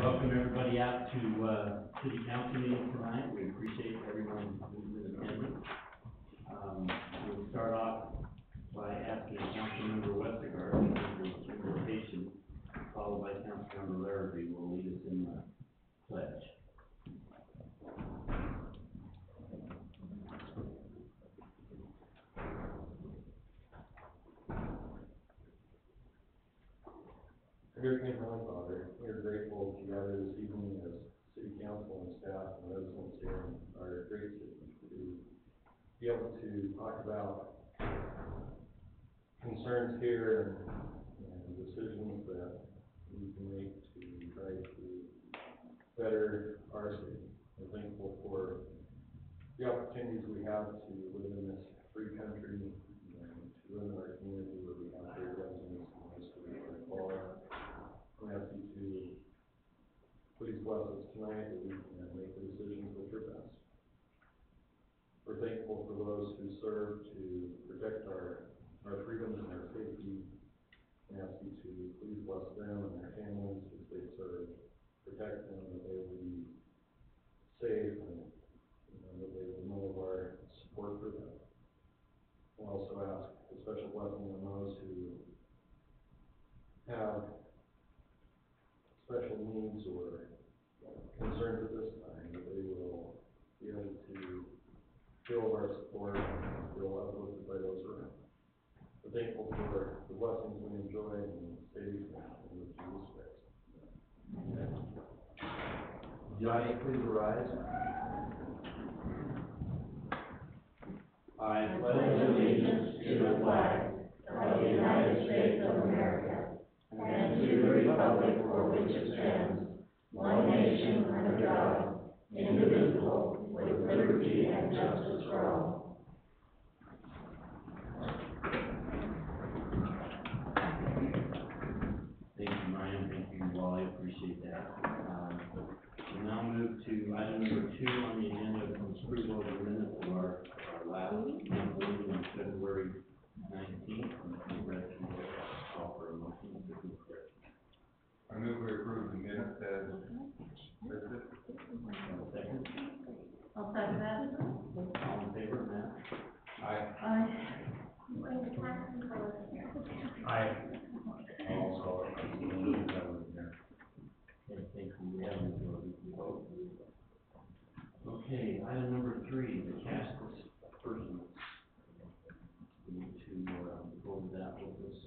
welcome everybody out to, city council meeting tonight. We appreciate everyone who's in attendance. We'll start off by asking Councilmember Westergaard for his invitation, followed by Councilmember Larrabee will lead us in the pledge. Dear Heavenly Father, we are grateful to gather this evening as City Council and staff and residents here in our great city to be able to talk about concerns here and decisions that we can make to try to better our city. We're thankful for the opportunities we have to live in this free country and to live in our community where we have great residents and history and quality. We ask you to please bless us tonight that we can make the decisions that are best. We're thankful for those who serve to protect our freedoms and our safety. We ask you to please bless them and their families as they serve, protect them, that they will be safe and that they will know of our support for them. We'll also ask a special blessing on those who have special needs or concerns at this time, that they will be able to feel our support and feel uplifted by those around. We're thankful for the blessings we enjoy and safe and with Jesus Christ. Amen. Johnny, please arise. I pledge allegiance to the flag of the United States of America and to the republic for which it stands, one nation under God, indivisible, with liberty and justice for all. Thank you, Ryan. Thank you, Wally. Appreciate that. We'll now move to item number 2 on the agenda, from approval of the minutes of our last council meeting on February 19th. Call for a motion to approve. I move we approve the minutes as listed. Second. I'll second that. All in favor, Matt? Aye. Aye. Aye. Also, Okay, thank you. We have a vote. Okay, item number 3, the cash disbursements. We need to go over that with us.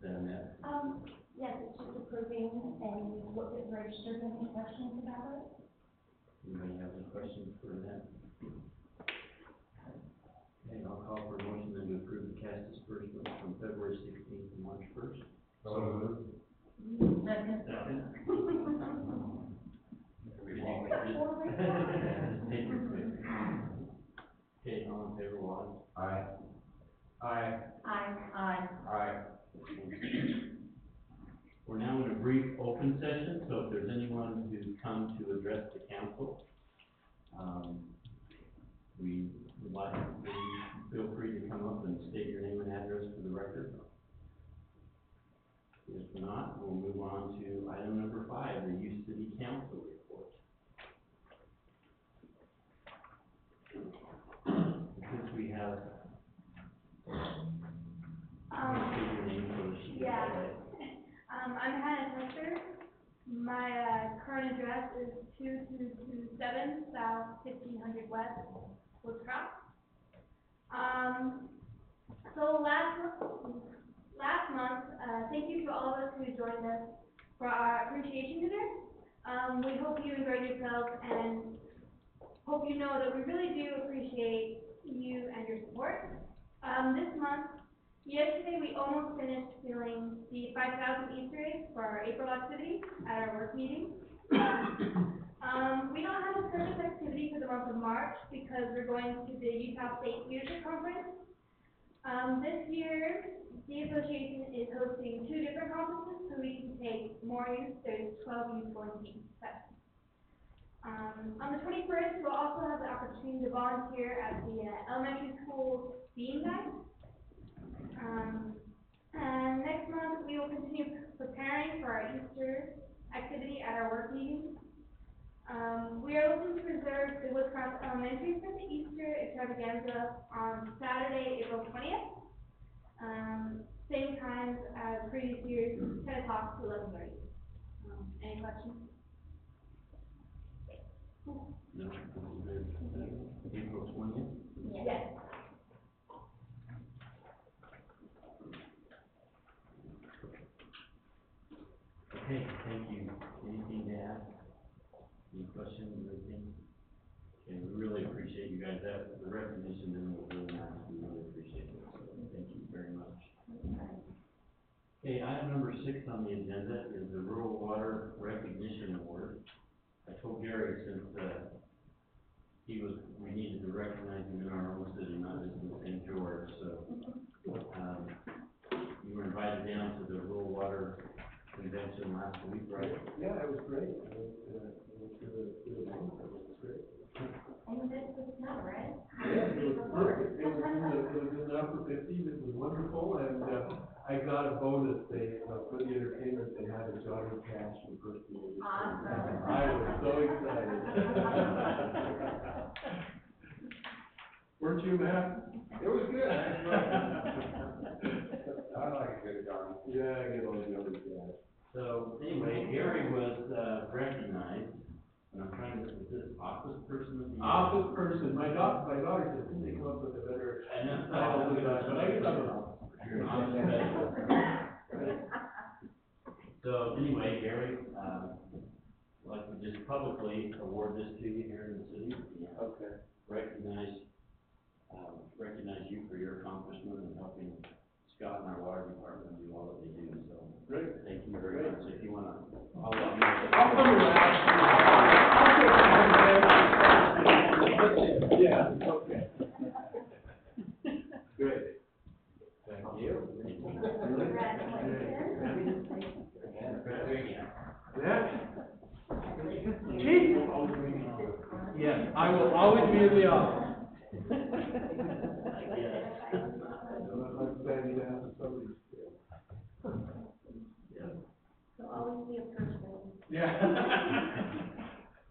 Annette? Yes, it's just approving, and we've looked at registered. Any questions about it? Anybody have any questions for Annette? Okay, I'll call for a motion then to approve the cash disbursement from February 16th to March 1st. so moved. Second. Second. Okay, all in favor, Wally? Aye. Aye. Aye. Aye. Aye. We're now in a brief open session, so if there's anyone who's come to address the council, we would like to feel free to come up and state your name and address for the record. If not, we'll move on to item number 5, the youth city council report. Since we have, state your name for the sheet. Yeah. I'm Hannah Tester. My current address is 2227 South 1500 West, Woodcroft. So last month, thank you to all of us who joined us for our appreciation dinner. We hope you enjoyed yourselves and hope you know that we really do appreciate you and your support. Yesterday we almost finished filling the 5,000 Easter eggs for our April activity at our work meeting. We don't have a perfect activity for the month of March because we're going to the Utah State Leadership Conference. This year, the association is hosting 2 different conferences so we can take more youth. There's 12 youth going to each session. On the 21st, we'll also have the opportunity to volunteer at the elementary school bean night. And next month, we will continue preparing for our Easter activity at our work meetings. We are looking to reserve the Woods Cross Elementary for the Easter extravaganza on Saturday, April 20th. Same times as previous years, 10 o'clock to 11:30. Any questions? No, April 20th? Yes. Okay, thank you. Anything to add? Any questions or anything? Okay, we really appreciate you guys, that, the recognition then was really nice, we really appreciate it, so thank you very much. Okay, item number 6 on the agenda is the Rural Water Recognition Award. I told Gary since, we needed to recognize him in our own city, not just in St. George, so, you were invited down to the Rural Water Convention last week, right? Yeah, it was great. It was great. And this was snow, right? Yeah, it was perfect. It was in the upper fifties, it was wonderful, and, I got a bonus, for the entertainment, they had a Johnny Cash impersonation. Awesome. I was so excited. Weren't you, Matt? It was good, I enjoyed it. I like a good Johnny. Yeah, I get all the other guys. So, anyway, Gary was, recognized, and I'm trying to, is this office person of the year? Office person, my daughter said, couldn't they come up with a better I know. title than that, but I guess I'm an office. You're an office specialist. Right. So, anyway, Gary, I'd like to just publicly award this to you here in the city. and Okay. Recognize you for your accomplishment in helping Scott and our water department do all that they do, so. Great. Thank you very Great. much. If you wanna, I'll I'll come around. Yeah, okay. Good. Thank you. Yeah. Chief? Yes, I will always be in the office. I'm standing down for somebody's. So always be a person. Yeah.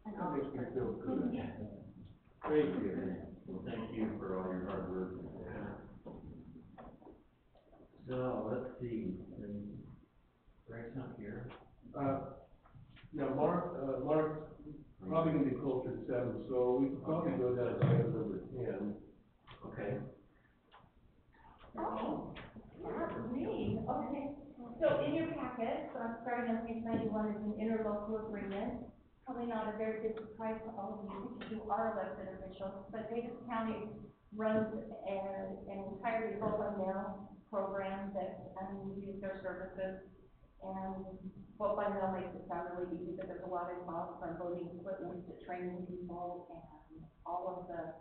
And That makes me feel good. Thank you. Well, thank you for all your hard work. So, let's see, and Greg's not here. Now, Mark's probably gonna be closer to 7, so we could probably go down to item number 10. Okay. Oh, that's me, okay. So in your packet, starting on page 91 is an interlocal agreement. Probably not a very big surprise to all of you because you are elected officials, but Davis County runs an entirely Boca Mill program that, we use their services. And Boca Mill makes it sound really easy, but there's a lot involved from voting equipment to training people and all of the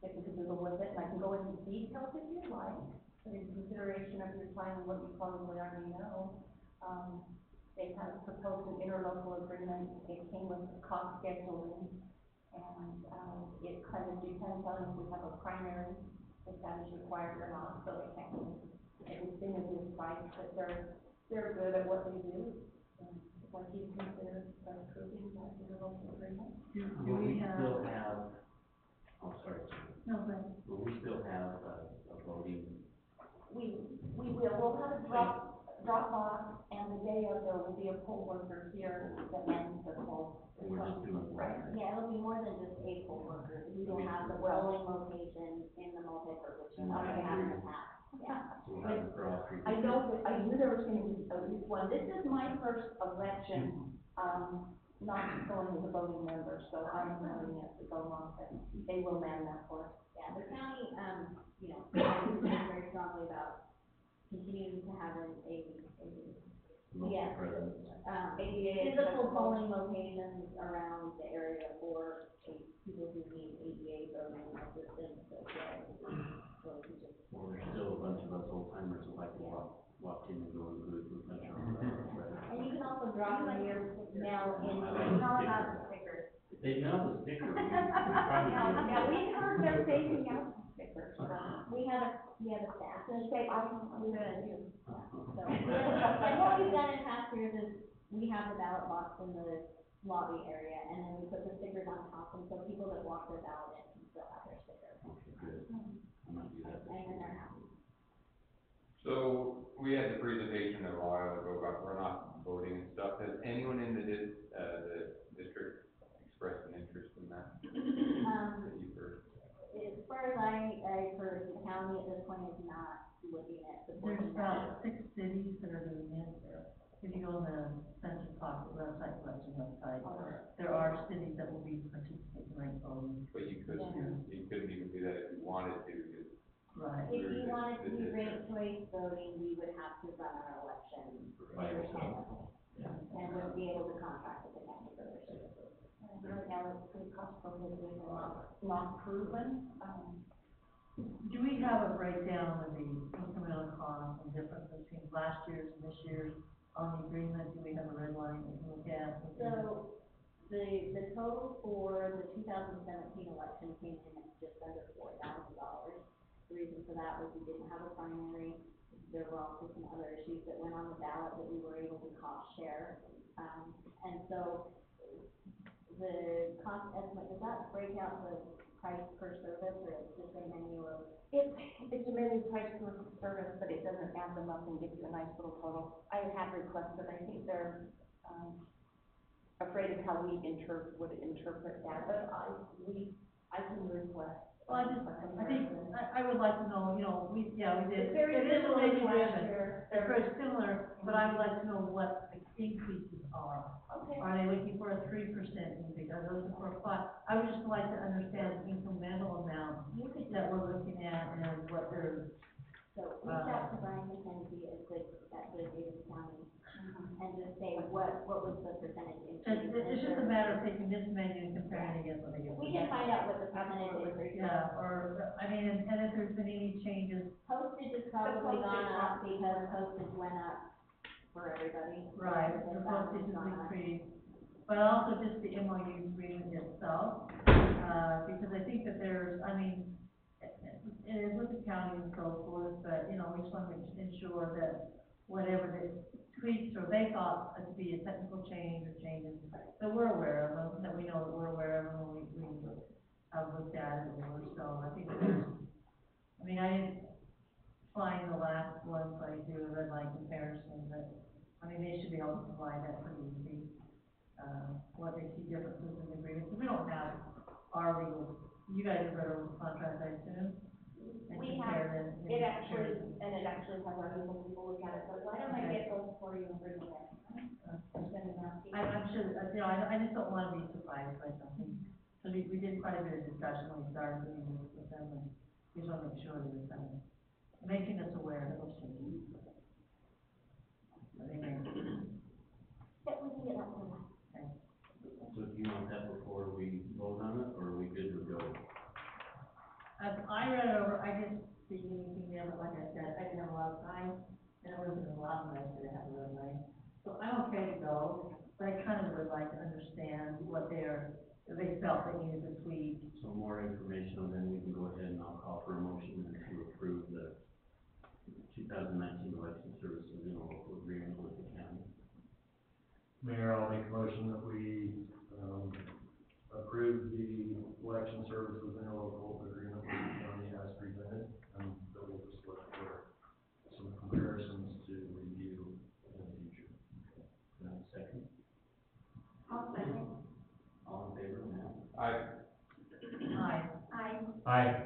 things to do with it. And I can go into details if you'd like. But in consideration of your time and what you probably already know, they kind of proposed an interlocal agreement. It came with cost scheduling, and it kind of depends on if we have a primary, if that is required or not. So they can't everything at this price, but they're good at what they do. And what do you consider approving that interlocal agreement? Will we still have, oh, sorry, No, but will we still have a voting? we will. We'll have a drop box, and the day of there will be a poll worker here that manages the poll. We're just doing Right. Yeah, it'll be more than just a poll worker. We will have the polling location in the multi-purpose room, like we have in the past. Yeah. We'll have the cross. I knew there was gonna be at least one. This is my first election, not going as a voting member, so I'm learning as we go along, but they will man that for us. Yeah, the county, obviously feels very strongly about continuing to have yes, physical polling locations around the area for people who need ADA voting assistance, so, so we just. Well, there's still a bunch of us old timers who like to walk in and go in the booth and punch on the buttons, right? And you can also drop in your mail in, I like it's all the about sticker. the stickers. If they mail the sticker, we probably do. Now, we've heard they're phasing out stickers, so. We have a staff. And say, I'm Good. gonna do. So, and what we've done in past years is, we have the ballot box in the lobby area, and then we put the stickers on top, and so people that walk their ballot in can still have their sticker. Okay, good. I might do that. And then they're happy. So, we had the presentation a while ago about we're not voting and stuff. Has anyone in the district expressed an interest in that? That you've heard? As far as I've heard, the county at this point is not looking at There's supporting that. about 6 cities that are doing it. If you go on the census pocket website, election website, there are cities that will be participating in voting. But you couldn't even do that if you wanted to, just Right. If you wanted to do ranked choice voting, we would have to run our election independently. And wouldn't be able to contract with the county for their services. Right now, it's pretty cost prohibitive and not proven. Do we have a breakdown of the incremental costs and difference between last year's and this year's on the agreement? Do we have a red line we can look at? So, the total for the 2017 election came in at just under $4,000. The reason for that was we didn't have a primary. There were also some other issues that went on the ballot that we were able to cost share. And so the cost estimate, does that break out the price per service, or it's just a menu of? It's a menu price per service, but it doesn't add them up and give you a nice little total. I have requested, I think they're, afraid of how we would interpret that, but I can request. Well, I think, I would like to know, we did. It's very It is a similar to big last difference. year. It's very similar, but I would like to know what the increases are. Okay. Are they looking for a 3% increase? Are they looking for a 5%? I would just like to understand the incremental amount that we're looking at and what they're, So reach out to Brian McKenzie at the Davis County, and just say, what was the percentage increase? it's just a matter of taking this menu and comparing it against what they get. We can find out what the percentage increase is. Yeah, or, and if there's been any changes. Postage has probably gone up because postage went up for everybody. Right, the postage has increased, but also just the MOU agreement itself, because I think that there's, it is with the county and so forth, but, we just want to ensure that whatever the tweaks or they thought to be a technical change or changes, that we're aware of them, that we know that we're aware of them when we have looked at it, or so, I think that there's, I didn't find the last ones I do a red line comparison, but, they should be able to provide that pretty easy, what they see differences in the agreement, because we don't have our legal, you guys have read over the contract, I assume? And We compare have, them, it actually has our legal people look at it, but why don't I get those for you and bring them in? Send them out to you. I'm sure, I just don't want to be surprised by something, because we did quite a bit of discussion when we started doing this with them, and we just want to make sure that it's, making us aware of those changes. Amen. Yeah, we can get that for you. Okay. So do you want that before we vote on it, or are we good to go? As I read it over, I didn't see anything there, but like I said, I didn't have a lot of time, and it wasn't a lot of nice to have a red line. So I'm okay to go, but I kind of would like to understand what they felt they needed to tweak. So more information, then we can go ahead and I'll call for a motion to approve the 2019 election services in a local agreement with the county. Mayor, I'll make a motion that we, approve the election services in a local agreement with the county as presented, and that we'll just look for some comparisons to review in the future. Can I have a second? I'll second. All in favor, Matt? Aye. Aye. Aye.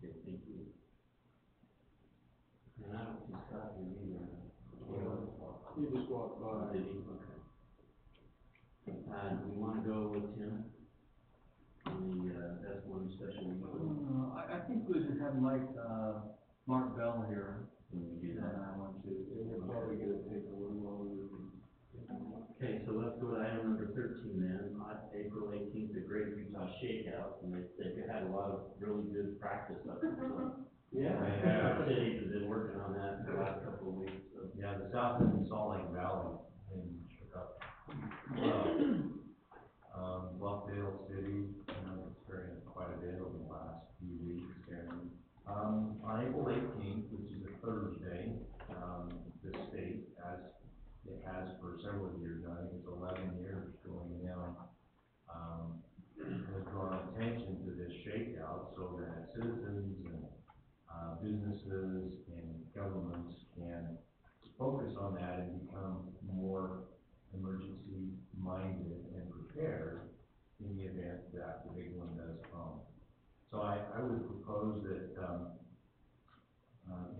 Okay, thank you. And I don't see Scott here either. He just walked Oh, by. did he? Okay. Do we wanna go with Tim? The, S1 special meeting? I think we should have Mark Bell here. Can we do that? I want to. We're probably gonna take a little longer. Okay, so let's go to item number 13 then, on April 18th, the Great Utah Shakeout, and they've had a lot of really good practice up until. Yeah. Cities have been working on that for the last couple of weeks, so. Yeah, the South and Salt Lake Valley in Chicago. Bluffdale City, experienced quite a bit over the last few weeks. And, on April 18th, which is a Thursday, the state, as it has for several several years, I think it's 11 years going now, has drawn attention to this shakeout so that citizens and, businesses and governments can focus on that and become more emergency minded and prepared in the event that the big one does come. So I would propose that,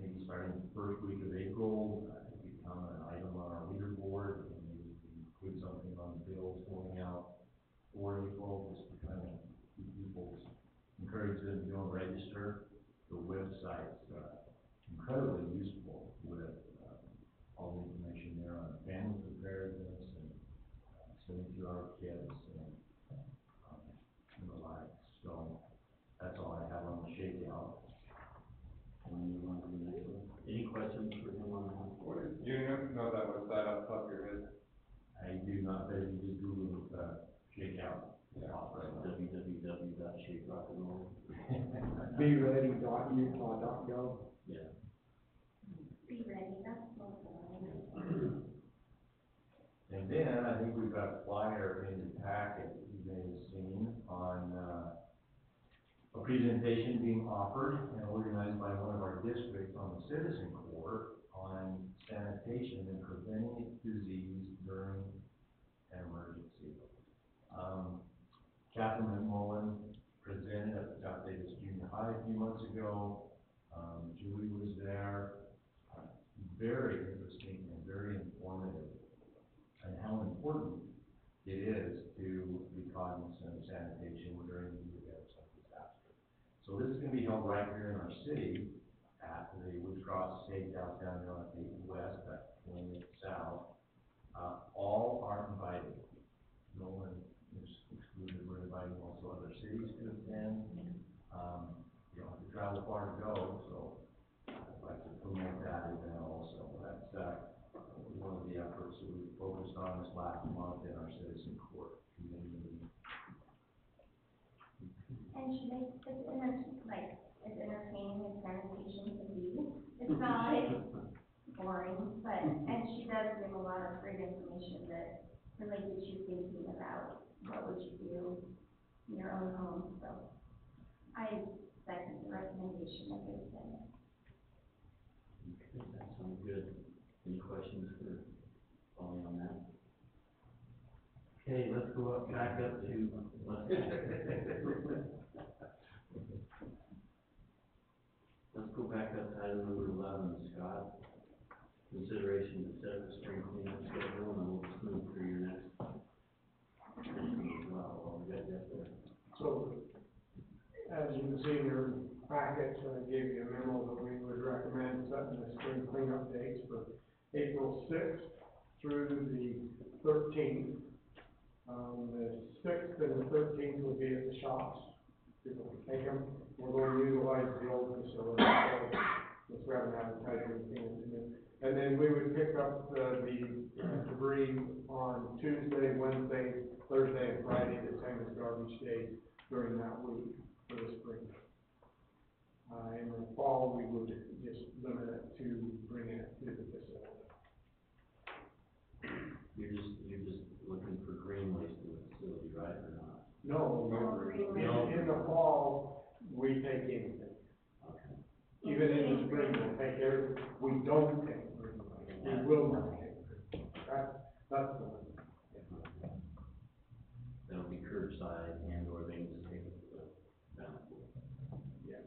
maybe starting the first week of April, it become an item on our leaderboard, and maybe include something on the bills going out for April, just to kind of keep people, encourage them to go and register. The website's incredibly useful with all the information there on family preparedness and sending to our kids and the like. So that's all I have on the shakeout. And you want to do the next one? Any questions for him on that? Do you know that website off the top of your head? I do not, but if you just Google shakeout. www.shakerockandroll. BeReady.utah.gov. Yeah. Be ready, that's what And then I think we've got a flyer in the packet that you may have seen on a presentation being offered and organized by one of our districts on the Citizen Corps on sanitation and preventing disease during an emergency. Catherine McMullen presented at the South Davis Junior High a few months ago. Julie was there. Very interesting and very informative, and how important it is to be cognizant of sanitation during the events of disaster. So this is going to be held right here in our city at the Woods Cross Steakhouse down there on the west, at 20th South. All are invited. No one is excluded. We're inviting also other cities to attend. You don't have to travel far to go, so I'd like to promote that event also. That's one of the efforts that we focused on this last month in our Citizen Court committee meeting. And she makes, it's entertaining as sanitation can be. It's not boring, but, and she does give a lot of great information that really gets you thinking about what would you do in your own home, so I second the recommendation that they send. Okay, that sounds good. Any questions for following on that? Okay, let's go back up to, let's go back up to item number 11, Scott. Consideration to set the spring cleanup schedule, and we'll just move through your next thing as well. What we got there? So, as you can see in your packet, I gave you a memo that we would recommend setting the spring cleanup dates for April 6th through the 13th. The 6th and the 13th will be at the shops. People can take them. We're going to utilize the old facility, so let's grab an advertising thing. And then we would pick up the debris on Tuesday, Wednesday, Thursday, and Friday, the same as garbage days during that week for the spring. In the fall, we would just limit it to bringing it to the facility. You're just looking for green waste in the facility, right, or not? No, in the fall, we take anything. Okay. Even in the spring, we'll take everything. We don't take green waste. We will not take green waste. That's the one. That'll be curbside and or they just take it to the landfill. Yeah.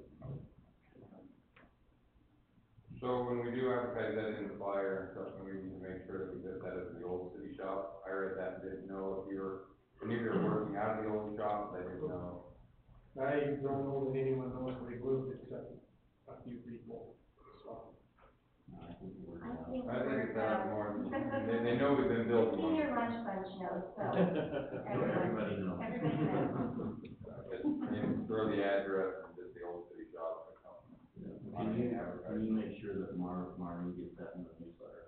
So when we do advertise that in the flyer and stuff, we need to make sure that we get that at the old city shop. I read that and didn't know if you're working out of the old shop, I didn't know. I don't know that anyone knows where he moved except a few people, so. I think we're I out. think I think it's more, we're, they know we've been the building one. senior lunch bunch knows, so. Everybody knows. Everybody knows. Just throw the address and just the old city shop or something. Can you make sure that Martin gets that in the newsletter?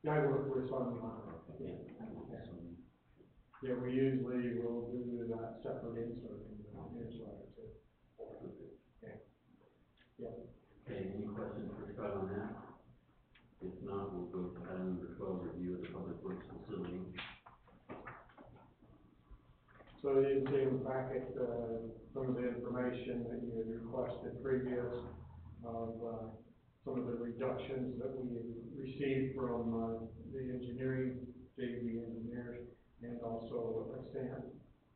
I work with Sunday. Okay. Yeah, we usually will do that separate insert in the newsletter too. Okay. Yeah. Okay, any questions for Scott on that? If not, we'll go to item number 12, review of the public works facility. So you can see in the packet, some of the information that you had requested previous of, some of the reductions that we had received from, the engineering, JV engineers, and also Ascent,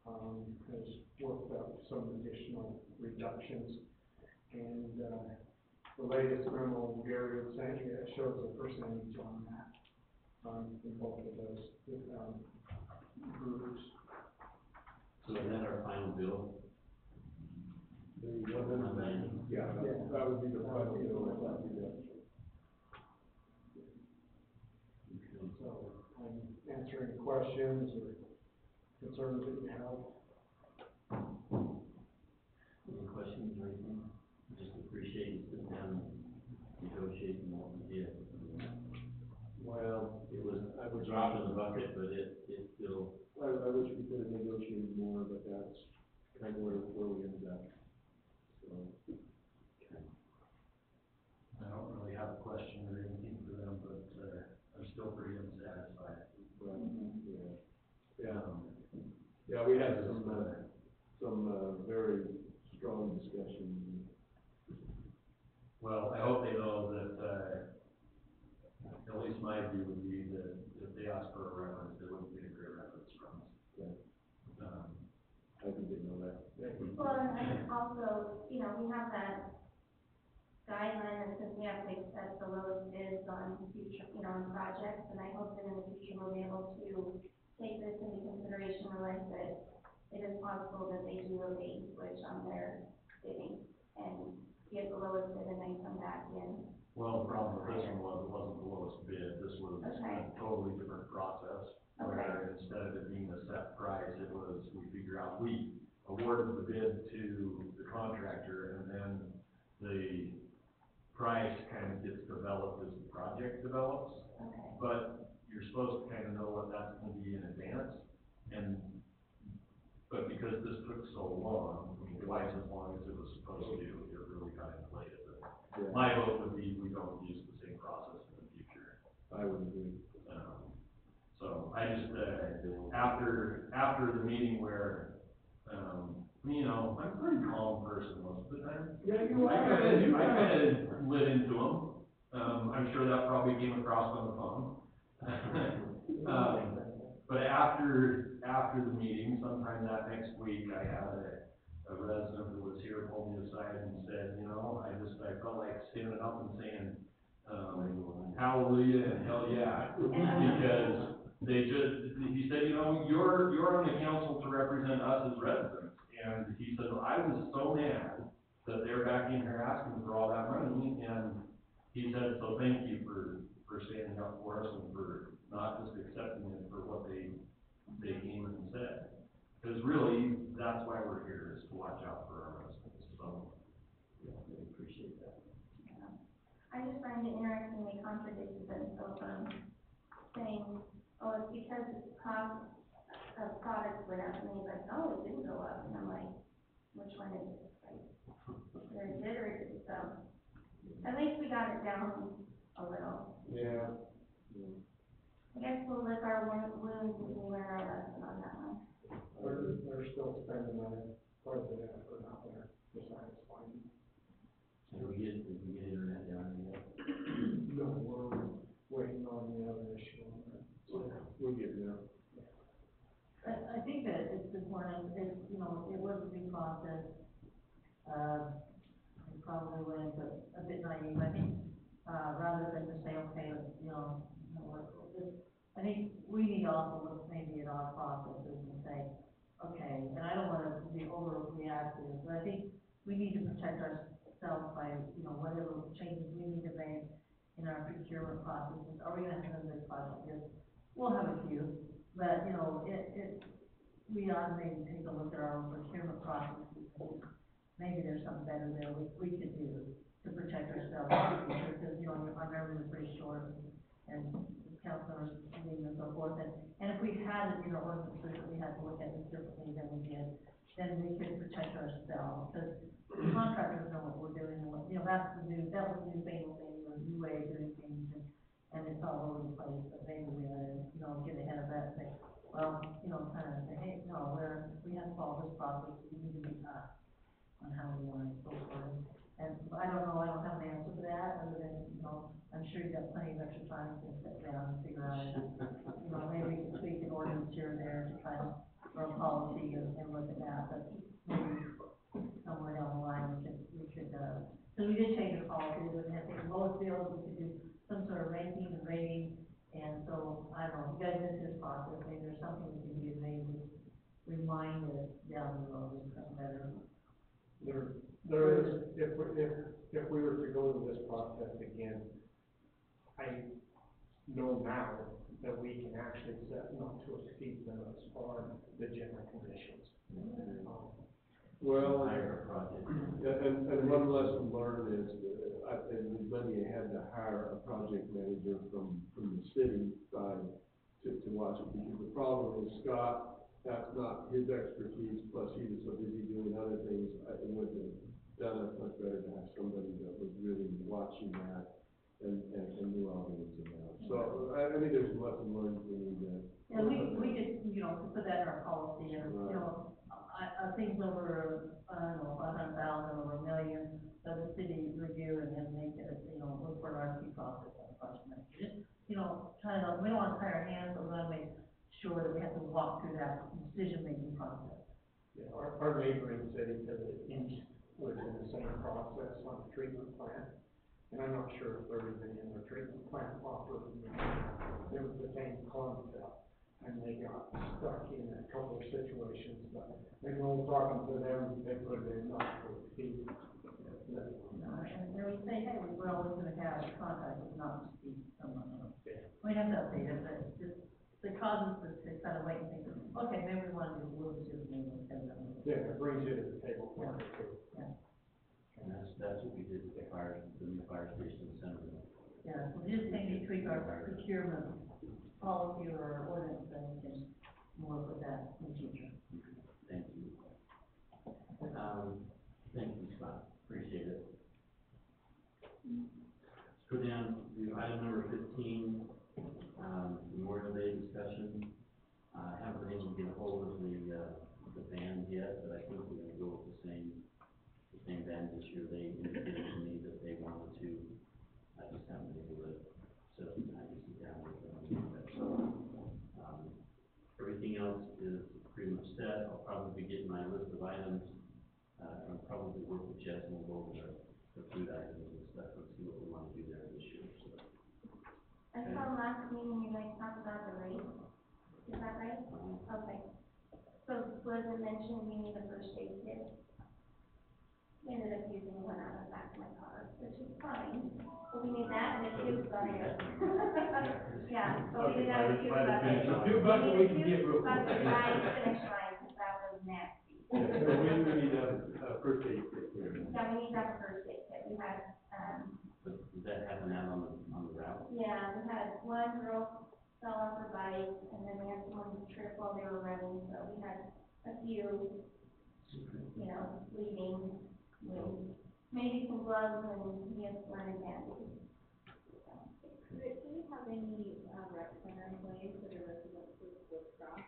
has worked up some additional reductions. And, the latest memo Gary had sent you, it shows a percentage on that, in both of those, groups. So is that our final bill? Yeah, that would be the budget, So, I'm answering questions or concerns that you have. Any questions or anything? Just appreciate you sitting down and negotiating what we did. Well, It was a drop in the bucket, but it still, I wish we could have negotiated more, but that's kind of where we ended up. So, I don't really have a question or anything for them, but, I'm still pretty unsatisfied. but, yeah, we had some very strong discussions. Well, I hope they know that, at least my view would be that if they ask for a reference, they wouldn't get a great reference from us. Yeah. I think they know that. Well, and also, you know, we have that guideline that says we have to accept the lowest bids on future, you know, on projects, and I hope that in the future we'll be able to take this into consideration, realize that it is possible that they do a bait and switch on their bidding and get the lowest bid and then come back in. Well, the problem with this one was it wasn't the lowest bid, this was Okay. a totally different process. Where instead of it being a set price, it was, we awarded the bid to the contractor, and then the price kind of gets developed as the project develops. Okay. But you're supposed to kind of know what that's gonna be in advance, but because this took so long, I mean, twice as long as it was supposed to, it really got inflated. Yeah, My vote would be, we don't use the same process in the future. I would agree. So I just, after the meeting where, you know, I'm a pretty calm person most of the time. Yeah, you I kind of lit into them. I'm sure that probably came across on the phone. But after the meeting, sometime that next week, I had a resident who was here, pulled me aside and said, you know, I felt like standing up and saying, hallelujah and hell yeah. Because he said, you know, you're on the council to represent us as residents. And he said, I was so mad that they're back in here asking for all that money. And he said, so thank you for standing up for us and for not just accepting it for what they came and said. Because really, that's why we're here, is to watch out for our residents. So, yeah, I appreciate that. Yeah. I just find it interesting, they contradicted themselves on saying, oh, it's because the cost of products went up, and he's like, no, it didn't go up, and I'm like, which one is it? Like, either it did or it didn't, so, at least we got it down a little. Yeah. I guess we'll lick our wounds and we learn our lesson on that one. They're still spending money, quite a bit of effort out there, besides finding. Did we get internet down yet? No, we're waiting on the other issue on that. So, We'll get there. I think that it's important, you know, it was a new process. We probably went a bit naive, I think, rather than to say, okay, you know, I think we need to also look maybe at our processes and say, okay, and I don't wanna be overreactive, but I think we need to protect ourselves by, you know, whatever changes we need to make in our procurement processes. Are we gonna have another project? Yes, we'll have a few, but, you know, we ought to maybe take a look at our own procurement processes. Maybe there's something better there we could do to protect ourselves in the future, because, you know, our memory is pretty short, and councilors meeting and so forth, and if we had it in our ordinances that we had to look at this differently than we did, then we could protect ourselves, because contractors know what we're doing, and what, you know, that was the new fangled thing, or new way of doing things, and and it's all over the place, but maybe we ought to, you know, get ahead of that and say, well, you know, kind of say, hey, no, we have to follow this process, we need to be fast on how we want to go forward. And I don't know, I don't have an answer for that, other than, you know, I'm sure you've got plenty of extra time to sit down and figure out, you know, maybe we can tweak an ordinance here and there to try to run policy and look at that, but maybe somewhere down the line, we could, so we did change the policy, we would have to take the lowest bills, we could do some sort of ranking and rating, and so, I don't know, if you guys miss this process, maybe there's something we can do, maybe remind us down the road, or something better. There is, if we were to go to this process again, I know now that we can actually set not to exceed limits for the general conditions. Well, Hire a project. and one lesson learned is, and Lydia had to hire a project manager from the city side to watch it, because the problem is Scott, that's not his expertise, plus he was so busy doing other things. It would have done us much better to have somebody that was really watching that and knew all the ins and outs. So, I think there's some lesson learned we need to. And we could, you know, put that in our policy, and, you know, things over, I don't know, 500,000 or $1 million, let the city review and then make it, you know, look for an RFP process on the project manager. Just, you know, kind of, we don't want to tie our hands, but we want to make sure that we have to walk through that decision-making process. Yeah, our neighboring city to the east was in the same process on the treatment plant, and I'm not sure if there is any in their treatment plant operating. It was the same concept, and they got stuck in a couple of situations, but they know talking to them, they put it in not to exceed. And then we say, hey, we're always gonna have contact with not to speak someone else. We have to update it, but just, it causes us to kind of wait and think, okay, maybe we want to do a little bit of instead of. Yeah, it brings you to the table. Yeah. And that's what we did with the new fire station assembly. Yeah, so just maybe tweak our procurement policy or ordinance, and we can work with that in the future. Thank you. Thank you, Scott, appreciate it. Let's go down to item number 15, Memorial Day discussion. I haven't been able to get a hold of the band yet, but I think we're gonna go with the same band this year. They indicated to me that they wanted to, I just haven't been able to set up time to sit down with them. So, everything else is pretty much set. I'll probably be getting my list of items, and I'll probably work with Jess and we'll go over the food items and stuff and see what we want to do there this year, so. I saw last meeting you guys talked about the rate, is that right? Okay. So was it mentioned we need a first aid kit? We ended up using one out of the back of my car, which is fine, but we need that and a fuse bucket. Yeah, so we need that fuse bucket. We need a fuse bucket by the finish line, because that was nasty. So we need a first aid kit here. Yeah, we need to have a first aid kit. We had, Did that happen out on the route? yeah, we had one girl fell off her bike, and then we had someone trip while they were running, so we had a few, you know, bleeding, maybe some gloves and neosporin bandages. Do you have any, rec center employees that are residents of Woods Cross?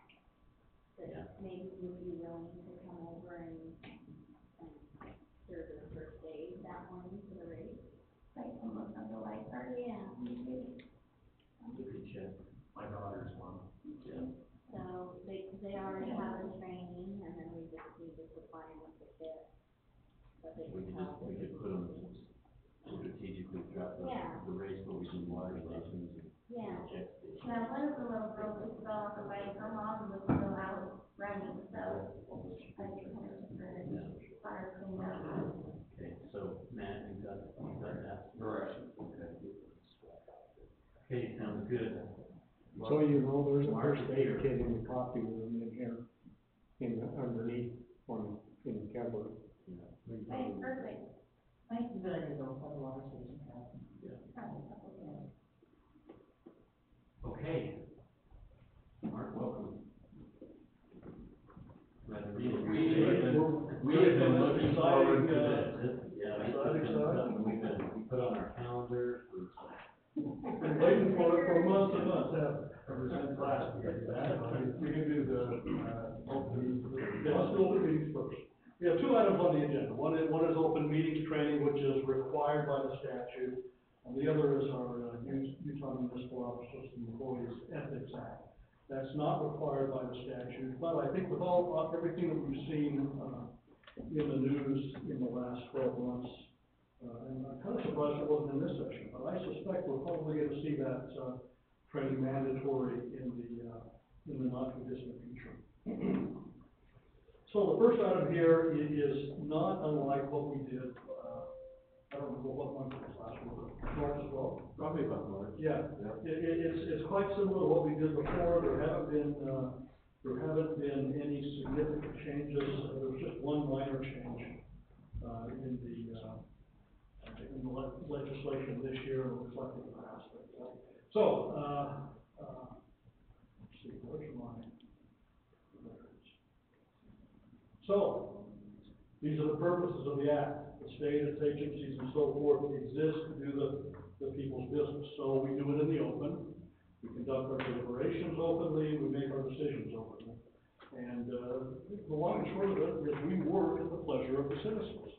That maybe would be willing to come over and serve as first aid that morning for the race? Like almost on the lifeguard, yeah, me too. You could check. My daughter's one. Yeah. So they already have the training, and then we just need to supply them with the kit. But they We can could help. put them strategically throughout the race where we do water stations and Yeah. check stations. Now, one of the little girls who fell off her bike, her mom was still out running, so I think her fire cleaned up. Okay, so Matt, you got that? Correct. Okay, sounds good. So you know, there's a Mark first is aid here. kit in the coffee room in here, underneath, in the cupboard. Okay, perfect. I think it's a good idea, though, for the water station. Okay. Mark, welcome. Glad to be here. We have been looking forward to exciting, this. Yeah, it's been something we put on our calendar for Been waiting for items on the agenda. One is open meetings training, which is required by the statute. And the other is our Utah Municipal Officers and Employees Ethics Act. That's not required by the statute, but I think with everything that we've seen, in the news in the last 12 months, and I'm kind of surprised it wasn't in this session, but I suspect we're probably going to see that, training mandatory in the not too distant future. So the first item here is not unlike what we did, I don't know what month it was last week, March as well. Probably about March. Yeah, it's quite similar to what we did before. There haven't been any significant changes. There's just one minor change, in the legislation this year, reflecting the past. So, let's see, where's mine? So, these are the purposes of the act. The state, its agencies, and so forth exist to do the people's business. So we do it in the open. We conduct our deliberations openly. We make our decisions openly. And the long and short of it is we work at the pleasure of the citizens.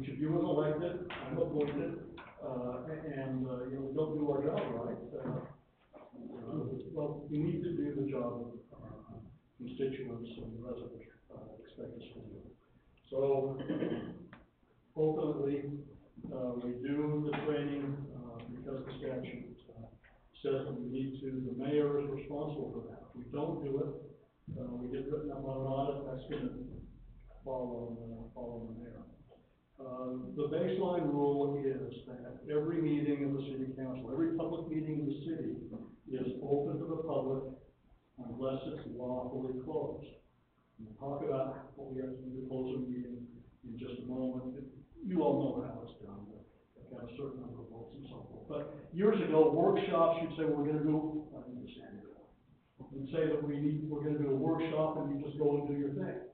Each of you is elected. I'm appointed, and we don't do our job right. Well, we need to do the job of our constituents and the residents expect us to do. So. Ultimately, we do the training, because the statute, says that we need to. The mayor is responsible for that. If we don't do it, we get written up on an audit, that's gonna fall on the mayor. The baseline rule is that every meeting of the city council, every public meeting in the city is open to the public unless it's lawfully closed. We'll talk about what we have to do to close a meeting in just a moment. You all know how it's done, got a certain number of votes and so forth. But years ago, workshops, you'd say, well, we're gonna do, I need to stand here. You'd say that we're gonna do a workshop and you just go and do your thing.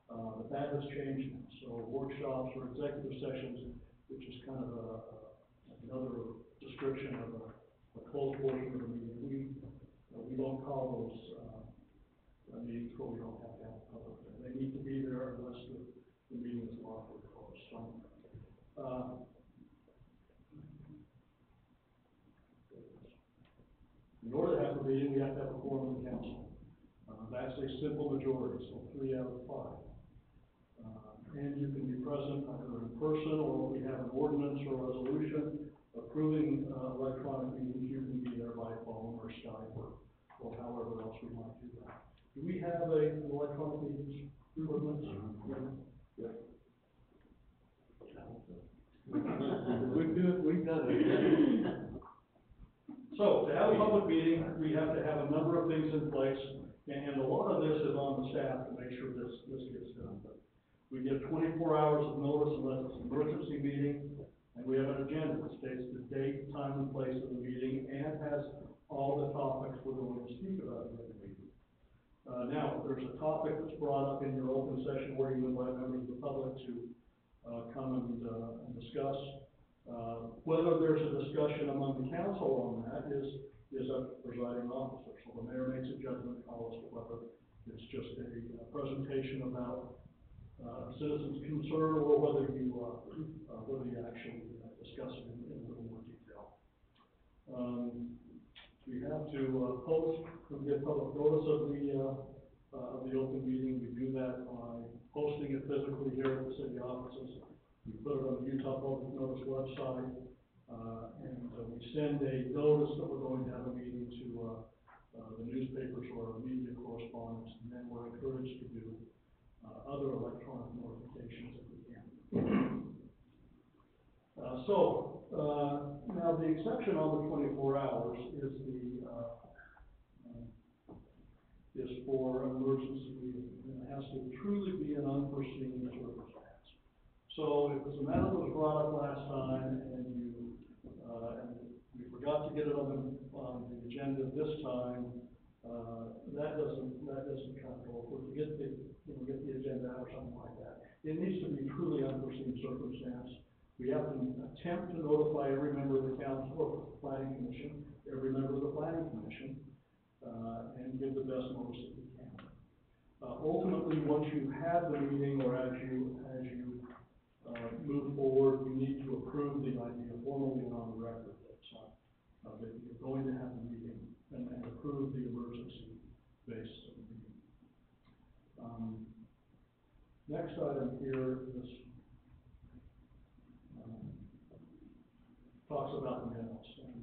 But that has changed now. So workshops or executive sessions, which is kind of another description of a closed portion of the meeting. We don't call those, meetings where we don't have to have a public. They need to be there unless the meeting is lawfully closed. So, in order to have a meeting, we have to have a quorum of the council. That's a simple majority, so 3 out of 5. And you can be present either in person, or if we have an ordinance or resolution approving electronic meetings, you can be there by phone or Skype or however else we might do that. Do we have an electronic meetings ordinance? Yeah. We've done it. So, to have a public meeting, we have to have a number of things in place, and a lot of this is on the staff to make sure this gets done. But we give 24 hours of notice unless it's an emergency meeting, and we have an agenda that states the date, time, and place of the meeting, and has all the topics we're going to speak about in the meeting. Now, if there's a topic that's brought up in your open session where you invite members of the public to come and discuss. Whether there's a discussion among the council on that is up to the presiding officer. So the mayor makes a judgment call as to whether it's just a presentation about citizens' concern, or whether you actually discuss it in a little more detail. We have to post and give public notice of the open meeting. We do that by posting it physically here at the city offices. We put it on the Utah Public Notice website, and we send a notice that we're going to have a meeting to the newspapers or media correspondents, and then we're encouraged to do other electronic notifications if we can. Now the exception on the 24 hours is for an emergency meeting, and it has to truly be an unforeseen circumstance. So if it's a matter that was brought up last time and we forgot to get it on the agenda this time, that doesn't count. If we get the agenda out or something like that, it needs to be truly unforeseen circumstance. We have to attempt to notify every member of the council or the planning commission, every member of the planning commission, and give the best notice that we can. Ultimately, once you have the meeting, or as you move forward, you need to approve the idea formally and on the record that you're going to have the meeting and approve the emergency base of the meeting. Next item here is, talks about the minutes, and,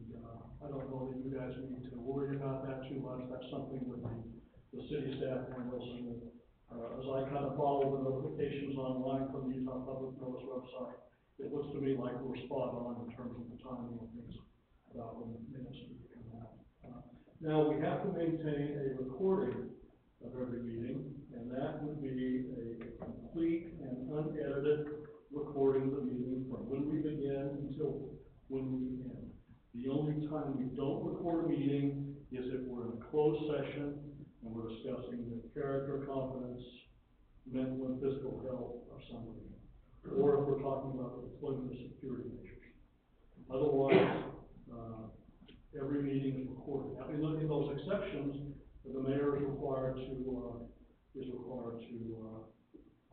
I don't know that you guys need to worry about that too much. That's something that the city staff handles, and, as I kind of follow the notifications online from the Utah Public Notice website, it looks to me like we're spot on in terms of the timing of things about when the minutes need to come out. Now, we have to maintain a recording of every meeting, and that would be a complete and unedited recording of the meeting from when we begin until when we end. The only time we don't record a meeting is if we're in a closed session and we're discussing the character, competence, mental and physical health of somebody, or if we're talking about the deployment of security measures. Otherwise, every meeting is recorded. Now, in those exceptions, the mayor is required to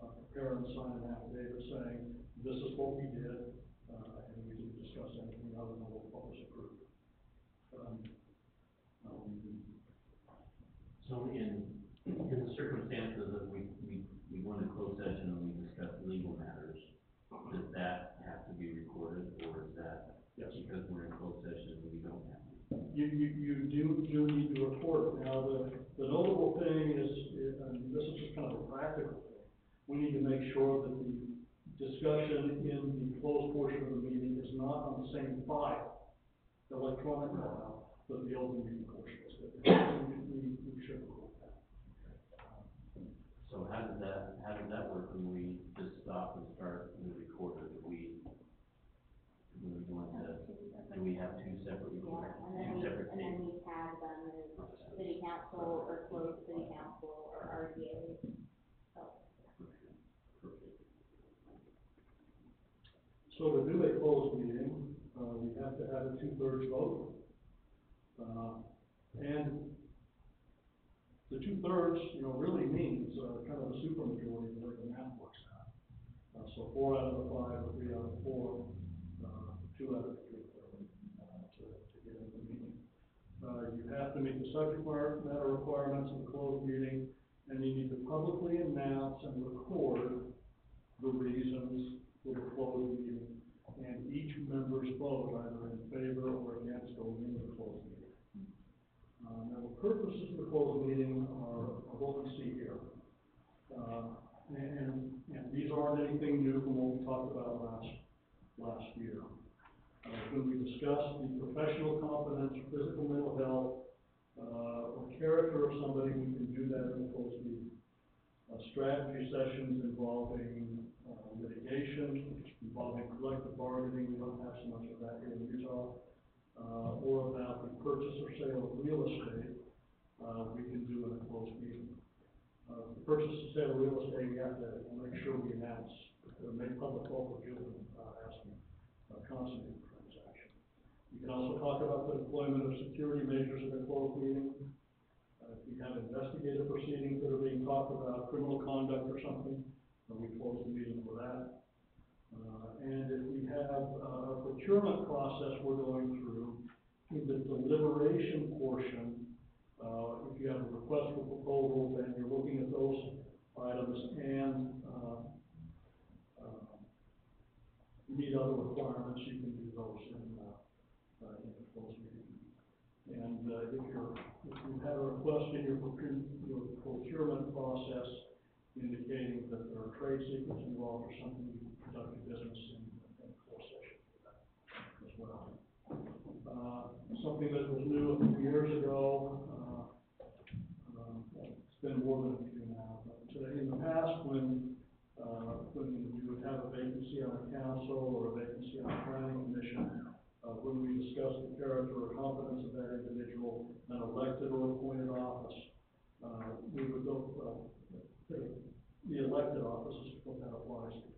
prepare and sign an affidavit saying, this is what we did, and we didn't discuss anything other than what was approved. So in the circumstances that we went to closed session and we discussed legal matters, does that have to be recorded, or is that Yes. because we're in closed session and we don't have to? You do need to report it. Now, the notable thing is, and this is just kind of a practical thing, we need to make sure that the discussion in the closed portion of the meeting is not on the same file, electronic file, that the open meeting portion is. We should record that. So how does that work when we just stop and start the recorder? Do we have two separate recorders? And then we tag them as city council or closed city council or RDA. So to do a closed meeting, we have to have a 2/3 vote. And the 2/3, really means, kind of a supermajority the way the math works out. So 4 out of the 5, or 3 out of 4, 2 out of 3, to get into the meeting. You have to meet the subject matter requirements of the closed meeting, and you need to publicly announce and record the reasons for the closed meeting, and each member's vote, either in favor or against going into the closed meeting. Now, the purposes of the closed meeting are what we see here. And these aren't anything new from what we talked about last year. When we discuss the professional competence, physical, mental health, or character of somebody, we can do that in a closed meeting. Strategy sessions involving litigation, involving collective bargaining, we don't have so much of that here in Utah, or about the purchase or sale of real estate, we can do in a closed meeting. The purchase and sale of real estate, we have to make sure we announce, make public offer given, asking, consummate the transaction. You can also talk about the deployment of security measures in a closed meeting. If we have investigative proceedings that are being talked about, criminal conduct or something, we close the meeting for that. And if we have a procurement process we're going through, in the deliberation portion, if you have a request for proposals and you're looking at those items and meet other requirements, you can do those in the closed meeting. And if you have a request in your procurement process indicating that there are trade secrets involved or something, you can conduct your business in closed session for that as well. Something that was new a few years ago, it's been more than a few now, but in the past when you would have a vacancy on a council or a vacancy on a planning commission, when we discussed the character or competence of that individual, an elected or appointed office, we would go, the elected office is what that applies to.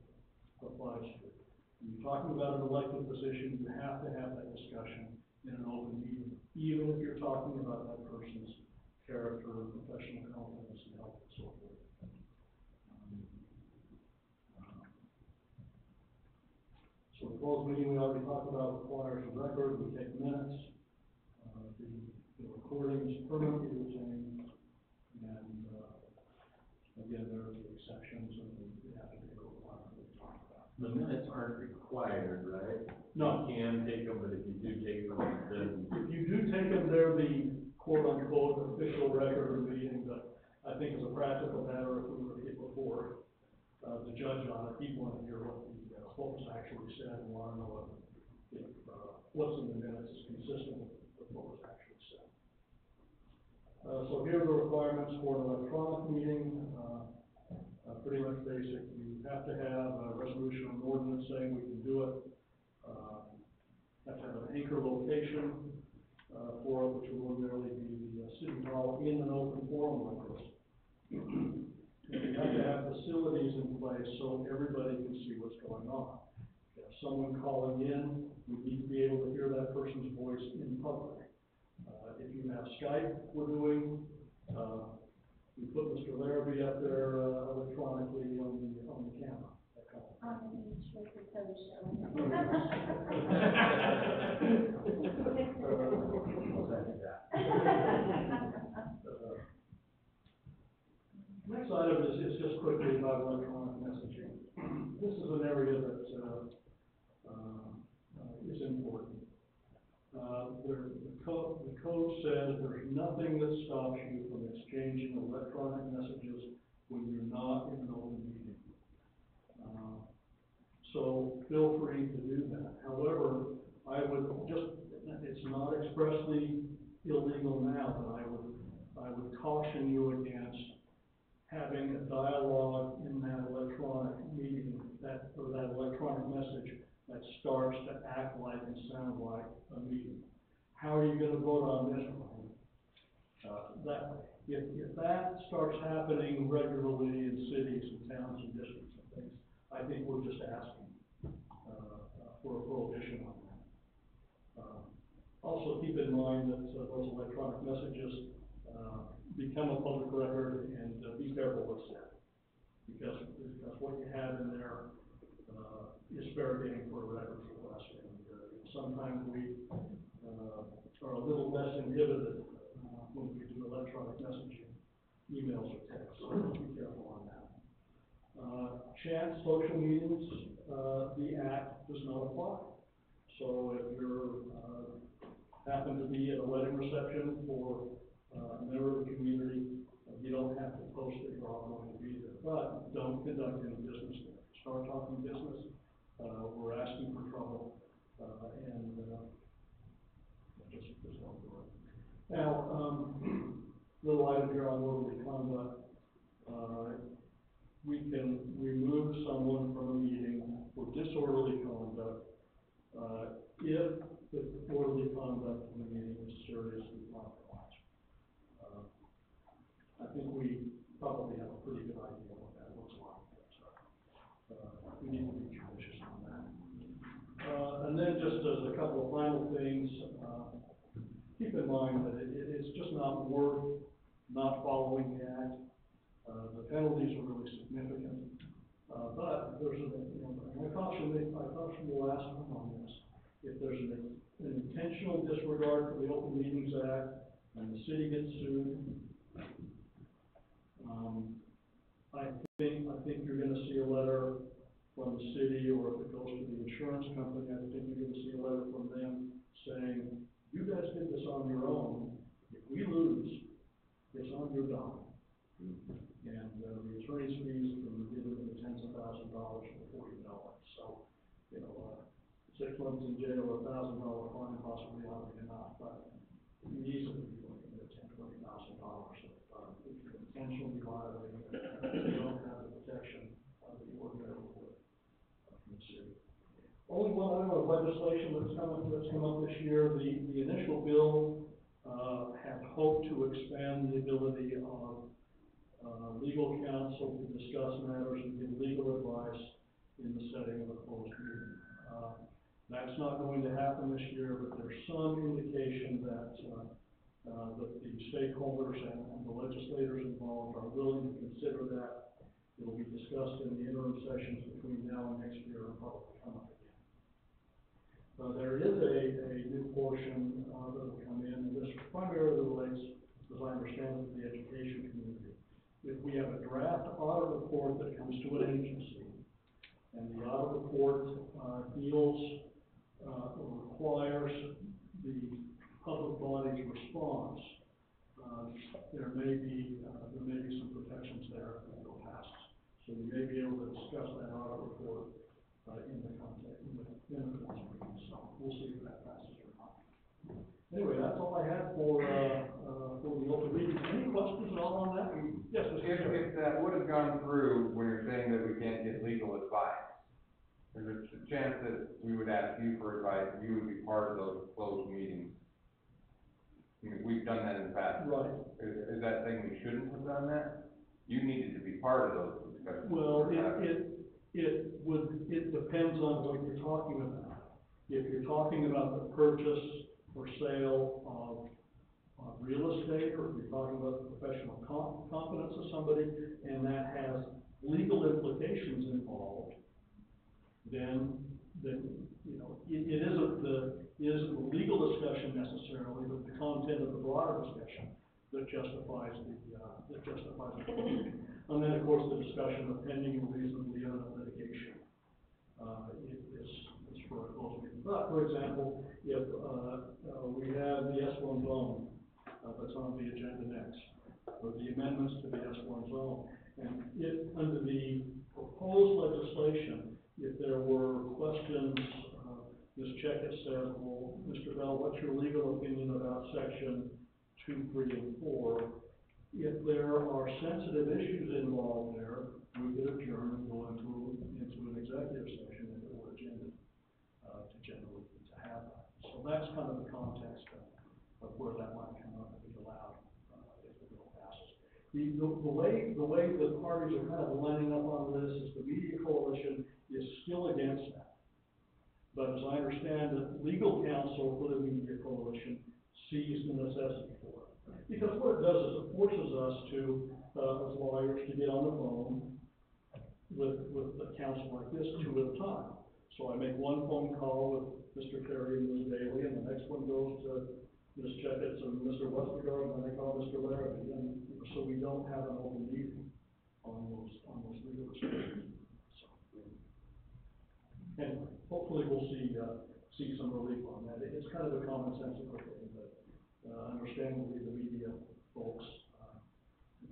When you're talking about an elected position, you have to have that discussion in an open meeting, even if you're talking about that person's character, professional competence, and health, and so forth. So the closed meeting we already talked about requires a record, we take minutes, the recording is permanently retained, and, again, there are the exceptions, and we have to be required to talk about. The minutes aren't required, right? No. You can take them, but if you do take them, then If you do take them, they're the quote-unquote official record of the meeting, but I think as a practical matter, if we were to get before, the judge on it, he'd want to hear what was actually said, and want to know if, what's in the minutes is consistent with what was actually said. So here are the requirements for an electronic meeting, pretty much basic. You have to have a resolution or an ordinance saying we can do it. Have to have an anchor location, for it, which will ordinarily be the city hall in an open forum like this. You have to have facilities in place so everybody can see what's going on. If someone calling in, we need to be able to hear that person's voice in public. If you have Skype, we're doing, we put Mr. Larrabee up there, electronically on the camera. On the beach with the tow show. Next item is just quickly about electronic messaging. This is an area that is important. The code says there's nothing that stops you from exchanging electronic messages when you're not in an open meeting. So feel free to do that. However, I would just, it's not expressly illegal now, but I would caution you against having a dialogue in that electronic meeting, or that electronic message that starts to act like and sound like a meeting. How are you going to vote on this one? If that starts happening regularly in cities and towns and districts and things, I think we're just asking for a prohibition on that. Also keep in mind that those electronic messages become a public record, and be careful what's said, because what you have in there is fair game for a records request, and sometimes we are a little less inhibited when we do electronic messaging, emails or texts, so be careful on that. Chat, social meetings, the act does not apply. So if you're happen to be at a wedding reception for a member of the community, you don't have to post that you're all going to be there, but don't conduct any business there. Start talking business, we're asking for trouble, and just don't do it. Now, little item here on orderly conduct. We can remove someone from a meeting for disorderly conduct, if the orderly conduct in the meeting is seriously compromised. I think we probably have a pretty good idea what that looks like. We need to be judicious on that. And then just as a couple of final things, keep in mind that it's just not worth not following the act. The penalties are really significant. But there's I caution the last one on this. If there's an intentional disregard for the Open Meetings Act and the city gets sued, I think you're going to see a letter from the city, or if it goes to the insurance company, I think you're going to see a letter from them saying, you guys did this on your own. If we lose, it's on your dime. And the attorney's fees can be given in the tens of thousands of dollars before you know it. So, 6 months in jail, $1,000 fine, possibly not enough, but you easily be looking at $10,000 to $20,000 if you're intentionally violating it, you don't have the protection of the ordinary would from the city. Only one item of legislation that's come up this year. The initial bill had hoped to expand the ability of legal counsel to discuss matters and give legal advice in the setting of a closed meeting. That's not going to happen this year, but there's some indication that that the stakeholders and the legislators involved are willing to consider that. It will be discussed in the interim sessions between now and next year and probably come up again. There is a new portion, that will come in, and this primarily relates, as I understand it, to the education community. If we have a draft audit report that comes to an agency, and the audit report, deals, or requires the public body's response, there may be some protections there if it passes. So we may be able to discuss that audit report, in the context, in the meeting, so we'll see if that passes or not. Anyway, that's all I had for the open meeting. Any questions at all on that? Yes, Mr. Chair. If that would have gone through, when you're saying that we can't get legal advice, there's a chance that we would ask you for advice, you would be part of those closed meetings. I mean, we've done that in the past. Right. Is that saying we shouldn't have done that? You needed to be part of those discussions. Well, it depends on what you're talking about. If you're talking about the purchase or sale of real estate, or if you're talking about the professional competence of somebody, and that has legal implications involved, then, you know, it isn't the legal discussion necessarily, but the content of the broader discussion that justifies the closing. And then, of course, the discussion of pending and reasonably imminent litigation, is for a closed meeting. But, for example, if, we have the S1 zone, that's on the agenda next, or the amendments to the S1 zone, and if, under the proposed legislation, if there were questions, Ms. Checkett said, well, Mr. Bell, what's your legal opinion about section 2, 3, and 4? If there are sensitive issues involved there, we could adjourn and go into an executive session and or agenda, to generally, to have that. So that's kind of the context of where that might come up and be allowed, if the bill passes. The way the parties are kind of lining up on this is the Media Coalition is still against that. But as I understand it, legal counsel for the Media Coalition sees the necessity for it. Because what it does is it forces us to, as lawyers, to get on the phone with a counsel like this 2 at a time. So I make one phone call with Mr. Terry and Ms. Bailey, and the next one goes to Ms. Checkett and Mr. Westergaard, and then I call Mr. Larrabee, and so we don't have an open meeting on those legal discussions. So, anyway, hopefully we'll see some relief on that. It's kind of a commonsensical thing, but understandably, the media folks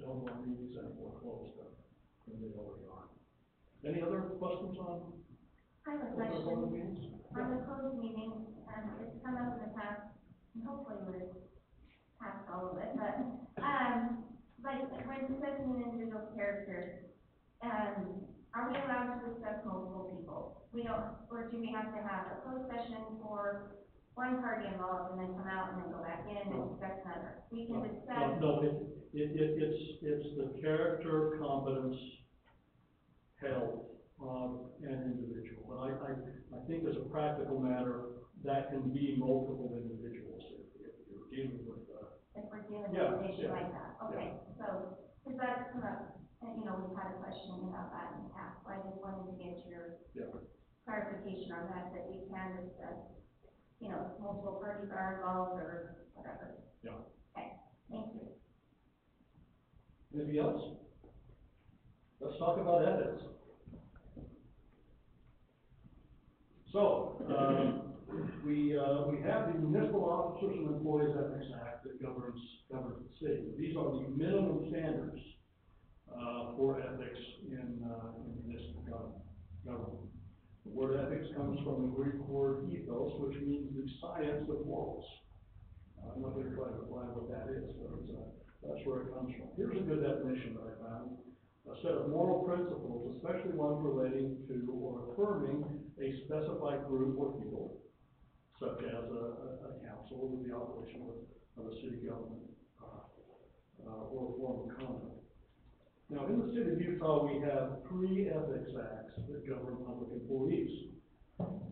don't want meetings anymore closed than they already are. Any other questions on? I have a question. On the closed meeting, it's come up in the past, and hopefully we're past all of it, but, like, when discussing an individual character, are we allowed to discuss multiple people? We don't, or do we have to have a closed session for one party involved and then come out and then go back in and discuss another? We can discuss. No, it's the character, competence, health of an individual. But I think as a practical matter, that can be multiple individuals if you're dealing with, If we're dealing with an issue like that, okay, so, because that's come up, and, you know, we've had a question about that in the past, so I just wanted to get your clarification on that we can discuss, you know, if multiple parties are involved or whatever. Yeah. Okay, thank you. Anything else? Let's talk about ethics. So, we have the Municipal Officers and Employees Ethics Act that governs the city. These are the minimum standards, for ethics in municipal government. The word ethics comes from the Greek word ethos, which means the science of morals. I'm not going to try to define what that is, but that's where it comes from. Here's a good definition that I found. A set of moral principles, especially ones relating to or affirming a specified group or people, such as a council with the operation of a city government, or a form of conduct. Now, in the state of Utah, we have 3 ethics acts that govern public employees.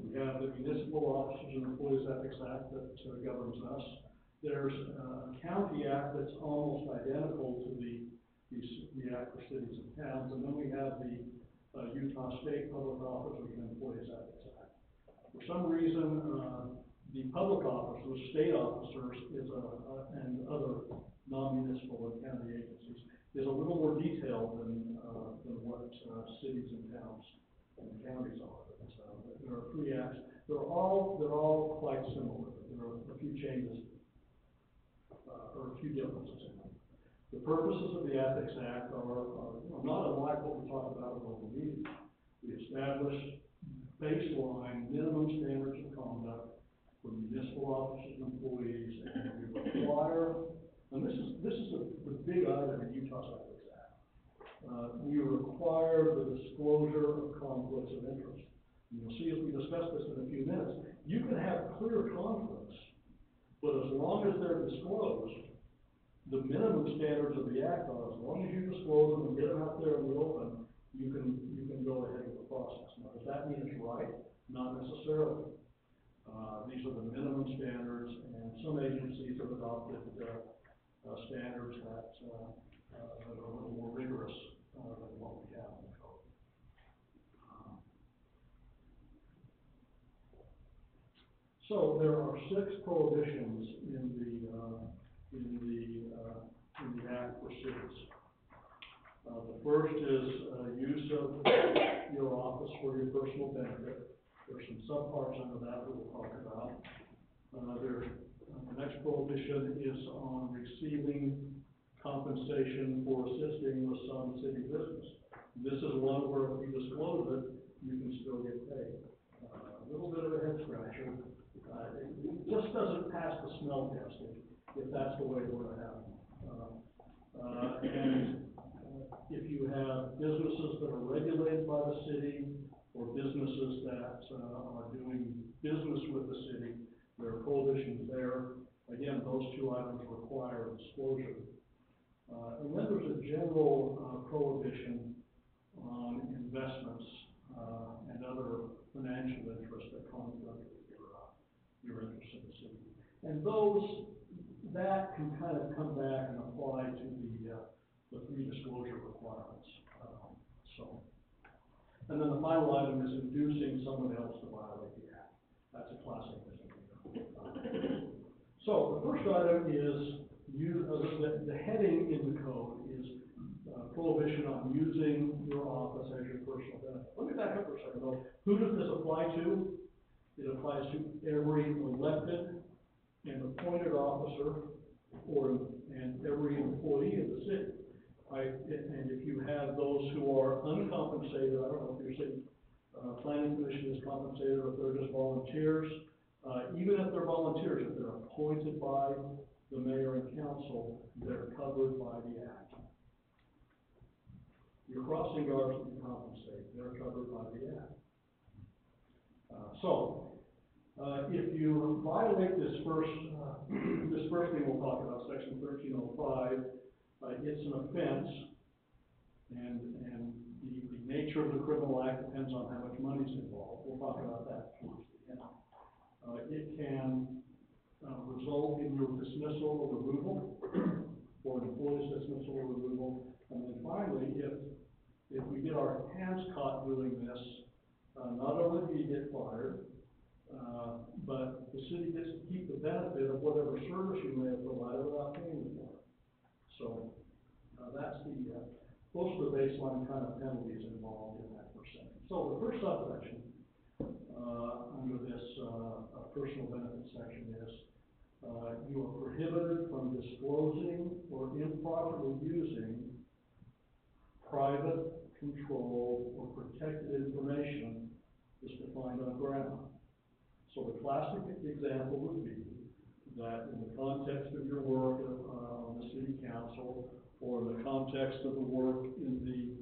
We have the Municipal Officers and Employees Ethics Act that governs us. there's a county act that's almost identical to the act for cities and towns, and then we have the Utah State Public Officers and Employees Ethics Act. For some reason, the public officers, state officers, and other non-municipal and county agencies is a little more detailed than what cities and towns and counties are. There are 3 acts. They're all quite similar. There are a few changes, or a few differences in them. The purposes of the Ethics Act are not unlike what we talked about in local meetings. We establish baseline minimum standards of conduct for municipal officers and employees, and we require, and this is the big item in Utah's Ethics Act. We require the disclosure of conflicts of interest. And you'll see as we discuss this in a few minutes, you can have clear conflicts, but as long as they're disclosed, the minimum standards of the act are, as long as you disclose them and get them out there in the open, you can go ahead with the process. Now, does that mean it's right? Not necessarily. These are the minimum standards, and some agencies have adopted standards that are a little more rigorous than what we have in the code. So there are 6 prohibitions in the Act for cities. The first is use of your office for your personal benefit. There's some subparts under that we'll talk about. The next prohibition is on receiving compensation for assisting with some city business. This is one where if you disclose it, you can still get paid. A little bit of a head scratcher. It just doesn't pass the smell test if that's the way we're going to have it. And if you have businesses that are regulated by the city or businesses that are doing business with the city, there are prohibitions there. Again, those 2 items require disclosure. And then there's a general prohibition on investments and other financial interests that conflict with your interest in the city. And that can kind of come back and apply to the 3 disclosure requirements. And then the final item is inducing someone else to violate the act. That's a classic misdemeanor. So the first item is the heading in the code is prohibition on using your office as your personal benefit. Let me back up for a second though. Who does this apply to? It applies to every elected and appointed officer and every employee of the city. And if you have those who are uncompensated, I don't know if your city planning commission is compensated or if they're just volunteers, even if they're volunteers, if they're appointed by the mayor and council, they're covered by the act. Your crossing guards that you compensate, they're covered by the act. If you violate this first thing we'll talk about, section 1305, it's an offense, and the nature of the criminal act depends on how much money is involved. We'll talk about that towards the end. It can result in your dismissal or removal, or an employee's dismissal or removal. And then finally, if we get our hands caught doing this, not only do you get fired, but the city gets to keep the benefit of whatever service you may have provided without paying for it. So that's those are the baseline kind of penalties involved in that first section. So the first subsection under this personal benefit section is you are prohibited from disclosing or improperly using private, controlled, or protected information is defined on ground. So the classic example would be that in the context of your work on the city council, or in the context of the work in the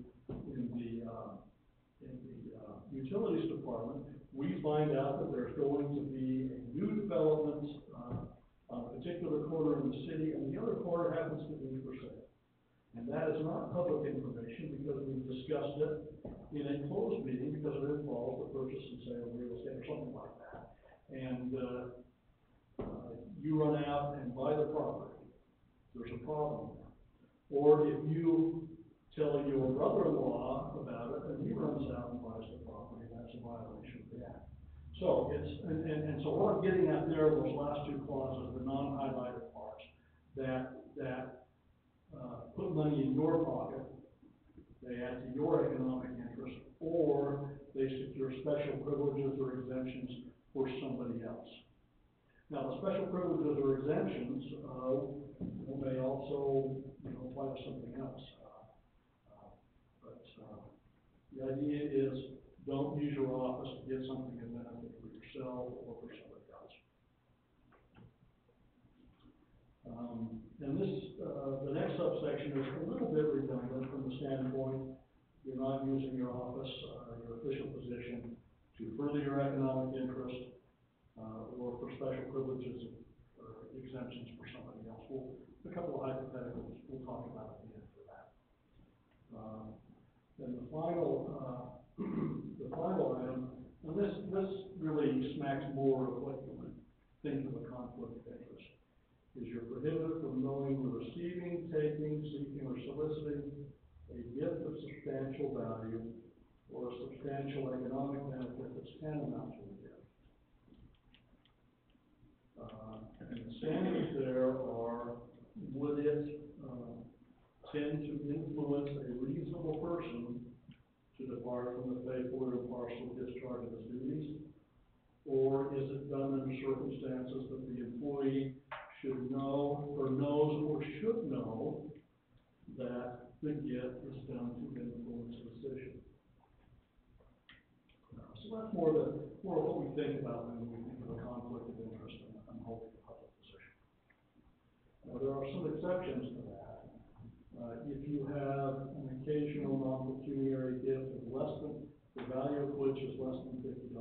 utilities department, we find out that there's going to be a new development on a particular corner in the city, and the other corner happens to be for sale. And that is not public information because we've discussed it in a closed meeting because it involves the purchase and sale of real estate or something like that. And you run out and buy the property, there's a problem there. Or if you tell your brother-in-law about it, and he runs out and buys the property, that's a violation of the act. So so what I'm getting at there, those last two clauses, the non-highlighted parts, that put money in your pocket, they add to your economic interest, or they secure special privileges or exemptions for somebody else. Now, the special privileges or exemptions, may also, apply to something else. The idea is, don't use your office to get something of benefit for yourself or for somebody else. And this, the next subsection is a little bit redundant from the standpoint, you're not using your office, your official position to further your economic interest, or for special privileges or exemptions for somebody else. A couple of hypotheticals we'll talk about at the end for that. And the final item, and this really smacks more of what you would think of a conflict of interest, is you're prohibited from knowing, receiving, taking, seeking, or soliciting a gift of substantial value or a substantial economic benefit that's tantamount to a gift. And the standards there are, would it tend to influence a reasonable person to depart from the faithful or impartial discharge of his duties? Or is it done under circumstances that the employee should know, or knows, or should know that the gift is done to influence a decision? So that's more of what we think about when we think of a conflict of interest and holding a public position. Now, there are some exceptions to that. If you have an occasional non-pecuniary gift of less than, the value of which is less than $50,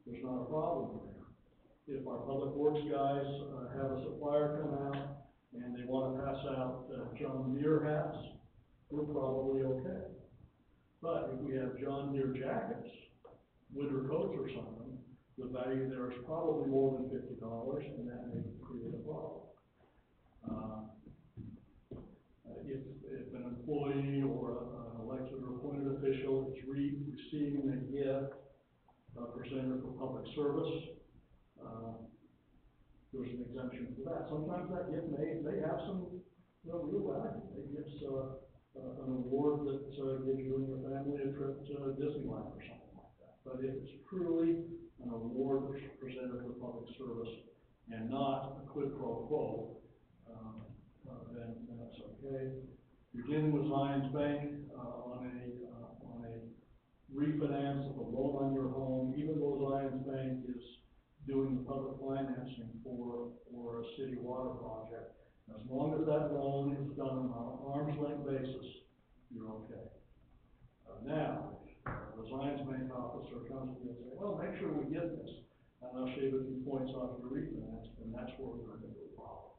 there's not a problem there. If our public works guys have a supplier come out and they want to pass out John Deere hats, we're probably okay. But if we have John Deere jackets, winter coats or something, the value there is probably more than $50, and that may create a problem. If an employee or an elected or appointed official is receiving a gift presented for public service, there's an exemption for that. Sometimes that gift may have some real value. Maybe it's an award that gives you and your family a trip to Disneyland or something like that. But if it's truly an award presented for public service and not a quid pro quo, then that's okay. You're dealing with Zions Bank on a refinance of a loan on your home, even though Zions Bank is doing the public financing for a city water project. As long as that loan is done on an arm's length basis, you're okay. Now, the Zions Bank officer comes to you and says, well, make sure we get this, and I'll shave a few points off your refinance, and that's where we're going to do a problem.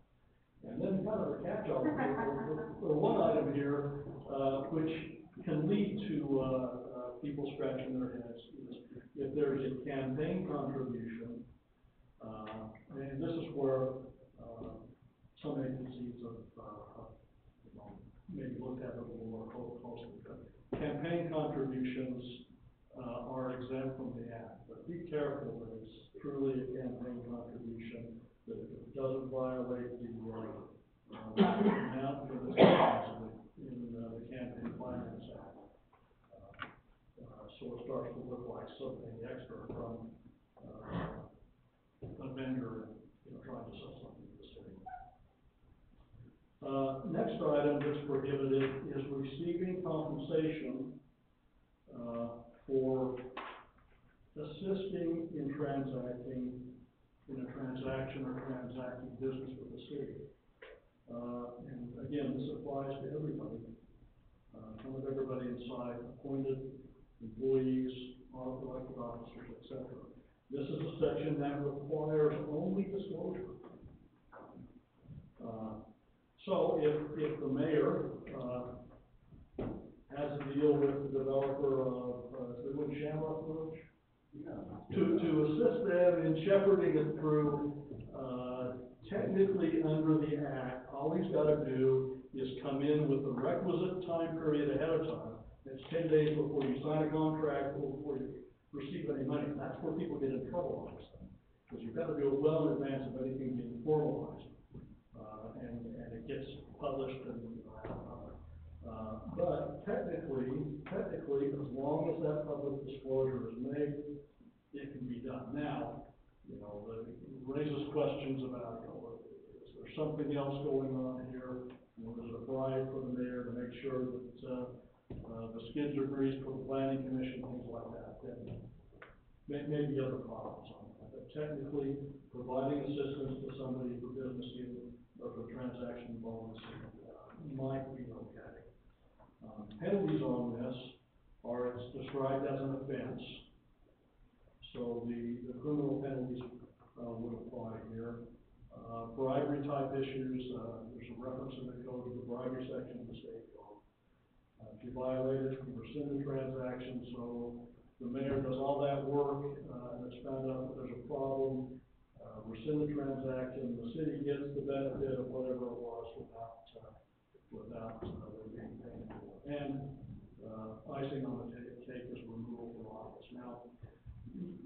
And then kind of a catch-all, or one item here, which can lead to people scratching their heads, is if there's a campaign contribution, and this is where some agencies have maybe looked at it a little more closely. But campaign contributions are exempt from the act, but be careful that it's truly a campaign contribution, that it doesn't violate the amount that is in the Campaign Finance Act. So it starts to look like something extra from a vendor, trying to sell something to the city. Next item that's prohibited is receiving compensation for assisting in transacting in a transaction or transacting business with the city. And again, this applies to everybody, some of everybody inside, appointed employees, elected officers, etc. This is a section that requires only disclosure. So if the mayor has a deal with the developer of, is it with Shamrock Village? Yeah. to assist them in shepherding it through, technically under the act, all he's gotta do is come in with the requisite time period ahead of time. It's 10 days before you sign a contract or before you receive any money. That's where people get in trouble on this thing. Because you've gotta do it well in advance of anything being formalized. And it gets published and, but technically, as long as that public disclosure is made, it can be done. Now, you know, it raises questions about, you know, is there something else going on here? You know, there's a bribe for the mayor to make sure that, the skids are greased for the planning commission, things like that. Maybe other problems on that, but technically, providing assistance to somebody for business dealing or for transaction involving the city, might be okay. Penalties on this are, it's described as an offense. So the criminal penalties, would apply here. Bribery type issues, there's a reference in the code to the bribery section of the state code. If you violate it, you rescind the transaction, so the mayor does all that work, and it's found out that there's a problem, rescind the transaction, the city gets the benefit of whatever it was without there being paid for. And, icing on the cake is removal from office. Now,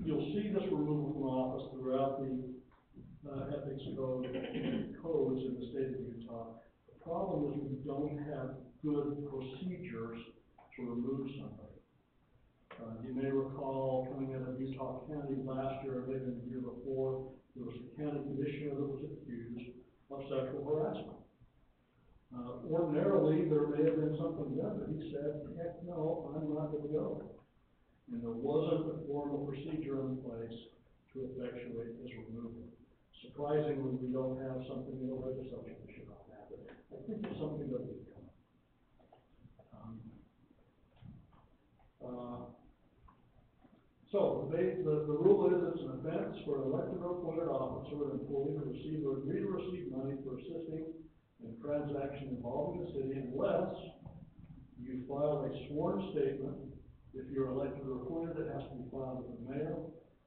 you'll see this removal from office throughout the, ethics code, codes in the state of Utah. The problem is we don't have good procedures to remove somebody. You may recall coming out of Utah County last year, or maybe the year before, there was a county commissioner that was accused of sexual harassment. Ordinarily, there may have been something done, but he said, heck no, I'm not going to go. And there wasn't a formal procedure in place to effectuate his removal. Surprisingly, we don't have something in the legislature that should not happen. I think it's something that will come. So the rule is it's an offense for an elected or appointed officer or employee to receive or agree to receive money for assisting in a transaction involving the city unless you file a sworn statement. If you're elected or appointed, it has to be filed with the mayor.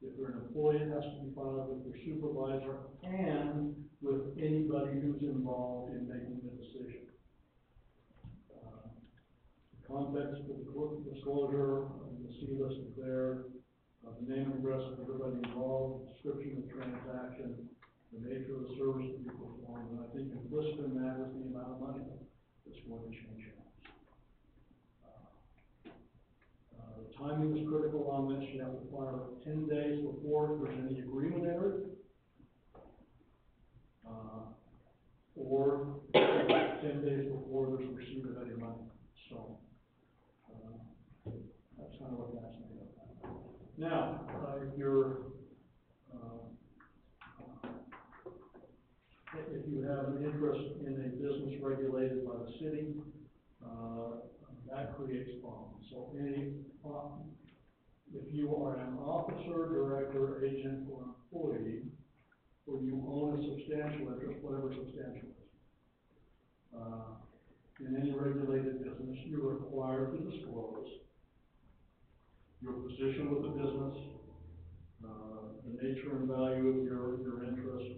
If you're an employee, it has to be filed with your supervisor and with anybody who's involved in making the decision. Context of the disclosure, you'll see listed there, the name and address of everybody involved, description of the transaction, the nature of the service to be performed, and I think implicit in that is the amount of money that's going to change hands. The timing is critical on this. You have to file it 10 days before there's any agreement entered, or 10 days before there's receipt of any money. So, that's kind of what that's made of. Now, if you have an interest in a business regulated by the city, that creates problems. So if you are an officer, director, agent, or employee, or you own a substantial interest, whatever substantial is, in any regulated business, you're required to disclose your position with the business, the nature and value of your interest,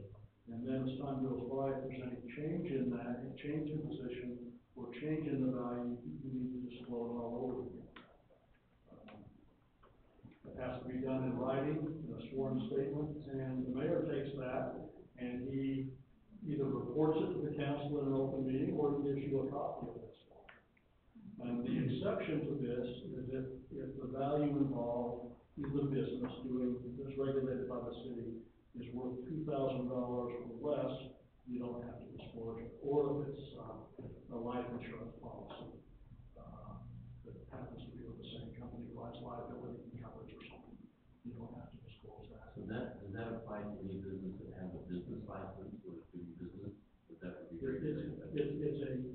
and then as time goes by, if there's any change in that, a change in position, or change in the value, you need to disclose all over again. It has to be done in writing, in a sworn statement, and the mayor takes that, and he either reports it to the council in an open meeting, or he gives you a copy of this. And the exception to this is if the value involved is the business that's regulated by the city is worth $2,000 or less, you don't have to disclose it. Or if it's a life insurance policy that happens to be with the same company, provides liability coverage or something, you don't have to disclose that. So does that apply to any business that has a business license or doing business? Would that be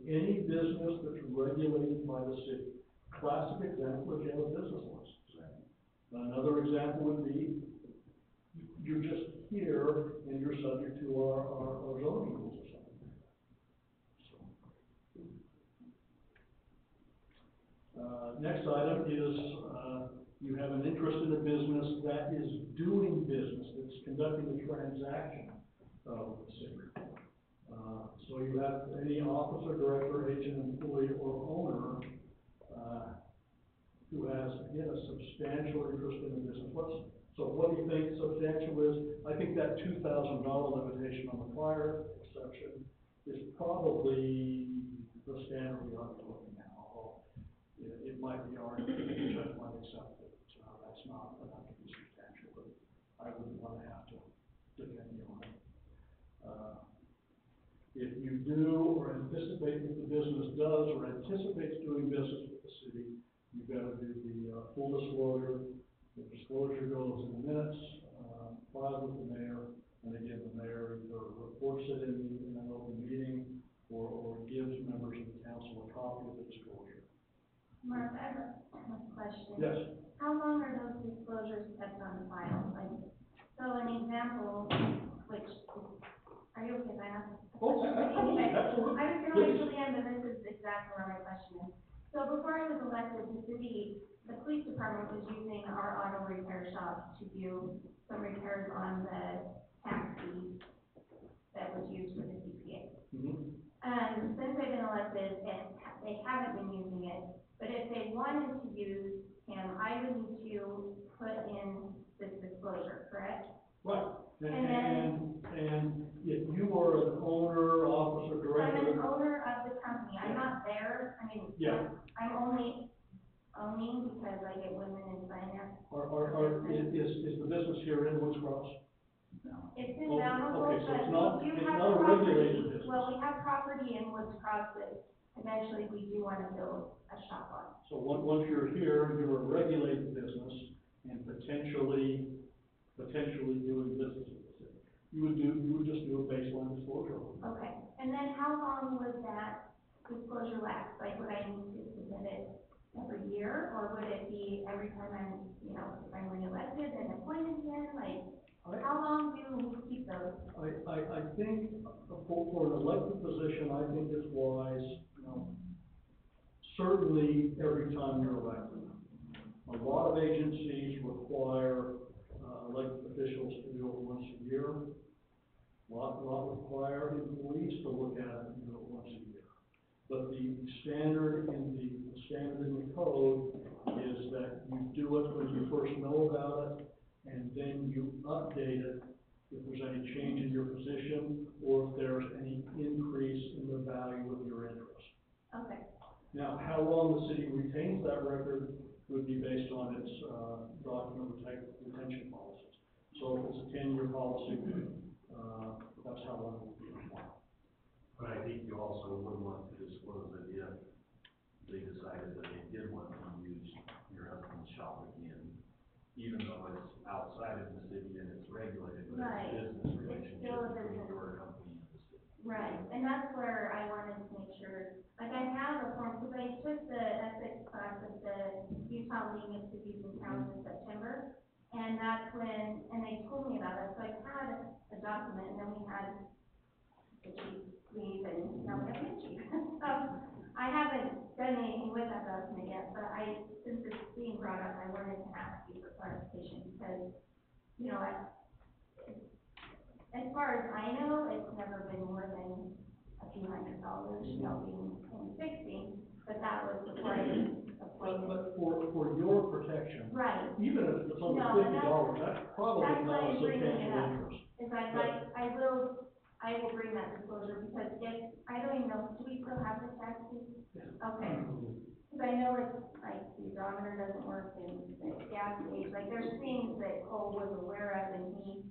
any business that's regulated by the city. Classic example is you have a business license. Right. Another example would be you're just here and you're subject to our zoning rules or something. So. Next item is you have an interest in a business that is doing business, that's conducting a transaction, with the city. So you have any officer, director, agent, employee, or owner, who has, again, a substantial interest in the business. So what do you think substantial is? I think that $2,000 limitation on the prior exception is probably the standard we ought to be looking at, although it might be argued that the judge might accept it. That's not enough to be substantial, but I wouldn't want to have to defend you on it. If you do or anticipate that the business does or anticipates doing business with the city, you've got to do the full disclosure. The disclosure goes in the minutes, filed with the mayor, and again, the mayor either reports it in an open meeting or gives members of the council a copy of the disclosure. Mark, I have a question. Yes. How long are those disclosures kept on file? Like, so an example, which is, are you okay if I ask? Oh, absolutely. I was gonna wait till the end, but this is exactly where my question is. So before I was elected, the police department was using our auto repair shop to do some repairs on the taxi that was used for the CPA. Mm-hmm. Since I've been elected, they haven't been using it, but if they wanted to use him, I would need to put in this disclosure, correct? Right. And And if you were an owner, officer, director. I'm an owner of the company, I'm not there, I mean, Yeah. I'm only owning because I get women in finance. Is the business here in Woods Cross? It's in Oh, Bountiful, okay, so it's but not- we do it's have not a property, regulated business. well, we have property in Woods Cross that eventually we do wanna build a shop on. So once you're here, you're a regulated business and potentially doing business with the city. You would just do a baseline disclosure. Okay, and then how long would that disclosure last? Like, would I need to submit it every year, or would it be every time I'm, if I'm reelected and appointed again, like, how long do we keep those? I think for an elected position, I think it's wise, certainly every time you're elected. A lot of agencies require, elected officials to do it once a year. A lot require employees to look at it and do it once a year. But the standard in the code is that you do it when you first know about it, and then you update it if there's any change in your position, or if there's any increase in the value of your interest. Okay, Now, how long the city retains that record would be based on its, document retention policies. So if it's a 10-year policy, that's how long it would be. But I think you also would want to disclose that if they decided that they did want to use your husband's shop again, even though it's outside of the city and it's regulated, but Right. it's a business It's relationship still a between business. your company and the city. right, and that's where I wanted to make sure, like, I have a form, because I took the ethics class at the Utah League of Cities and Towns in September, and that's when, and they told me about it, so I had a document, and then we had the chief leave, and now we have a new chief. So, I haven't done anything with that document yet, but since it's being brought up, I wanted to ask you for clarification, because, as far as I know, it's never been more than a few $100, being in fixing, but that was before I was appointed. But for your protection, Right, even if it's only No, $50, that's probably that's why not a I'm bringing it substantial up. interest. is I will bring that disclosure, because I don't even know, do we still have the taxes? Okay, because I know it's, like, the odometer doesn't work and the gas gauge, like, there's things that Cole was aware of, and he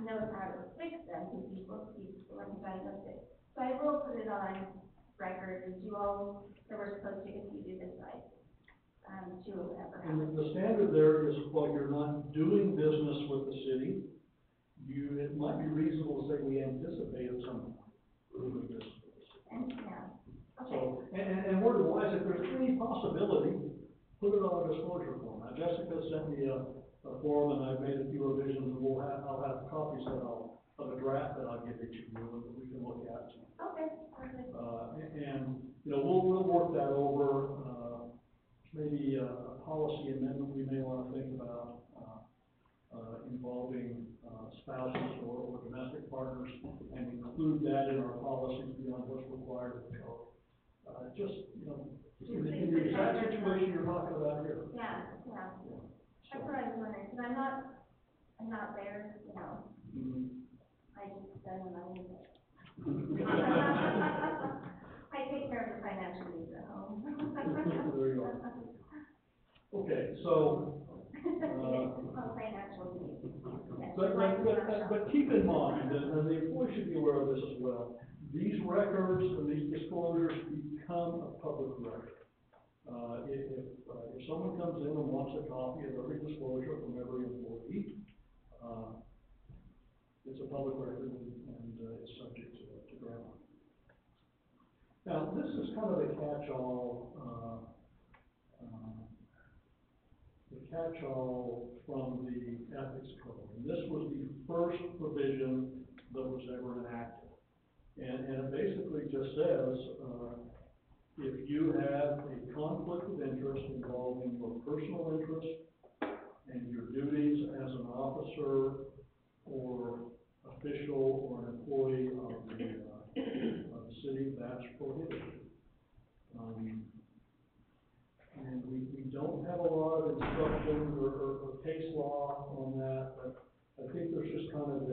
knows how to fix them, because he's the one who diagnosed it. So I will put it on record, as you all, that we're supposed to, if you do decide, to ever have. And the standard there is, while you're not doing business with the city, it might be reasonable to say we anticipate at some point doing business with the city. And, yeah, okay, So, and word wise, if there's any possibility, put it on a disclosure form. Now, Jessica sent me a form, and I've made a few revisions, and I'll have copies of a draft that I'll give each of you, and we can look at. okay, perfect. And, we'll work that over, maybe a policy amendment we may wanna think about, involving, spouses or domestic partners, and include that in our policies beyond what's required of the code. Just, you know, in the exact situation you're talking about here. Yeah, yeah, that's what I was wondering, because I'm not there, you know, I just spend the money. I take care of the financial needs at home. There you are. Okay, so, On financial needs. Yes, but keep in mind, and the employee should be aware of this as well, these records and these disclosures become a public record. If someone comes in and wants a copy of every disclosure from every employee, it's a public record and it's subject to grant. Now, this is kind of a catch-all from the ethics code. And this was the first provision that was ever enacted. And it basically just says, if you have a conflict of interest involving your personal interest and your duties as an officer or official or an employee of the city, that's prohibited. And we don't have a lot of instruction or case law on that, but I think there's just kind of a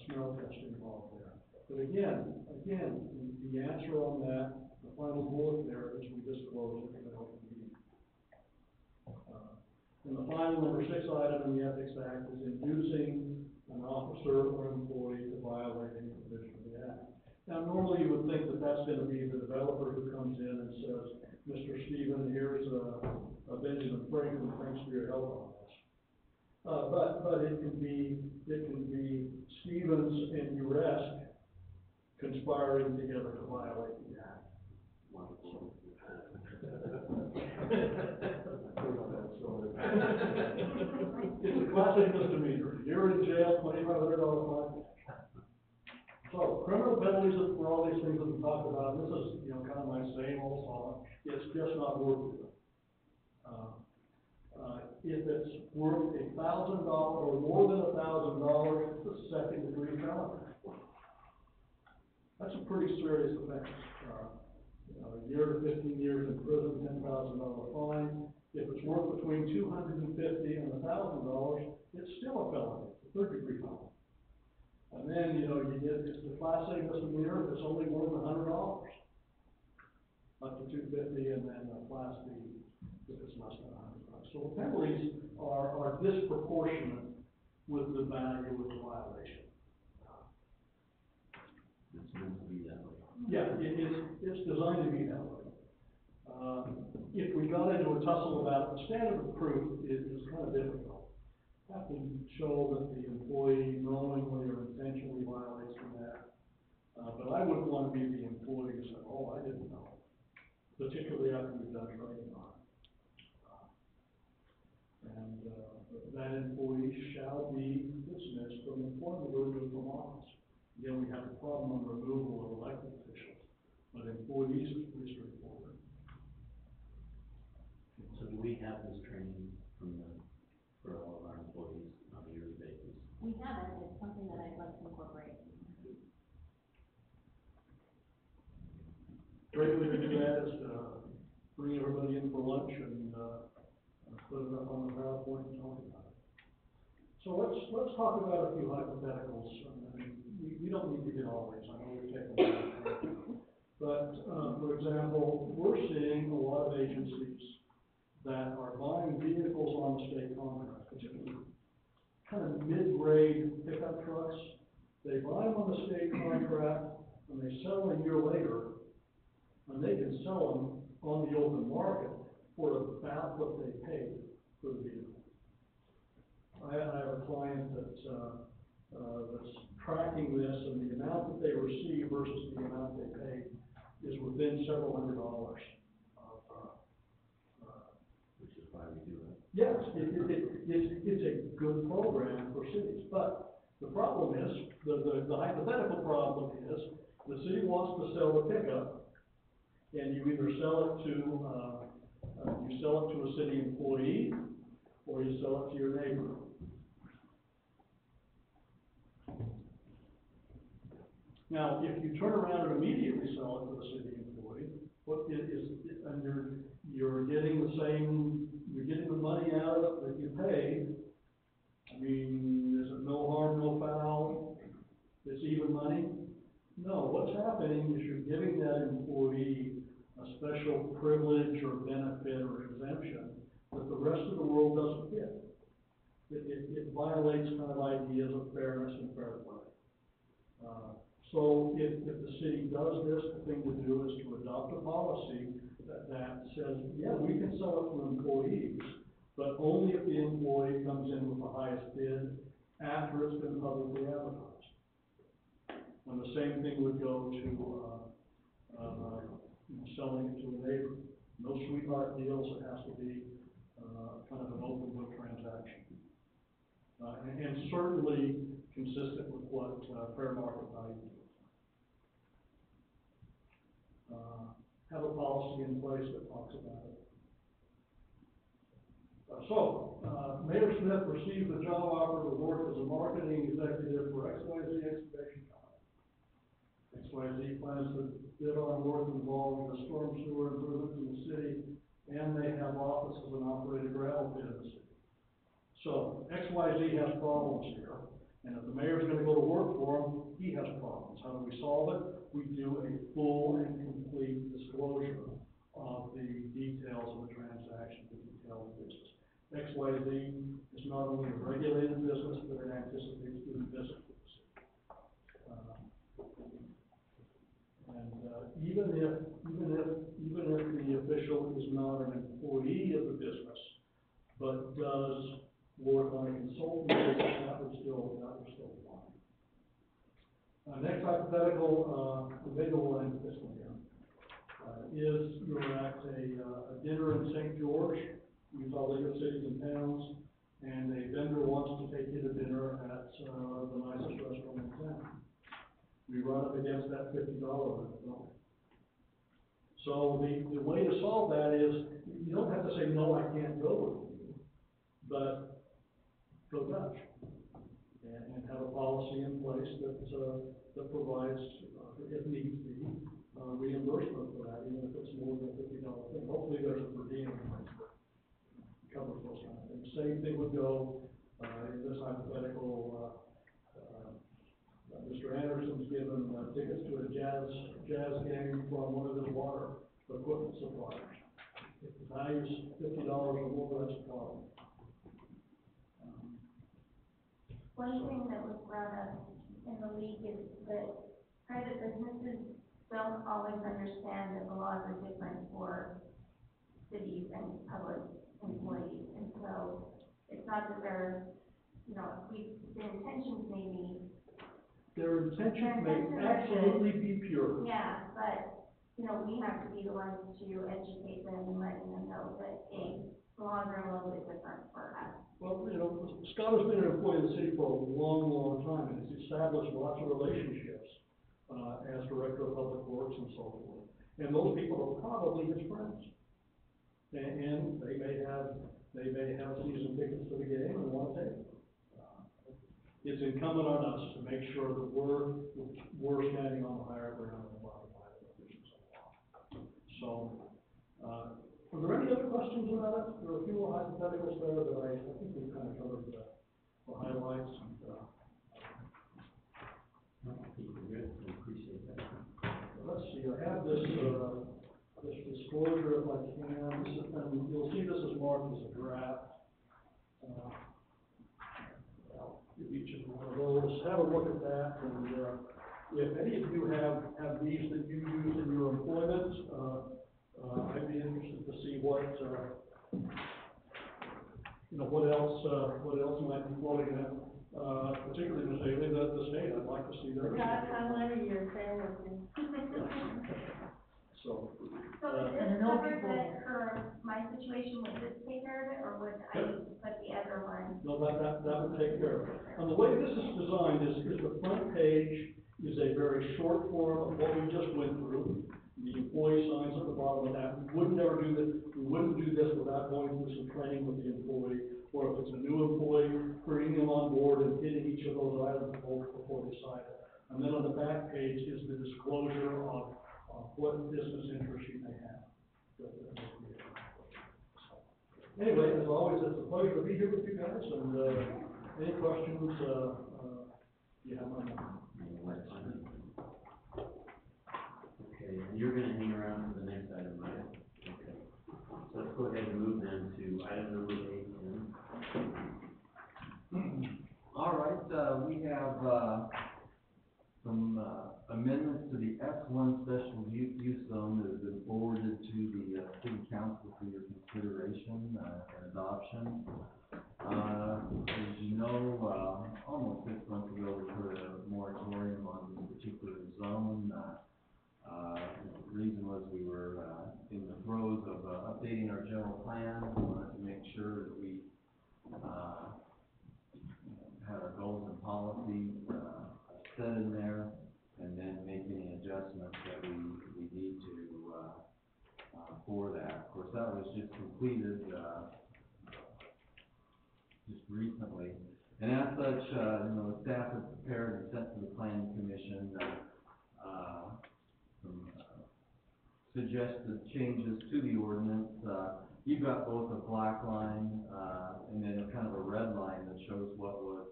smell test involved there. But again, the answer on that, the final bullet there is we disclose it in an open meeting. And the final number 6 item in the Ethics Act is inducing an officer or employee to violate any provision of the Act. Now, normally you would think that that's going to be the developer who comes in and says, Mr. Stephen, here's a Benjamin Franklin, thanks for your help on this. But it can be Stevens and Uresk conspiring together to violate the Act. It's a classic misdemeanor. You're in jail, $2,500 fine. So, criminal penalties for all these things that we talked about, this is, you know, kind of my same old song, it's just not worth it. If it's worth $1,000 or more than $1,000, it's a second-degree felony. That's a pretty serious offense. A year to 15 years in prison, $10,000 fine. If it's worth between $250 and $1,000, it's still a felony, it's a third-degree felony. And then, you know, you get, it's the Class A misdemeanor, if it's only more than $100, up to $250, and then Class B, if it's less than $100. So the penalties are disproportionate with the value of the violation. It's meant to be that way. Yeah, it's designed to be that way. If we got into a tussle about it, the standard of proof is kind of difficult. Have to show that the employee knowingly or intentionally violates the Act. But I wouldn't want to be the employee who said, oh, I didn't know. Particularly after we've done training on it. And that employee shall be dismissed from employment or removed from office. Again, we have a problem on removal of elected officials, but employees is pretty straightforward. So do we have this training for all of our employees on a yearly basis? We haven't, it's something that I'd like to incorporate. Great way to do that is bring everybody in for lunch and put it up on the PowerPoint and talk about it. So let's talk about a few hypotheticals. We don't need to get all these, I know we've taken them. But for example, we're seeing a lot of agencies that are buying vehicles on the state contract, particularly kind of mid-grade pickup trucks. They buy them on the state contract and they sell them a year later, and they can sell them on the open market for about what they paid for the vehicle. I have a client that's tracking this, and the amount that they receive versus the amount they pay is within several $100s. Which is why we do it. Yes, it's a good program for cities, but the problem is, the hypothetical problem is, the city wants to sell the pickup, And you either sell it to a city employee, or you sell it to your neighbor. Now, if you turn around and immediately sell it to the city employee, and you're getting the money out of it that you paid, I mean, is it no harm, no foul? It's even money? No, what's happening is you're giving that employee a special privilege or benefit or exemption that the rest of the world doesn't get. It violates kind of ideas of fairness and fair play. So if the city does this, the thing to do is to adopt a policy that says, yeah, we can sell it to employees, but only if the employee comes in with the highest bid after it's been publicly advertised. And the same thing would go to, selling it to a neighbor. No sweetheart deals, it has to be, kind of an open book transaction. And certainly consistent with what, fair market value is. Have a policy in place that talks about it. Mayor Smith received the job offer to work as a marketing executive for XYZ Excavation Company. XYZ plans to bid on work involving the storm sewer improvements in the city, and they have offices and operate a gravel pit in the city. So XYZ has problems here, and if the mayor's gonna go to work for him, he has problems. How do we solve it? We do a full and complete disclosure of the details of the transaction, the details of the business. XYZ is not only a regulated business, but it anticipates doing business with the city. Even if the official is not an employee of the business, but does work on a consultant basis, that would still apply. Next hypothetical, the bigger one this one here, is you're at a dinner in St. George, Utah League of Cities and Towns, and a vendor wants to take you to dinner at the nicest restaurant in town. We run up against that $50 limit, don't we? So the way to solve that is, you don't have to say, no, I can't go with you, but go Dutch. And have a policy in place that provides, if needs be, reimbursement for that, even if it's more than a $50 thing. Hopefully there's a per diem in place that covers those kind of things. Same thing would go, in this hypothetical, Mr. Anderson's given tickets to a jazz game from one of his water equipment suppliers. If the value's $50 or more, that's a problem. One thing that was brought up in the league is that private businesses don't always understand that the laws are different for cities and public employees. And so it's not that they're, their intentions may be. Their intentions may absolutely be pure. Yeah, but, we have to be the ones to educate them and letting them know that, hey, the laws are a little bit different for us. Well, Scott has been an employee of the city for a long, long time, and he's established lots of relationships, as Director of Public Works and so forth. And those people are probably his friends. And they may have season tickets to the game and want to take them. It's incumbent on us to make sure that we're standing on the higher ground and abiding by the provisions of the law. So, are there any other questions about it? There are a few more hypotheticals there that I think we've kind of covered the highlights. And, I think we're good, we appreciate that. let's see, I have this disclosure if I can. And you'll see this is marked as a draft. Give each of one of those. Have a look at that, and if any of you have these that you use in your employment, I'd be interested to see what else might be floating in, particularly Ms. Haley, the state. I'd like to see their. I'm learning your sandwiches. So would this cover my situation, would this take care of it, or would I put the other one? no, that would take care of it. And the way this is designed is the front page is a very short form of what we just went through. The employee signs it on that. We wouldn't ever do this, we wouldn't do this without going through some training with the employee, or if it's a new employee, bringing them on board and hitting each of those items before they sign it. And then on the back page is the disclosure on what business interests you may have. Anyway, as always, it's a pleasure to be here with you guys, and, any questions, you have my number. Okay, and you're gonna hang around for the next item, right? Okay. So let's go ahead and move then to item number 8, Tim. All right, we have, some, amendments to the S1 special use zone that have been forwarded to the, city council for your consideration, and adoption. As you know, almost 6 months ago, we put a moratorium on this particular zone. The reason was we were, in the throes of, updating our general plan. We wanted to make sure that we, had our goals and policies, set in there, and then make any adjustments that we need to, for that. Of course, that was just completed, just recently. And as such, the staff has prepared and sent to the planning commission, some, suggested changes to the ordinance. You've got both a black line, and then a kind of a red line that shows what was,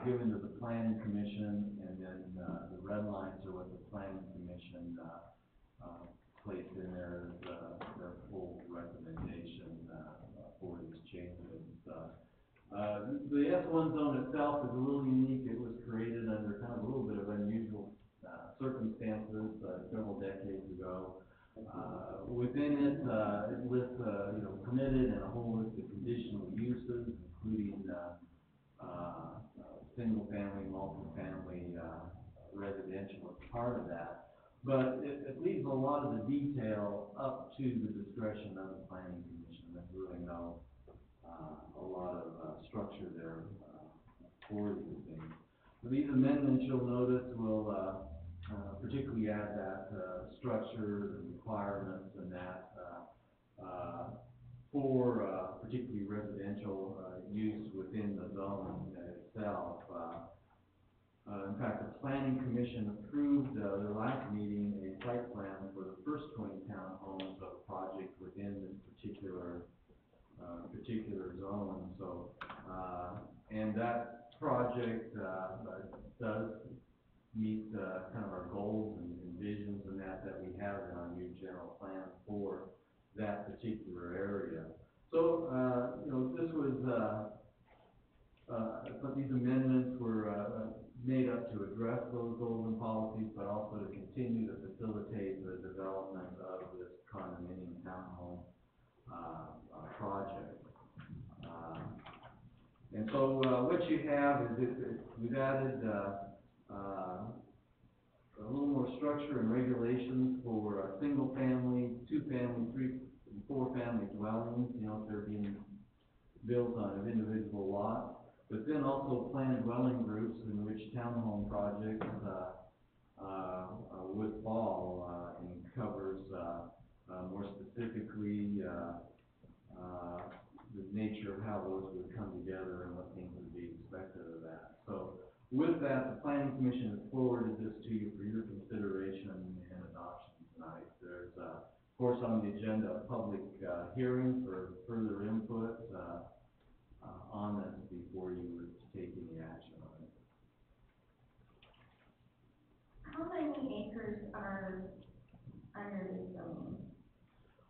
given to the planning commission, and then, the red lines are what the planning commission, placed in there as, their full recommendation, for these changes. The S1 zone itself is a little unique. It was created under kind of a little bit of unusual, circumstances, several decades ago. Within it, it lists, permitted and a whole list of conditional uses, including, single-family, multi-family, residential as part of that. But it leaves a lot of the detail up to the discretion of the planning commission. There's really no, a lot of, structure there, for these things. So these amendments, you'll notice, will, particularly add that, structure, the requirements, and that, for, particularly residential, use within the zone itself. In fact, the planning commission approved, their last meeting, a site plan for the first 20 townhomes of a project within this particular zone. So, and that project, does meet, kind of our goals and visions and that we have in our new general plan for that particular area. So, this was, but these amendments were, made up to address those goals and policies, but also to continue to facilitate the development of this condominium townhome, project. And so, what you have is, we've added, a little more structure and regulations for, single-family, two-family, three, and four-family dwellings, if they're being built on an individual lot. But then also planned dwelling groups in which townhome projects, would fall, and covers, more specifically, the nature of how those would come together and what things would be expected of that. So with that, the planning commission has forwarded this to you for your consideration and adoption tonight. There's, of course, on the agenda, a public, hearing for further input, on this before you would take any action on it. How many acres are under the zone?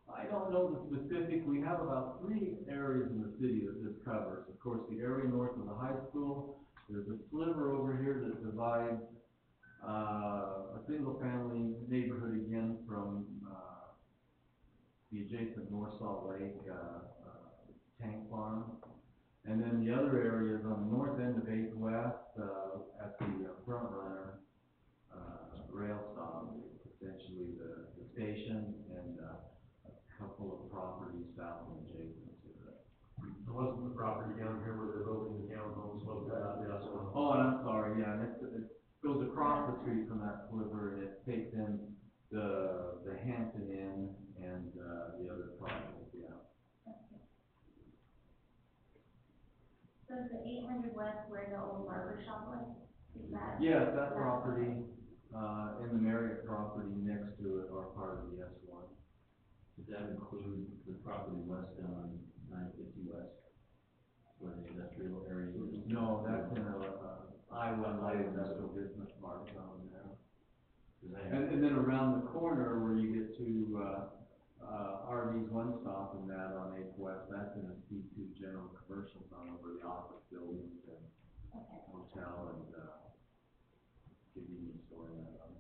I don't know the specific. We have about 3 areas in the city that this covers. Of course, the area north of the high school. There's a sliver over here that divides, a single-family neighborhood again from, the adjacent North Salt Lake, tank farm. And then the other areas on the north end of 8th West, at the, front runner, rail stop, essentially the station, and, a couple of properties south and adjacent to that. It wasn't the property down here where they're building the townhomes, was that? Yeah. Oh, and I'm sorry, yeah, and it goes across the street from that sliver, and it takes in the Hampton Inn, west where the old barber shop was? Is that? Yeah, that property, and the Marriott property next to it are part of the S one. Does that include the property west on 950 west, where the industrial area is? No, that's in I-1 light industrial business park down there. And then around the corner where you get to, RV's One Stop and that on 8th West, that's in a C2 general commercial zone where the office buildings and Okay. hotel and, convenience store and that.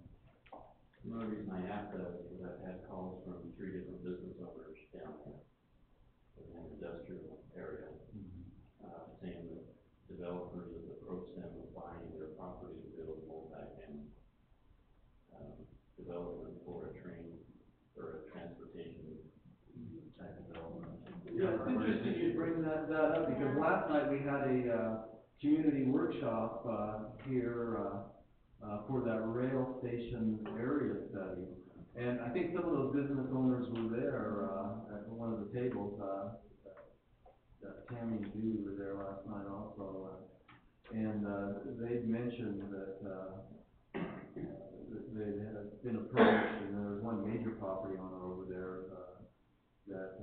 The only reason I ask that is because I've had calls from 3 different business owners down there in the industrial area, saying that developers have approached them with buying their property to build multi-family, development for a train or a transportation type of development. Yeah, it's interesting you bring that up, because last night we had a, community workshop, here, for that rail station area study. And I think some of those business owners were there, at one of the tables, Tammy and Judy were there last night also, and, they mentioned that, they had been approached, and there was one major property owner over there, that,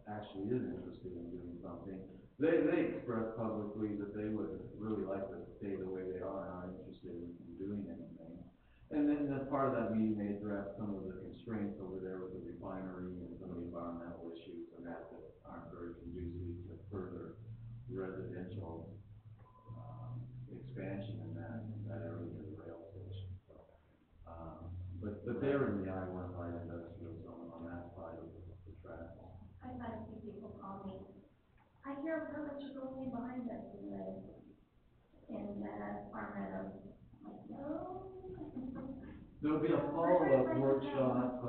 actually is interested in doing something. They expressed publicly that they would really like to stay the way they are and aren't interested in doing anything. And then as part of that meeting, they addressed some of the constraints over there with the refinery and some of the environmental issues and that aren't very conducive to further residential, expansion in that area of the rail station. So, but they're in the I-1 light industrial zone on that side of the track. I've had a few people call me, I hear a permit going behind us in the farm meadow. I'm like, no. There'll be a follow-up workshop,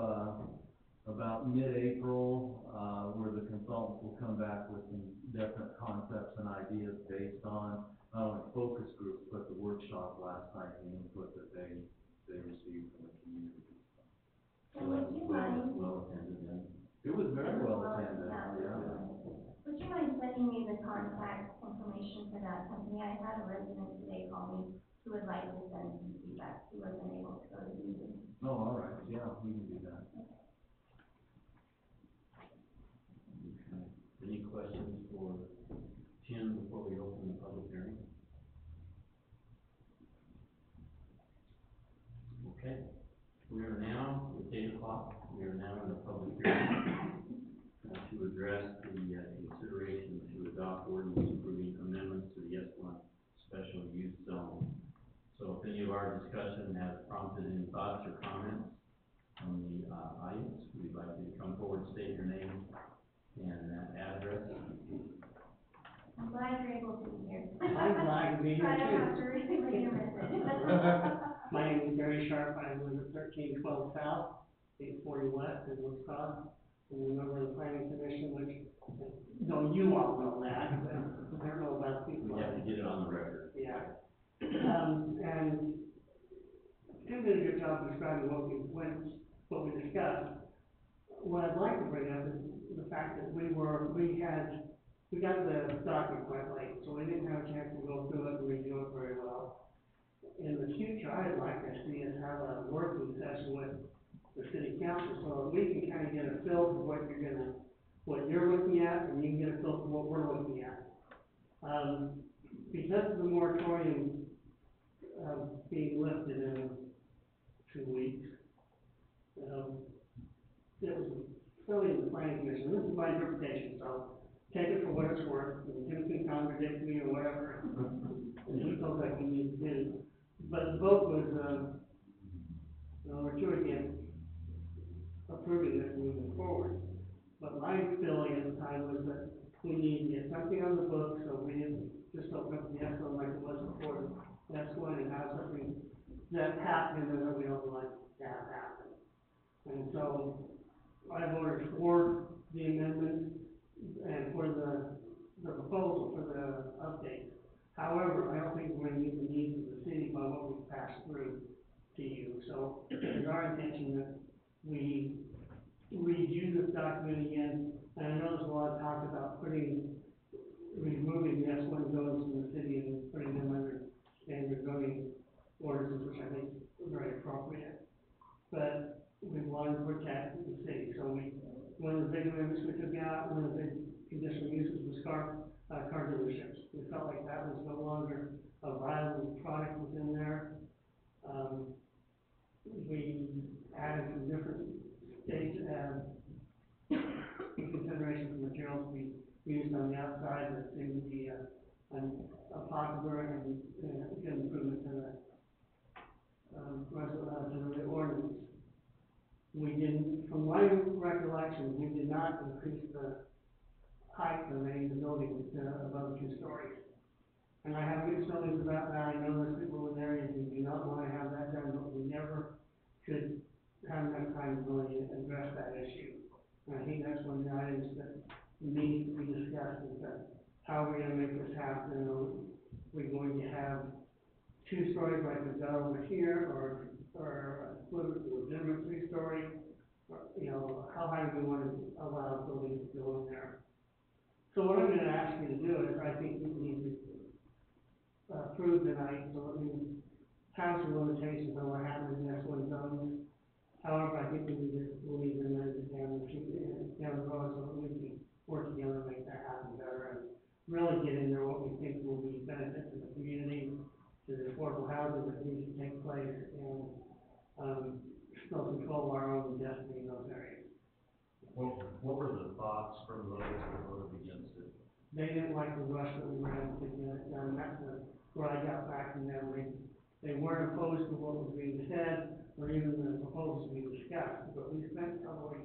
about mid-April, where the consultants will come back with some definite concepts and ideas based on, not only focus groups, but the workshop last night, and the input that they received from the community. And would you mind? Well attended then. It was very well attended, yeah. Would you mind sending me the contact information for that company? I had a resident today call me who would like to send some feedback. He wasn't able to go to the meeting. Oh, all right, yeah, we can do that. Okay. Any questions for Tim before we open the public hearing? Okay, we are now, it's 8 o'clock, we are now in the public hearing to address the consideration to adopt ordinance approving amendments to the S1 special use zone. So if any of our discussion has prompted any thoughts or comments from the audience, we'd like you to come forward, state your name and address. I'm glad you're able to be here. I'm glad to be here I don't have too. to relay your message. My name is Gary Sharp, I live at 1312 South, 840 West in Wisconsin. I'm a member of the planning commission, which, no, you all know that, but I don't know about people. We have to get it on the record. Yeah. And Tim did a good job describing what we discussed. What I'd like to bring up is the fact that we got the document quite late, so we didn't have a chance to go through it and review it very well. In the future, I'd like to see us have a working session with the city council, so that we can kind of get a feel for what you're looking at, and you can get a feel for what we're looking at. Because of the moratorium, being lifted in 2 weeks, it was really in the planning commission, this is my interpretation, so take it for what it's worth, and Tim can contradict me or whatever, and he feels like we need to do. But the vote was, we're two against approving this moving forward. But my feeling at the time was that we need to get something on the books, so we didn't just open up the S1 like it was before. That's going to have something that happened and that we don't want to have happen. And so I voted for the amendment and for the proposal for the update. However, I don't think we're going to meet the needs of the city by what we've passed through to you. So it's our intention that we review this document again. And I know there's a lot of talk about putting removing the S1 zones from the city and putting them under standard zoning ordinances, which I think is very appropriate. But we want to protect the city, so one of the big amendments we took out, one of the big conditional uses was car dealerships. We felt like that was no longer a viable product within there. We added some different stage, considerations of materials we used on the outside that seemed to be a popular and good improvement to the ordinance. We didn't, from my recollection, we did not increase the height of any of the buildings above 2 stories. And I have mixed feelings about that. I know there's people in areas who do not want to have that done, but we never could have enough time to really address that issue. And I think that's one of the items that needs to be discussed, is that how are we gonna make this happen? Are we going to have 2 stories like we've got over here, or a legitimate 3-story? You know, how high do we want to allow buildings to go in there? So what I'm gonna ask you to do is, I think we need to approve tonight, so let me have some limitations on what happens in S1 zones. However, I think we'll need to amend it down the road so that we can work together and make that happen better, and really get in there what we think will be benefit to the community, to the affordable housing that needs to take place, and still control our own destiny in those areas. What were the thoughts from those that voted against it? They didn't like the rush that we were having to get it done. That's what I got back from them. They weren't opposed to what was being said, or even the proposals we discussed, but we spent probably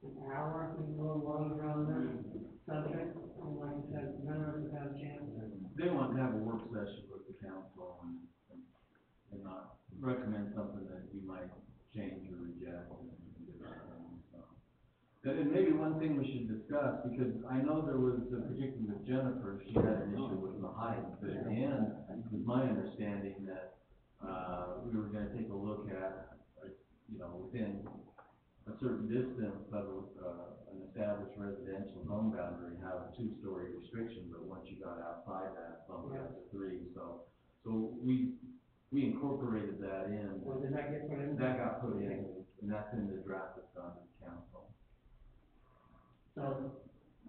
an hour, I think, going longer on this subject, and like I said, none of us have had a chance. They want to have a work session with the council and not recommend something that you might change or reject and different things, so. And maybe one thing we should discuss, because I know there was, particularly with Jennifer, she had an issue with the height, but at the end, it was my understanding that, we were gonna take a look at, you know, within a certain distance of, an established residential home boundary, have a 2-story restriction, but once you got outside that, bump it up to 3, so we incorporated that in. Or did that get put in? That got put in, and that's in the draft that's on the council. So,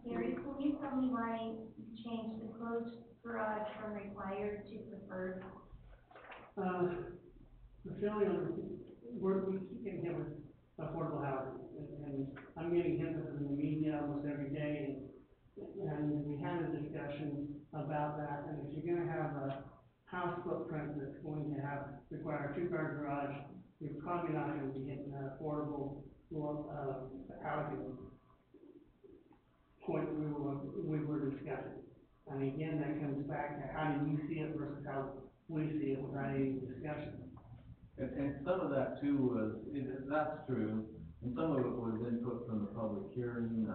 Gary, can you tell me why you changed the closed garage from required to preferred? the feeling of, we keep getting hit with affordable housing, and I'm getting hit with it in the media almost every day, and we had a discussion about that, and if you're gonna have a house footprint that's going to require a 2-car garage, you're probably not gonna be hitting that affordable, housing point we were discussing. And again, that comes back to how do you see it versus how we see it without any discussion. And some of that too was, that's true, and some of it was input from the public hearing,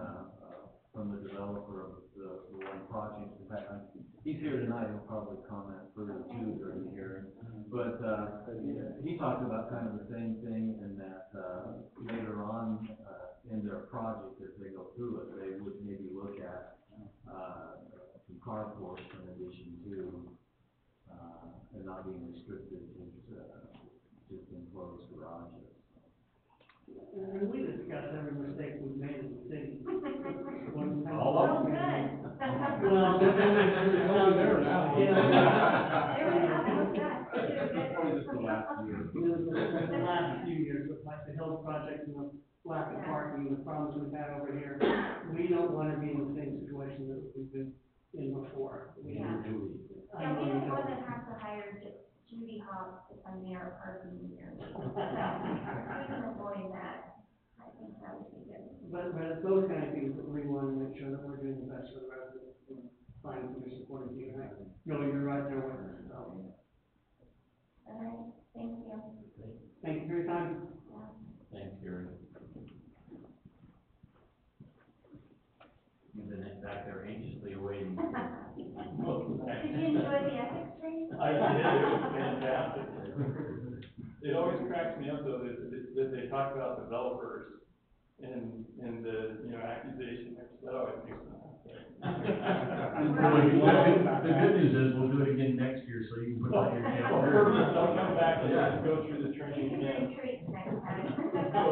from the developer of the one project. In fact, he's here tonight, he'll probably comment further too during the hearing. But, he talked about kind of the same thing, and that, later on, in their project, as they go through it, they would maybe look at, some carports in addition to, and not being restricted to, just enclosed garages. And we discussed every mistake we've made in the city. All of them? Well, there now. Just the last year. The last few years, with like the Hill project and the lack of parking and the problems we've had over here, we don't want to be in the same situation that we've been in before. Yeah. I Yeah, know we you don't want don't. to have to hire Judy Hopps to come there parking here. So, if we can avoid that, I think that would be good. But it's those kind of things that we want to make sure that we're doing the best for the residents and finding them supporting you. And I know you're right there with us, so. All right, thank you. Thank you for your time. Thanks, Gary. You've been back there anxiously awaiting. Did you enjoy the ethics training? I did, it was fantastic. It always cracks me up though, that they talk about developers and the, you know, accusation, that always makes me laugh. The good news is, we'll do it again next year, so you can put out your Oh, calendar. perfect, I'll come back and Yeah. go through the training You again. can treat next time. So,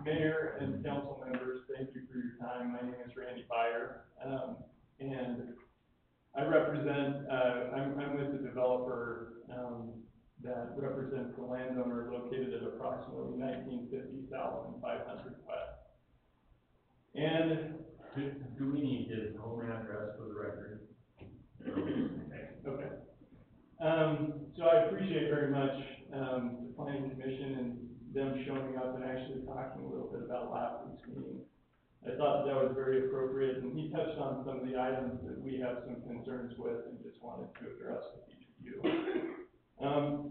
Mayor and council members, thank you for your time. My name is Randy Byer, and I represent, I'm with the developer, that represents the landowner located at approximately 1950 South and 500 West. And, Do we need his home address for the record? okay. So I appreciate very much, the planning commission and them showing up and actually talking a little bit about last week's meeting. I thought that was very appropriate, and he touched on some of the items that we have some concerns with and just wanted to address with each of you.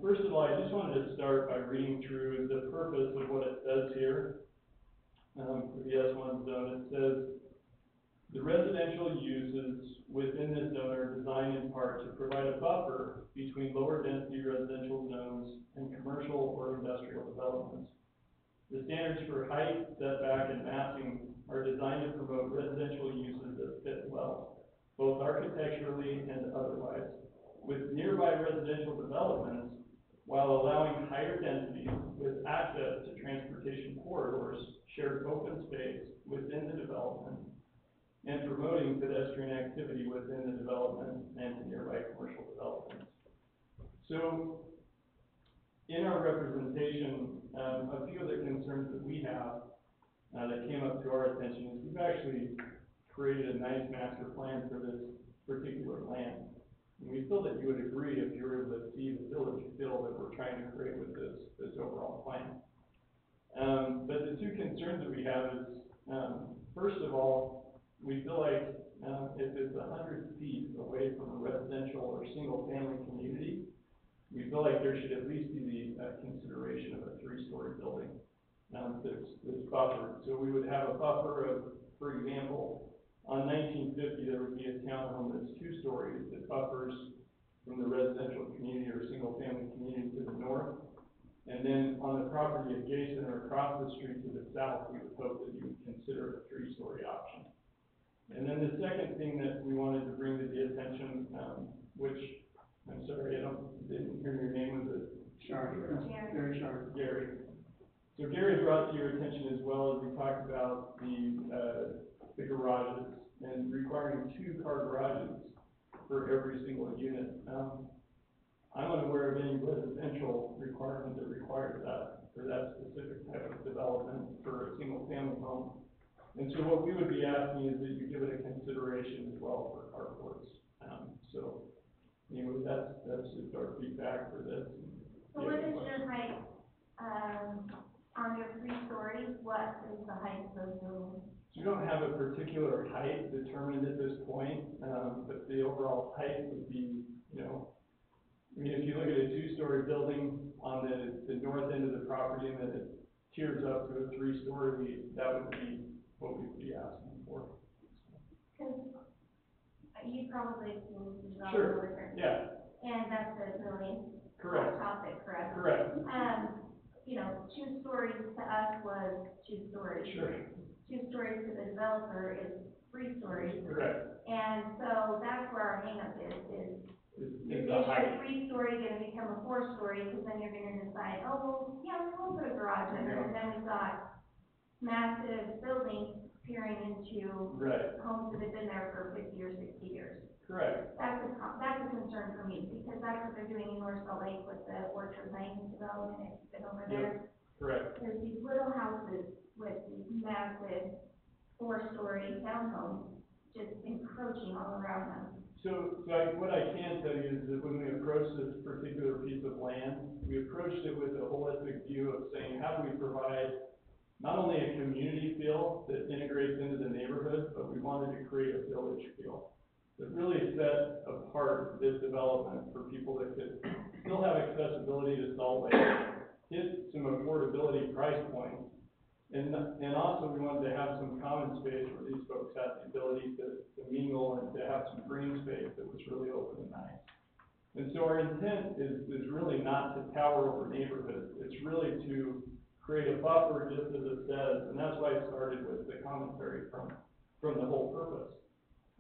First of all, I just wanted to start by reading through the purpose of what it says here. For the S1 zone, it says, the residential uses within this zone are designed in part to provide a buffer between lower density residential zones and commercial or industrial developments. The standards for height, setback, and massing are designed to promote residential uses that fit well, both architecturally and otherwise, with nearby residential developments, while allowing higher densities with access to transportation corridors, shared open space within the development, and promoting pedestrian activity within the development and to nearby commercial developments. So, in our representation, a few of the concerns that we have, that came up to our attention is we've actually created a nice master plan for this particular land. And we feel that you would agree if you were able to see the village feel that we're trying to create with this overall plan. But the two concerns that we have is, first of all, we feel like, if it's 100 feet away from a residential or single-family community, we feel like there should at least be the consideration of a 3-story building, that's buffered. So we would have a buffer of, for example, on 1950, there would be a townhome that's 2 stories that buffers from the residential community or single-family community to the north. And then on the property adjacent or across the street to the south, we would hope that you would consider a 3-story option. And then the second thing that we wanted to bring to the attention, which, I'm sorry, didn't hear your name, was it? Very sharp. Gary. So Gary brought to your attention as well as we talked about the garages and requiring 2-car garages for every single unit. I'm unaware of any residential requirement that requires that for that specific type of development for a single family home. And so what we would be asking is that you give it a consideration as well for carports. So anyway, that's just our feedback for this. So what is your height, on your 3 stories, what is the height of those buildings? So we don't have a particular height determined at this point, but the overall height would be, I mean, if you look at a 2-story building on the north end of the property and then it tiers up to a 3-story, that would be what we'd be asking for. Because you probably seen the development Sure, over here. yeah, And that's a really correct, hot topic, correct? correct, 2 stories to us was 2 stories. sure, 2 stories to the developer is 3 stories. correct. And so that's where our hangup is Is your the height. 3-story gonna become a 4-story, because then you're gonna decide, oh, well, yeah, we will put a garage in there, and then we've got massive buildings peering into Right, homes that have been there for 50 or 60 years. correct, That's a concern for me, because that's what they're doing in North Salt Lake with the Orchard Lane development, it's been over there. correct. There's these little houses with these massive 4-story townhomes just encroaching all around them. So what I can tell you is that when we approached this particular piece of land, we approached it with a holistic view of saying, how do we provide not only a community feel that integrates into the neighborhood, but we wanted to create a village feel that really set apart this development for people that could still have accessibility to Salt Lake, hit some affordability price points, and also we wanted to have some common space where these folks had the ability to mingle and to have some green space that was really open and nice. And so our intent is really not to tower over neighborhoods, it's really to create a buffer, just as it says, and that's why I started with the commentary from the whole purpose.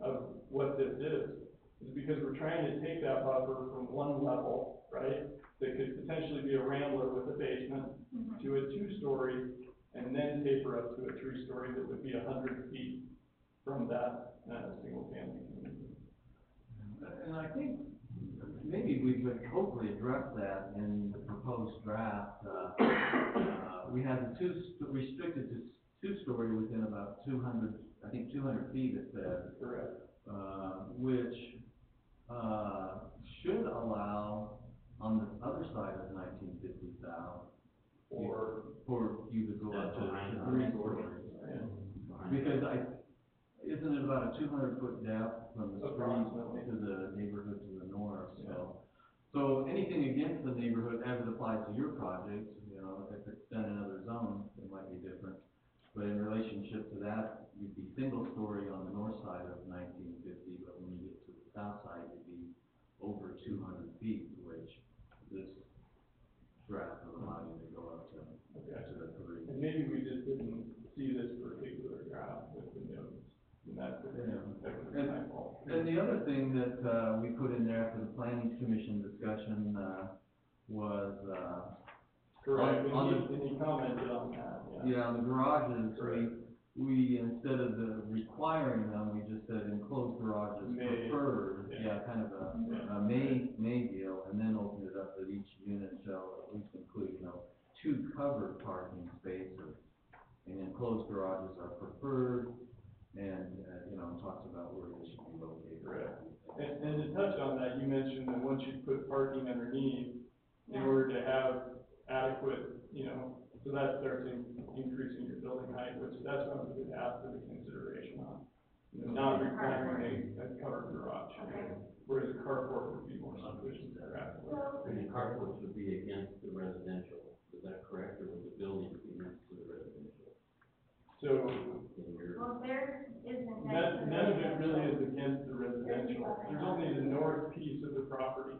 of what this is because we're trying to take that buffer from one level, right? That could potentially be a rambler with a basement to a two-story and then taper up to a three-story that would be 100 feet from that, single-family community. And I think maybe we could hopefully address that in the proposed draft. We have restricted to two-story within about 200, I think 200 feet it says. Correct. Which, should allow on the other side of 1950 South for you to go up to three stories. Because isn't it about a 200-foot depth from the street to the neighborhood to the north, so anything against the neighborhood as it applies to your project, you know, if it's done in another zone, it might be different. But in relationship to that, you'd be single story on the north side of 1950, but when you get to the south side, you'd be over 200 feet, which this draft will allow you to go up to the three. And maybe we just didn't see this particular draft with the notes. And that's my fault. And the other thing that, we put in there for the planning commission discussion, was, Correct, on and he commented on that, yeah, on the garages, we, instead of requiring them, we just said enclosed garages preferred, kind of a may deal, and then open it up that each unit shall at least include, you know, 2 covered parking spaces. And enclosed garages are preferred, and, you know, talks about where they should be located. Correct. And to touch on that, you mentioned that once you put parking underneath, in order to have adequate, you know, so that starts increasing your building height, which that's what I'm going to ask for the consideration on. You know, not requiring a covered garage, whereas a carport would be more sufficient to have. And the carports would be against the residential, is that correct, or would the building be next to the residential? So, Well, there isn't. none of it really is against the residential. There's only the north piece of the property.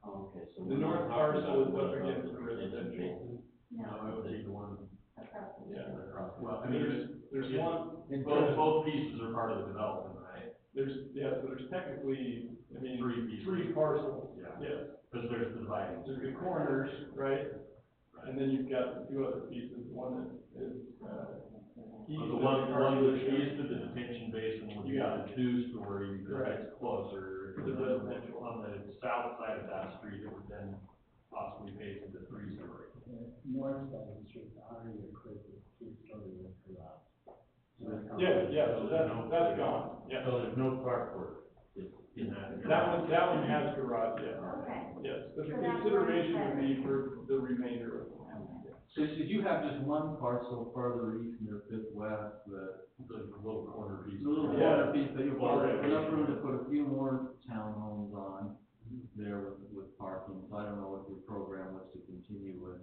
Oh, okay, so. The north parcel is up against the residential. No, That would be the one. across the Yeah. street. Well, I mean, There's one, both pieces are part of the development, right? so there's technically, I mean, Three pieces. 3 parcels. Yeah. Yes. Because there's the dividing. There's the corners, right? And then you've got the 2 other pieces, one that is, east The of one car that's dealership. east of the detention basin would be the 2-story, because it's closer. The residential. On the south side of that street, it would then possibly face into 3-story. North side of the street, the higher you create the two-story with garage. So that's gone, yeah. So there's no carport in that. That one has garage, yeah. Okay. Yes, but the So that's consideration one would be for the remainder of the land. So did you have just one parcel farther east near Fifth West, the little corner piece. little corner piece that you bought, enough room to put a few more townhomes on there with parking? So I don't know what your program was to continue with,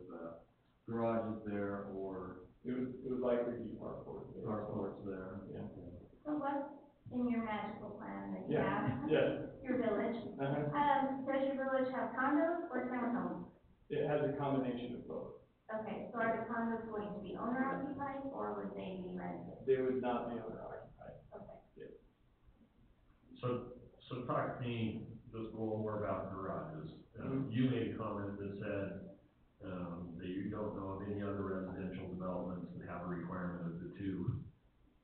garages there or It would likely be carport. carports there. Yeah. So what's in your magical plan that you Yeah, have? yes. Your village? Does your village have condos or townhomes? It has a combination of both. Okay, so are the condos going to be owner occupied or would they be rented? They would not be owner occupied. Okay. So talk to me just a little more about garages. You made a comment that said, that you don't know of any other residential developments that have a requirement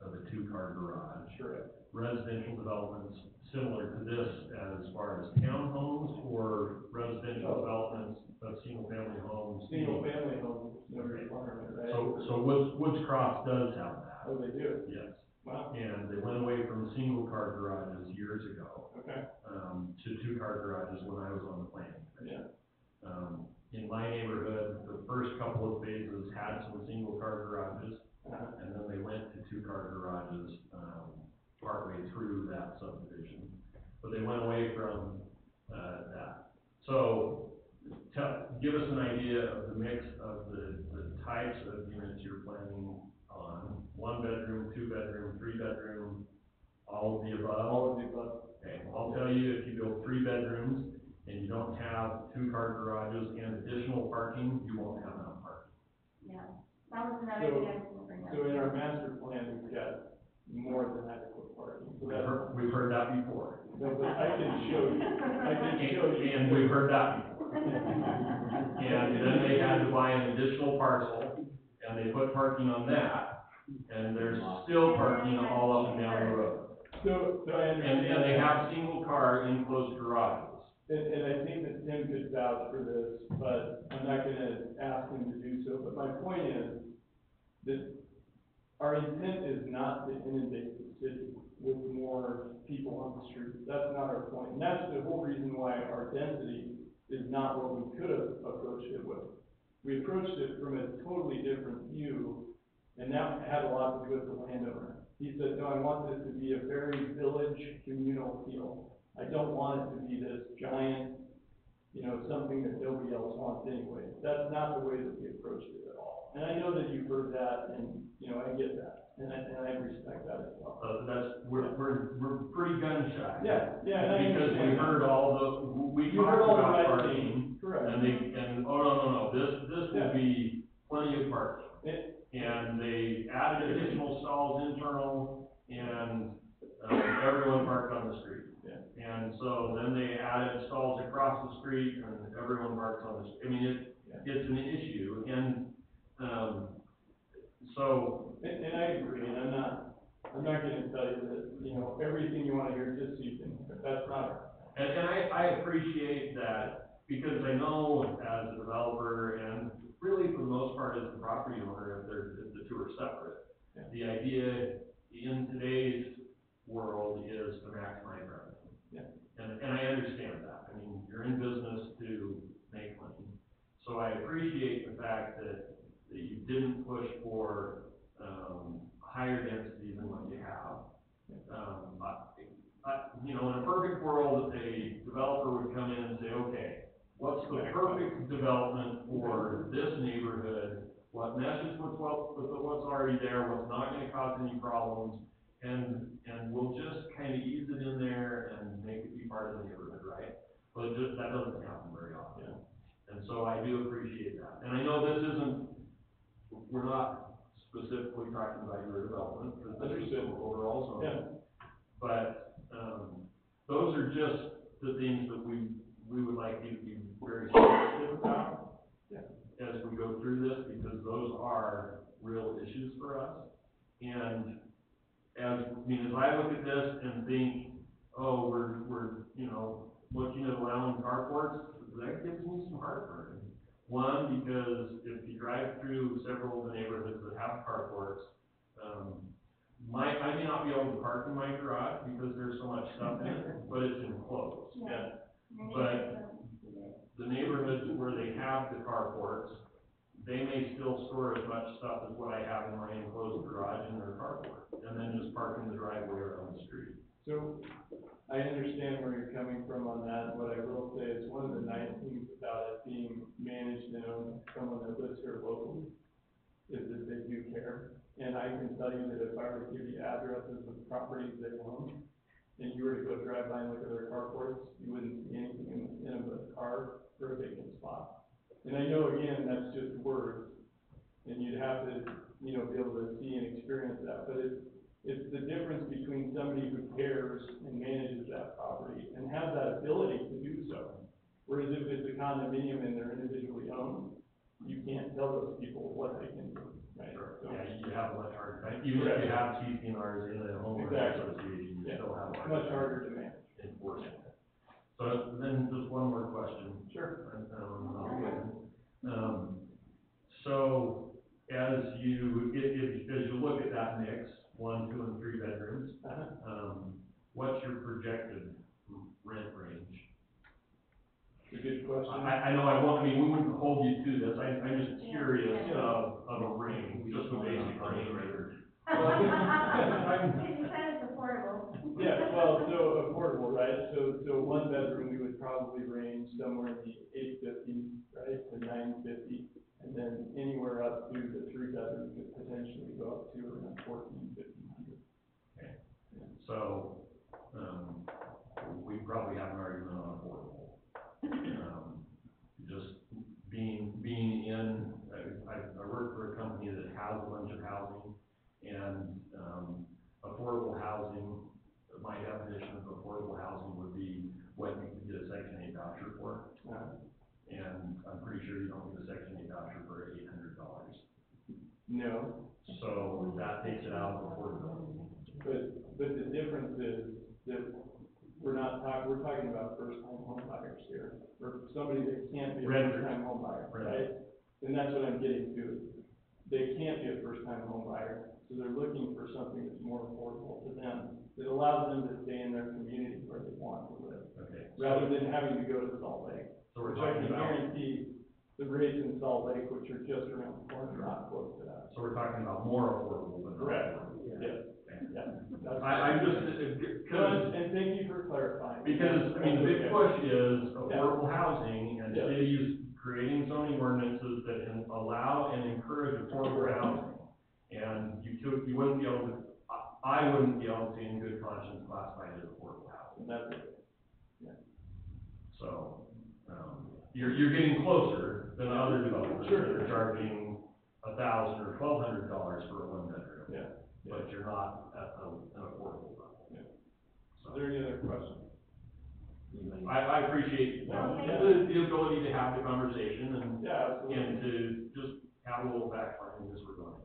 of a 2-car garage. Correct. Residential developments similar to this as far as townhomes or residential developments of single-family homes? Single-family homes, no requirement, right? So Woods Cross does have that. Oh, they do? Yes. Wow. And they went away from single-car garages years ago, Okay. to 2-car garages when I was on the planning commission. Yeah. In my neighborhood, the first couple of phases had some single-car garages, and then they went to 2-car garages, partway through that subdivision. But they went away from, that. So, give us an idea of the mix of the types of units you're planning on. 1-bedroom, 2-bedroom, 3-bedroom, all of the above? All of the above. Okay, I'll tell you, if you build 3 bedrooms and you don't have 2-car garages and additional parking, you won't have enough parking. Yeah, that was another thing I was gonna bring up. So in our master plan, we've got more than adequate parking. So We've heard that before. no, but I can show you, And we've heard that before. And then they had to buy an additional parcel, and they put parking on that, and there's still parking all up and down the road. So I understand. And they have single car enclosed garages. And I think that Tim could vouch for this, but I'm not gonna ask him to do so, but my point is that our intent is not to inundate the city with more people on the street. That's not our point, and that's the whole reason why our density is not what we could have approached it with. We approached it from a totally different view, and that had a lot to do with the landowner. He said, no, I want this to be a very village communal feel. I don't want it to be this giant, something that nobody else wants anyway. That's not the way that we approached it at all. And I know that you've heard that, and, I get that, and I respect that as well. We're pretty gun shy. Yeah, and I Because we understand that. heard we You heard talked all the about right parking, things, correct. no, this will be plenty of parking. And they added additional stalls internal, and, everyone parked on the street. Yeah. And so then they added stalls across the street, and everyone parks on the street. I mean, it's an issue, and, And I agree, and I'm not gonna tell you that, everything you wanna hear this evening, but that's not. And I appreciate that, because I know as a developer, and really for the most part as a property owner, if the two are separate, Yeah. the idea in today's world is to maximize revenue. Yeah. And I understand that. I mean, you're in business to make money. So I appreciate the fact that you didn't push for, higher density than what you have. In a perfect world, a developer would come in and say, okay, what's the perfect development for this neighborhood? What meshes with what's already there, what's not gonna cause any problems? And we'll just kind of ease it in there and make it be part of the neighborhood, right? But that doesn't happen very often. And so I do appreciate that. And I know we're not specifically talking about your development, because this is overall zone. But, those are just the things that we would like you to be very sensitive about as we go through this, because those are real issues for us. And as I look at this and think, oh, we're looking at allowing carports, that gives me some heartburn. One, because if you drive through several of the neighborhoods that have carports, I may not be able to park in my garage because there's so much stuff in it, but it's enclosed. Yeah. But the neighborhoods where they have the carports, they may still store as much stuff as what I have in my enclosed garage in their carport, and then just park in the driveway or on the street. So, I understand where you're coming from on that, and what I will say is one of the nice things about it being managed and owned by someone that lives here locally is that they do care. And I can tell you that if I were to give you addresses of properties they own, and you were to go drive by and look at their carports, you wouldn't see anything in them but a car or a vacant spot. And I know, again, that's just words, and you'd have to, be able to see and experience that, but it's the difference between somebody who cares and manages that property and has that ability to do so. Whereas if it's a condominium and they're individually owned, you can't tell those people what they can do, right? Sure. So, Yeah, you have a much harder time. Even if you have CCNRs in a homeowners association, you still have a hard much time harder to manage. enforcing it. So then just one more question. Sure. So as you look at that mix, 1, 2, and 3 bedrooms, what's your projected rent range? It's a good question. I know we wouldn't hold you to this, I'm just curious of a range, just a basic range. You said it's affordable. Yeah, well, so affordable, right? So 1 bedroom, we would probably range somewhere in the $850, right, to $950. And then anywhere up to the 3 bedroom could potentially go up to around $1,400, $1,500. Okay. So, we probably have an argument on affordable. Just being in, I work for a company that has a bunch of housing, and, affordable housing, my definition of affordable housing would be what you can get a Section 8 voucher for. And I'm pretty sure you don't get a Section 8 voucher for $800. No, So that takes it out of affordability. but the difference is that we're talking about first-time home buyers here, or somebody that can't be a Renters. first-time home buyer, Right. right? And that's what I'm getting to. They can't be a first-time home buyer, so they're looking for something that's more affordable to them, that allows them to stay in their community where they want to live, Okay. rather than having to go to Salt Lake. So we're Which I talking can about, guarantee the rates in Salt Lake, which are just around the corner, are not close to that. so we're talking about more affordable than. Correct. affordable. Yes, Okay. yeah. That's- I just, And thank you for clarifying. because, I mean, the big push is affordable housing and Yeah. cities creating zoning ordinances that allow and encourage affordable housing. And you wouldn't be able to, I wouldn't be able to in good conscience classify it as affordable housing. And that's it. So, you're getting closer than other developers Sure. that are charging $1,000 or $1,200 for a one bedroom. Yeah. But you're not at an affordable level. Yeah. So, Is there any other questions? I appreciate the ability to have the conversation and, Yeah, absolutely. and to just have a little background as we're going.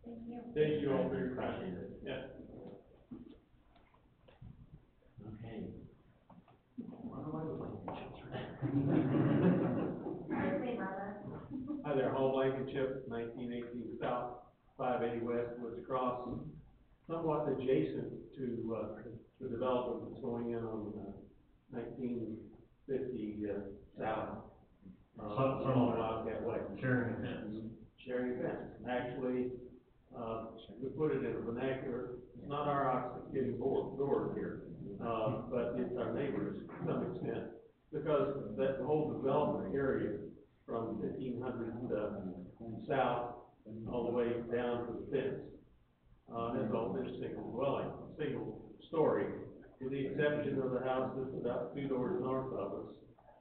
Thank you. Thank you all for your time. Yeah. Okay. Why do I look like I'd say Martha. Hi there, Hall Blankenship, 1918 South, 580 West, Woods Cross, somewhat adjacent to, the development that's going in on, 1950, South. Some Wildcat Way. sharing a fence. Sharing a fence. Actually, to put it in a vernacular, it's not our ox that's getting bored here, but it's our neighbors to some extent. Because that whole development area from 1500, south all the way down to the fence, has all been single dwelling, single story, with the exception of the house that's about 2 doors north of us,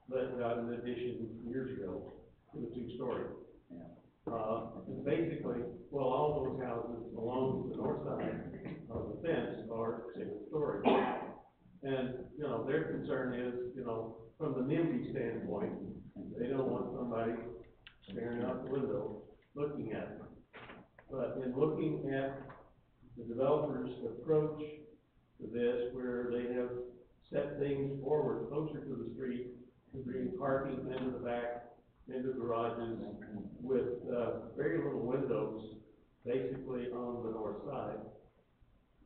that got an addition years ago to the 2-story. Basically, well, all those houses along the north side of the fence are single story. And, you know, their concern is, you know, from the NIMBY standpoint, they don't want somebody staring out the window looking at them. But in looking at the developer's approach to this, where they have set things forward closer to the street, to bring parking into the back, into garages, with, very little windows, basically on the north side,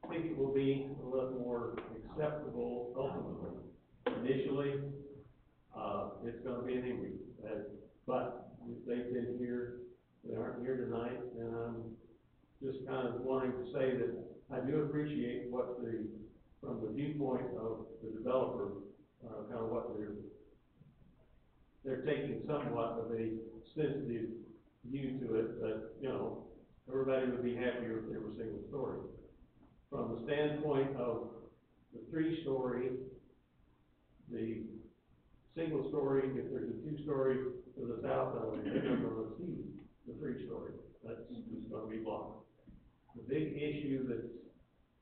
I think it will be a lot more acceptable ultimately. Initially, it's gonna be an NIMBY, but they've been here, they aren't here tonight, and I'm just kind of wanting to say that I do appreciate what from the viewpoint of the developer, kind of what they're taking somewhat of a sensitive view to it, but, you know, everybody would be happier if they were single story. From the standpoint of the 3-story, the single story, if there's a 2-story to the south of it, you're not gonna see the 3-story. That's just gonna be blocked. The big issue that's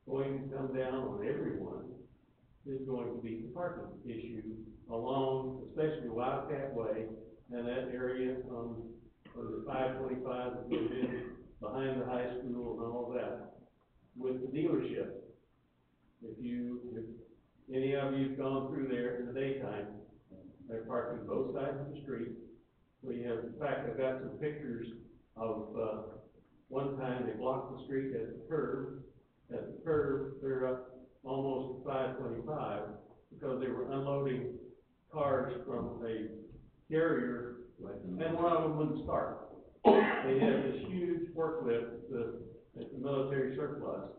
going to come down on everyone is going to be the parking issue along, especially Wildcat Way, and that area from the 525 that goes in behind the high school and all that, with the dealership. If any of you've gone through there in the daytime, they're parking both sides of the street. We have, in fact, I've got some pictures of, one time they blocked the street at the curb. At the curb, they're up almost to 525 because they were unloading cars from a carrier, and one of them wouldn't start. They had this huge forklift, the military surplus,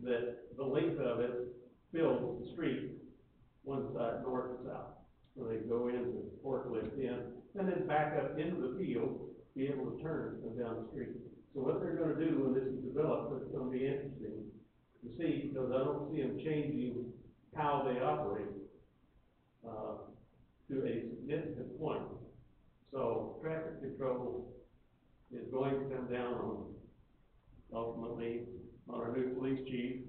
that the length of it filled the street, one side, north and south. So they go in, the forklift in, and then back up into the field, be able to turn and down the street. So what they're gonna do when this is developed, it's gonna be interesting to see, because I don't see them changing how they operate, to a significant point. So traffic control is going to come down on ultimately on our new police chief.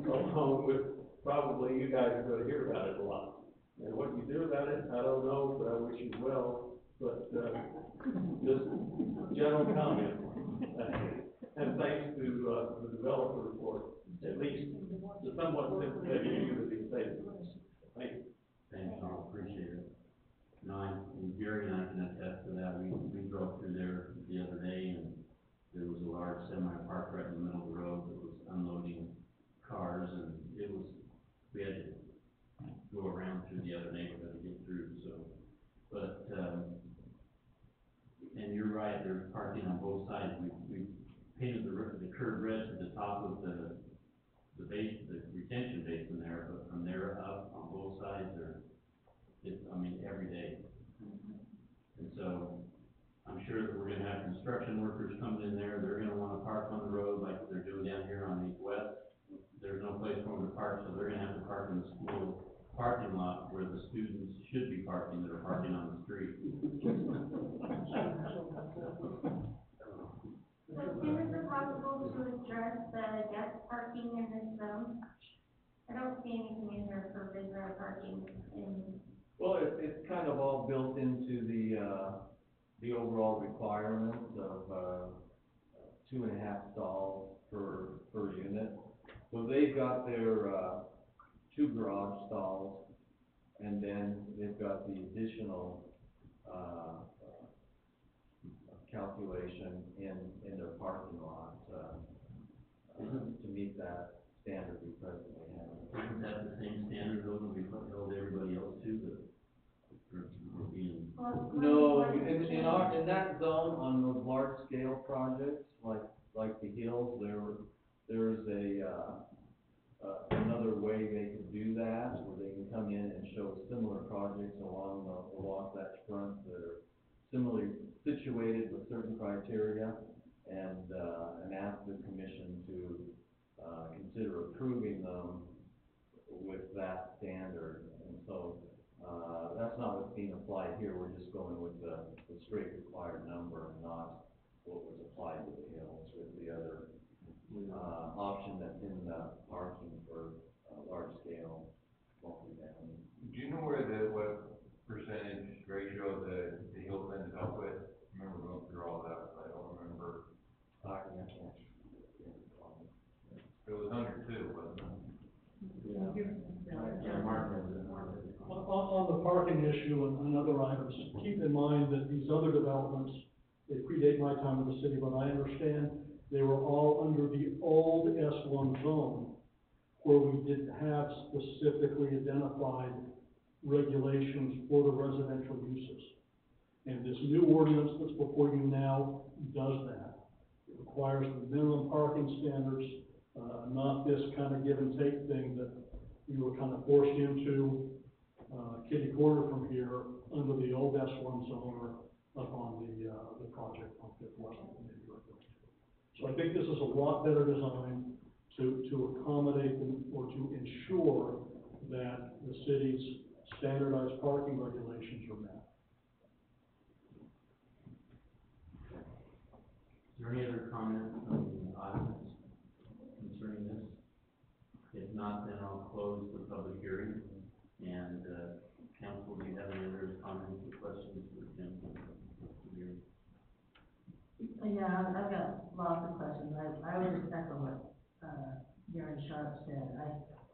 Along with, probably you guys are gonna hear about it a lot. And what you do about it, I don't know, but I wish you well, but, just general comment. And thanks to, the developer for at least the somewhat sympathetic view of these things. Thank you. Thanks, Carl, appreciate it. No, and Gary and I can attest to that, we drove through there the other day, and there was a large semi parked right in the middle of the road that was unloading cars, and we had to go around through the other neighborhood to get through, so, but, and you're right, there's parking on both sides, we painted the curb red to the top of the retention basin there, but from there up on both sides every day. And so, I'm sure that we're gonna have construction workers coming in there, they're gonna wanna park on the road like they're doing down here on the west. There's no place for them to park, so they're gonna have to park in the school parking lot where the students should be parking, that are parking on the street. So Tim, is it possible to address the guest parking in this zone? I don't see anything in here for visitor parking in. Well, it's kind of all built into the overall requirements of, 2.5 stalls per unit. So they've got their, 2 garage stalls, and then they've got the additional, calculation in their parking lot, to meet that standard we presently have. Isn't that the same standard though that we held everybody else to, that we're being? No, in that zone, on those large scale projects, like the Hills, there's another way they could do that, where they can come in and show similar projects along the Wasatch Front that are similarly situated with certain criteria, and ask the commission to, consider approving them with that standard. And so, that's not what's being applied here, we're just going with the straight required number and not what was applied to the Hills with the other, option that's in the parking for, large scale multi-family. Do you know what percentage ratio the Hills ended up with? I remember going through all that, but I don't remember. It was under 2, wasn't it? Mark has it, Mark has it. On the parking issue and other items, keep in mind that these other developments, they predate my time in the city, but I understand they were all under the old S1 zone, where we didn't have specifically identified regulations for the residential uses. And this new ordinance that's before you now does that. It requires the minimum parking standards, not this kind of give and take thing that you were kind of forced into, kitty corner from here, under the old S1 zone, or up on the project on Fifth West. So I think this is a lot better designed to accommodate them, or to ensure that the city's standardized parking regulations are met. Is there any other comments on the audience concerning this? If not, then I'll close the public hearing. And, council, do you have any other comments or questions for Jim? Yeah, I've got lots of questions. I would just echo what, Darren Sharp said.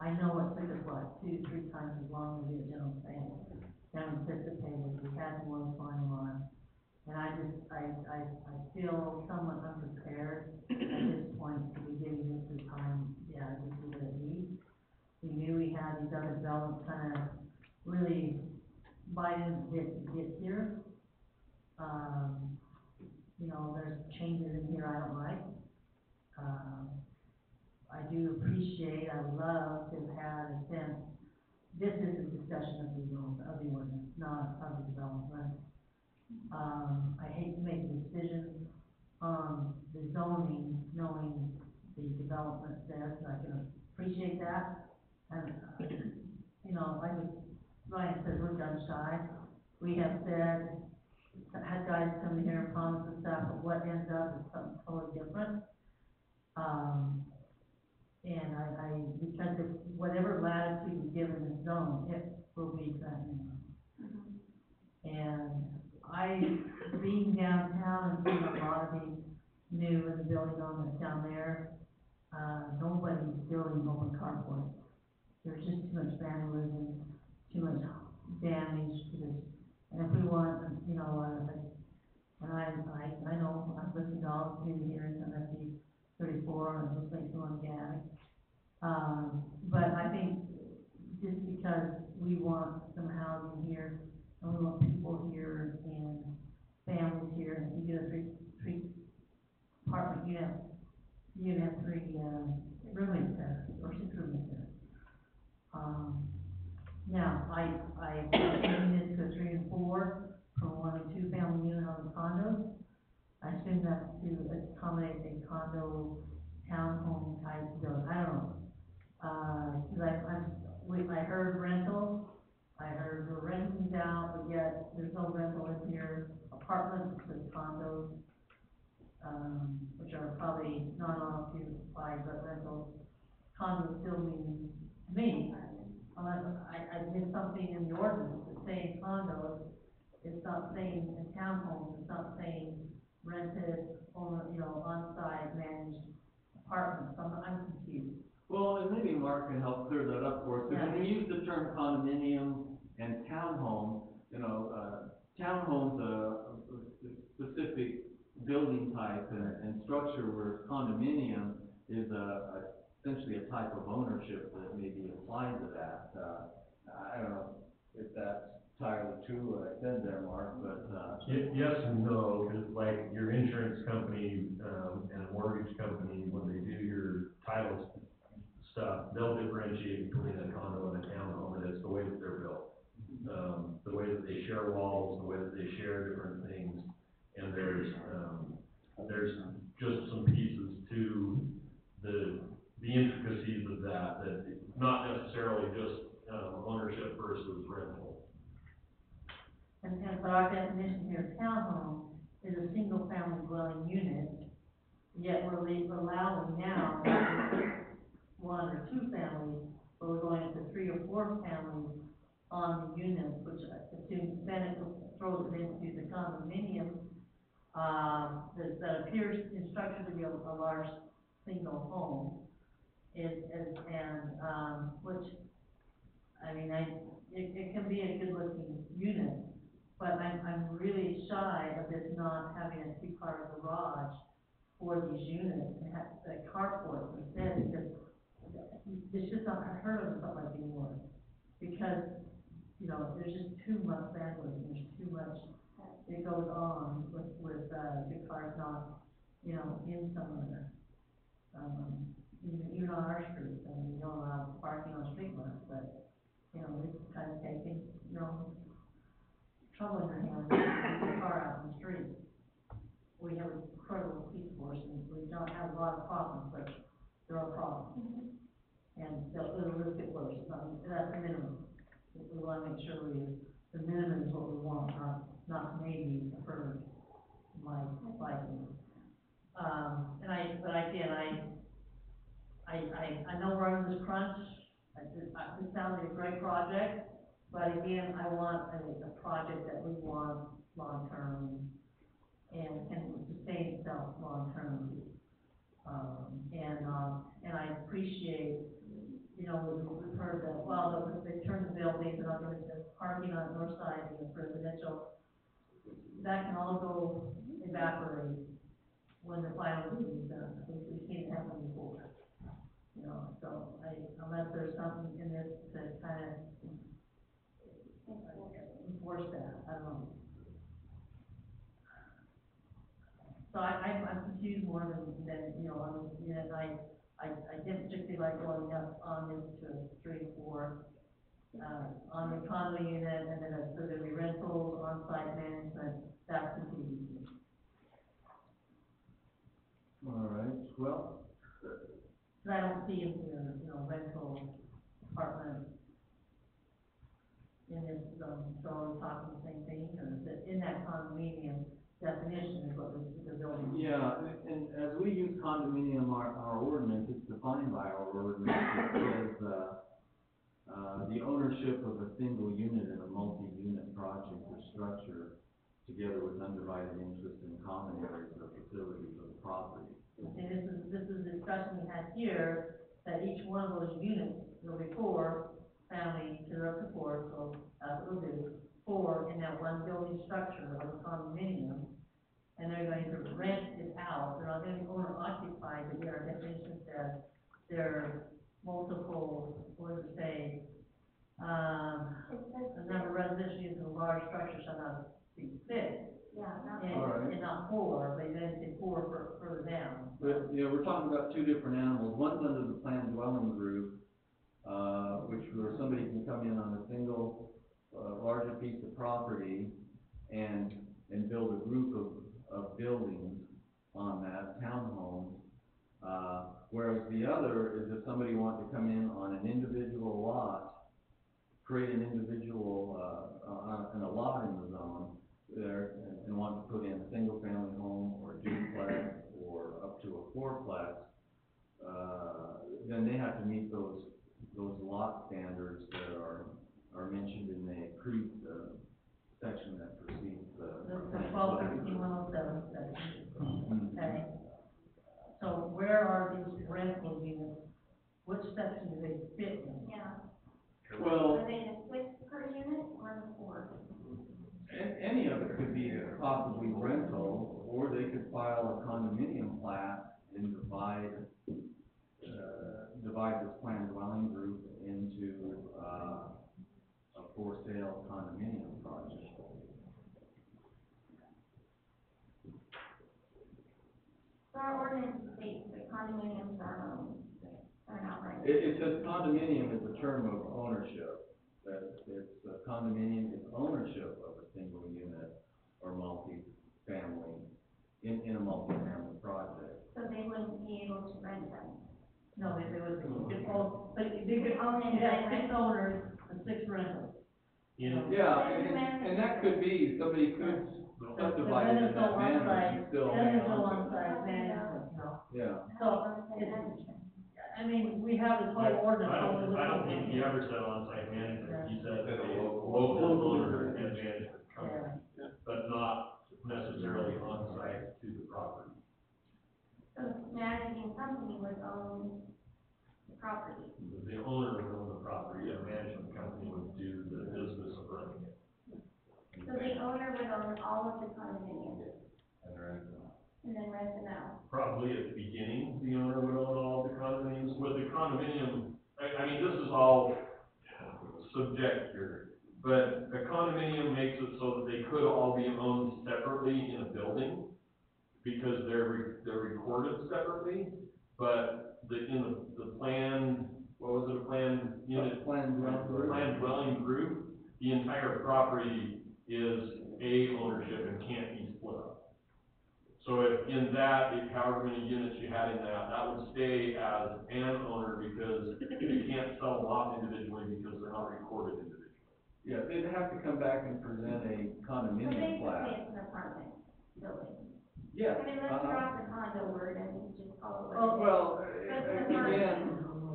I know it took us, 2-3 times as long as the general plan anticipated. We had more going on. And I feel somewhat unprepared at this point to be giving this the time, this is what it needs. We knew we had these other developments kind of really biting to get here. There's changes in here I don't like. I do appreciate, I would love to have had a sense, this is a discussion of the ordinance, not of the development. I hate to make a decision on the zoning, knowing the development there, so I can appreciate that. And, like Ryan said, we're gun shy. We have said, had guys come here and promise us stuff, but what ends up is something totally different. the building on that's down there, nobody's building home carports. There's just too much vandalism, too much damage to this, and if we want, you know, and I know, I've listened to all the community hearings on SB 34 and just like on organic. But I think just because we want some housing here, and we want people here, and families here, and you get a three apartment unit, you can have three, roommates there, or 6 roommates there. Now, I changed it to 3 and 4, from 1 and 2 family unit on the condos. I assume that's to accommodate a condo, townhome type build, I don't know. Cause I heard rental, I heard we're renting out, but yet there's no rental in here, apartments with condos, which are probably not occupied, but rental. Condos still mean, to me, unless I missed something in the ordinance, it's saying condos, it's not saying in townhomes, it's not saying rented, or, you know, on-site managed apartments, I'm confused. Well, and maybe Mark can help clear that up for us, because when we use the term condominium and townhome, you know, townhome's a specific building type and structure, whereas condominium is essentially a type of ownership that may be applied to that. I don't know if that's entirely true what I said there, Mark, but, Yes and no, because like your insurance company, and a mortgage company, when they do your title stuff, they'll differentiate between a condo and a townhome, and it's the way that they're built. The way that they share walls, the way that they share different things, and there's just some pieces to the intricacies of that it's not necessarily just, ownership versus rental. But our definition here of townhome is a single family dwelling unit, yet we're allowing now 1 or 2 families, but we're going to 3 or 4 families on the units, which I assume then it throws it into the condominium, that appears in structure to be a large single home, which, I mean, it can be a good looking unit, but I'm really shy of this not having a 2-car garage for these units, and have the carports instead, because it's just not heard of something like anymore, because, you know, there's just too much bandwidth, there's too much that goes on with the cars not, you know, in somewhere. Even on our streets, I mean, you don't allow parking on street lots, but, you know, it's kind of taking, you know, trouble in your hands to get your car out in the street. We have an incredible police force, and we don't have a lot of problems, but there are problems. And it'll just get worse, that's the minimum. We wanna make sure the minimum is what we want, not maybe preferred, like. I know we're under this crunch, this sounds like a great project, but again, I want a project that we want long-term, and can sustain itself long-term. And I appreciate, you know, we've heard that, well, they turn the buildings, they're not gonna just parking on the north side, and it's residential. That can all go evaporate when the final building is done. We've seen it happen before. You know, so unless there's something in this to kind of enforce that, I don't know. So I'm confused more than, you know, on this unit. I didn't particularly like going up on this to 3 and 4, on the condo unit, and then so there'll be rentals, on-site management, that's confusing. all right, well, But I don't see in here, you know, rental apartment in this zone, so are we talking the same thing, or is it in that condominium definition is what the building? yeah, and as we use condominium, our ordinance, it's defined by our ordinance, it says, the ownership of a single unit in a multi-unit project or structure, together with undivided interest in common areas or facilities of the property. this is the discussion we had here, that each one of those units, there'll be 4 family, 2 up to 4, so that's what we'll do, 4 in that one building structure of a condominium, and they're going to rent it out, they're not gonna be owner occupied, but our definition says they're multiple, what does it say? A number of residential units in a large structure shall not be fixed. Yeah, not And, All right. and not 4, but then say 4 for further down. But, you know, we're talking about 2 different animals. One's under the planned dwelling group, where somebody can come in on a single, larger piece of property and build a group of buildings on that, townhomes. Whereas the other is if somebody wants to come in on an individual lot, create an individual, in a lot in the zone there, and want to put in a single family home or a duplex or up to a 4-plex, then they have to meet those lot standards that are mentioned in the creed, section that precedes the. The 12/13/107 section, okay? So where are these rental units? Which section do they fit in? Yeah. Well, Are they the 6 per unit or the 4? any of it could be possibly rental, or they could file a condominium plat and divide this planned dwelling group into, a for sale condominium project. So our ordinance states that condominiums are owned, are not rented. It says condominium is a term of ownership, that it's, a condominium is ownership of a single unit or multi-family, in a multi-family project. So they wouldn't be able to rent them. No, they would, you could own, but you could own, you have 6 owners and 6 rentals. Yeah, and that could be, somebody could subdivide it in that manner and still hang Then there's no on to it. on-site management, no. Yeah. So, I mean, we have this whole ordinance. I don't think he ever said on-site management, he said a local owner and management company, but not necessarily on-site to the property. So the managing company would own the property. The owner would own the property, a management company would do the business of running it. So the owner would own all of the condominiums and then rent them out. Probably at the beginning, the owner would own all the condominiums, with the condominium, I mean, this is all subjective, but a condominium makes it so that they could all be owned separately in a building, because they're recorded separately, but in the plan, what was it, a planned unit? Planned Dwelling group, the entire property is a ownership and can't be split up. So if in that, if however many units you had in that would stay as an owner, because you can't sell them off individually because they're not recorded individually. Yeah, they'd have to come back and present a So condominium basically plat. it's an apartment building. Yes. I mean, let's drop the condo word and just call it Oh, what it is. Well, again,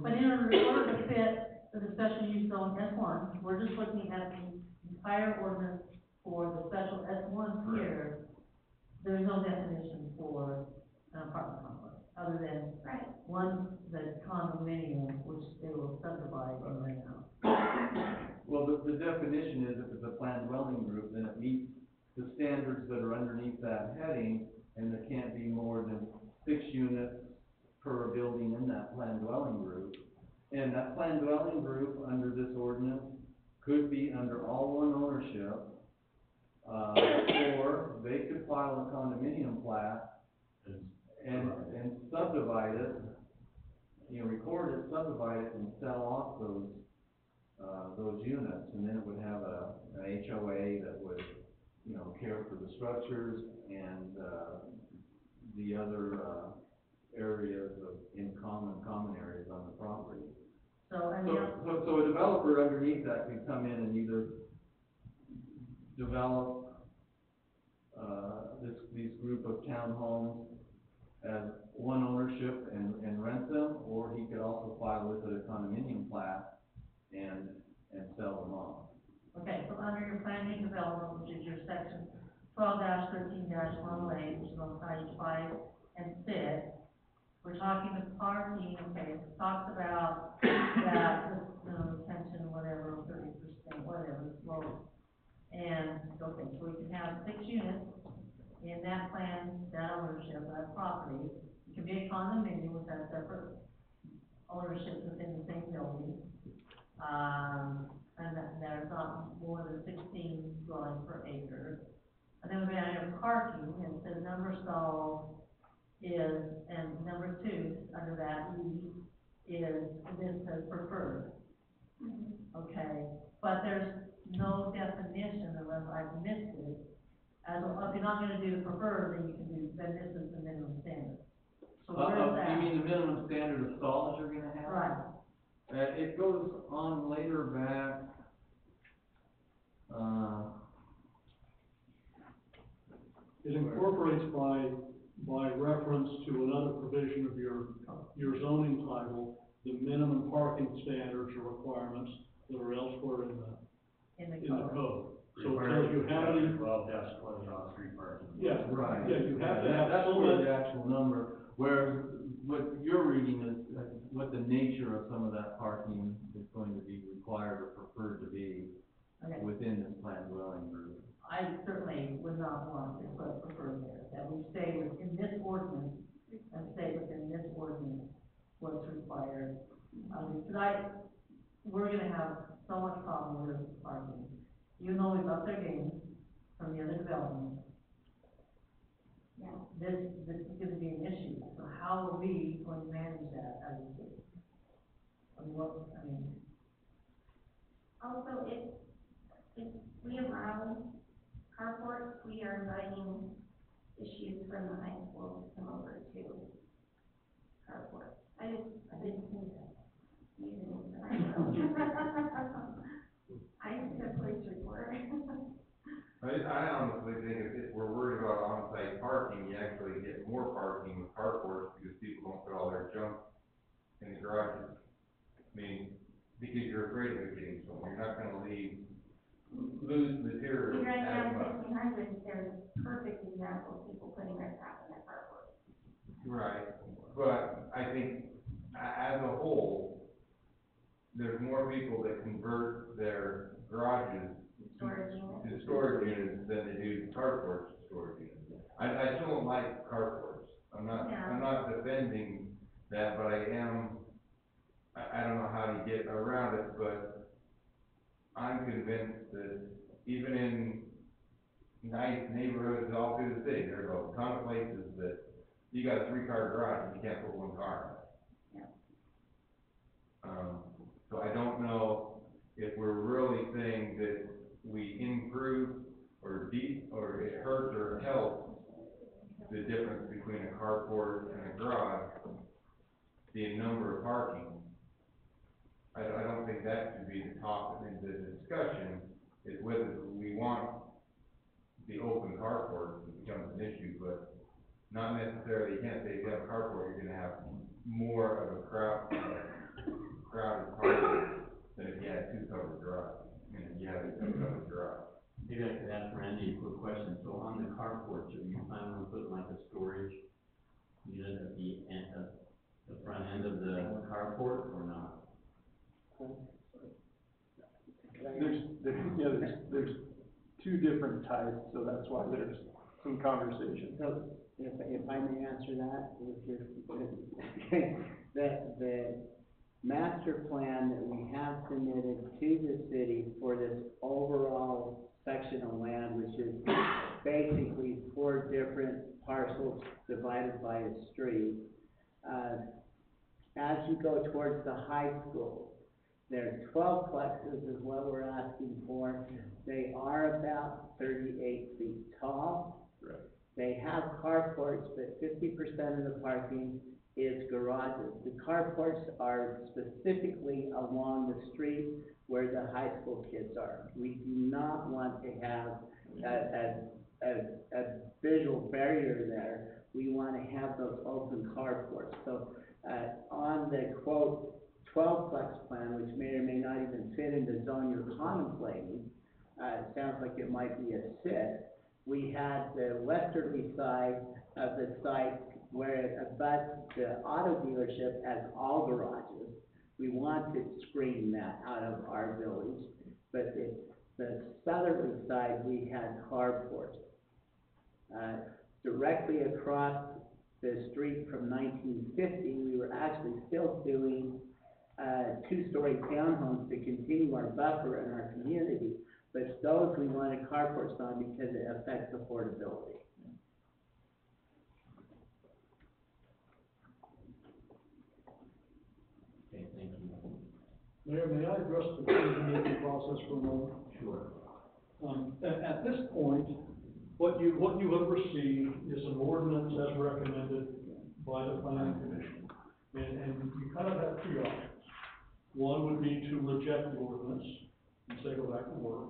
But in order to fit for the special use zone S1, we're just looking at the entire ordinance for the special S1 here. There's no definition for an apartment complex, other than Right. one, the condominium, which they will subdivide and rent out. well, the definition is if it's a planned dwelling group, then it meets the standards that are underneath that heading, and there can't be more than 6 units per building in that planned dwelling group. And that planned dwelling group under this ordinance could be under all one ownership, or they could file a condominium plat and subdivide it, record it, subdivide it, and sell off those units, and then it would have an HOA that would, care for the structures and, the other, areas common areas on the property. So, I So, mean, so a developer underneath that could come in and either develop, these group of townhomes as one ownership and rent them, or he could also file with it a condominium plat and sell them off. okay, so under your planning and development, which is your section 12-13-108, which is on page 5 and 6, we're talking to parking, okay, it talks about that, retention, whatever, 30%, whatever, slow. And, okay, so we can have 6 units in that plan, that ownership, that property. It can be a condominium with that separate ownership within the same building. And that there's not more than 16 dwellings per acre. And then we have parking, and it says number stalls is, and number 2, under that is, this says preferred. Okay, but there's no definition unless I've missed it. As, if you're not gonna do the preferred, then you can do, then this is the minimum standard. So where is that? You mean the minimum standard of stalls you're gonna have? Right. It goes on later back, It incorporates by reference to another provision of your zoning title, the minimum parking standards or requirements that are elsewhere in the code. So it tells you how many. 12-20 off-street parking. Yeah, right. yeah, you have to have That's so where much. the actual number, where what you're reading is what the nature of some of that parking is going to be required or preferred to be Okay. within this planned dwelling group. I certainly would not want to put preferred there, that we stay within this ordinance, and stay within this ordinance what's required. We're gonna have so much problem with parking, even though we've upped their game from the other developments. Yeah. This is gonna be an issue, so how are we going to manage that as a city? Also, if we allow carports, we are inviting issues from the high school to come over to carports. I didn't think that. You didn't, I know. I took police report. I honestly think if we're worried about on-site parking, you actually get more parking with carports because people don't put all their junk in the garages. I mean, because you're afraid of it getting stolen, you're not gonna lose material You drive as down much. 1500, there's a perfect example of people putting their crap in their carport. Right, but I think as a whole, there's more people that convert their garages Storage units. to storage units than they do carports to storage units. I still don't like carports. I'm not defending that, but I don't know how to get around it, but I'm convinced that even in nice neighborhoods all through the city, there's a ton of places that you got a 3-car garage and you can't put 1 car in it. Yeah. So I don't know if we're really saying that we improve or it hurts or helps the difference between a carport and a garage, the number of parking. I don't think that should be the topic in the discussion, is whether we want the open carport to become an issue, but not necessarily, you can't say if you have a carport, you're gonna have more of a crowded parking than if you had 2 covered garages. You have a covered garage. Maybe I could ask Randy a quick question. So on the carports, are you planning on putting like a storage unit at the end of the front end of the carport or not? There's 2 different types, so that's why there's some conversation. So, if I may answer that, the master plan that we have submitted to the city for this overall section of land, which is basically 4 different parcels divided by a street. As you go towards the high school, there are 12 plexes is what we're asking for. They are about 38 feet tall. Right. They have carports, but 50% of the parking is garages. The carports are specifically along the street where the high school kids are. We do not want to have a visual barrier there. We want to have those open carports. So, on the quote 12-plex plan, which may or may not even fit in the zone you're contemplating, it sounds like it might be a 6. We had the westerly side of the site where it abuts the auto dealership as all garages. We want to screen that out of our village, but the southerly side, we had carports. Directly across the street from 1950, we were actually still doing two-story townhomes to continue our buffer in our community, but those we wanted carports on because it affects affordability. Okay, thank you. Mayor, may I address the decision-making process for a moment? Sure. At this point, what you have received is an ordinance as recommended by the planning commission. And you kind of have three options. One would be to reject the ordinance and say go back to work.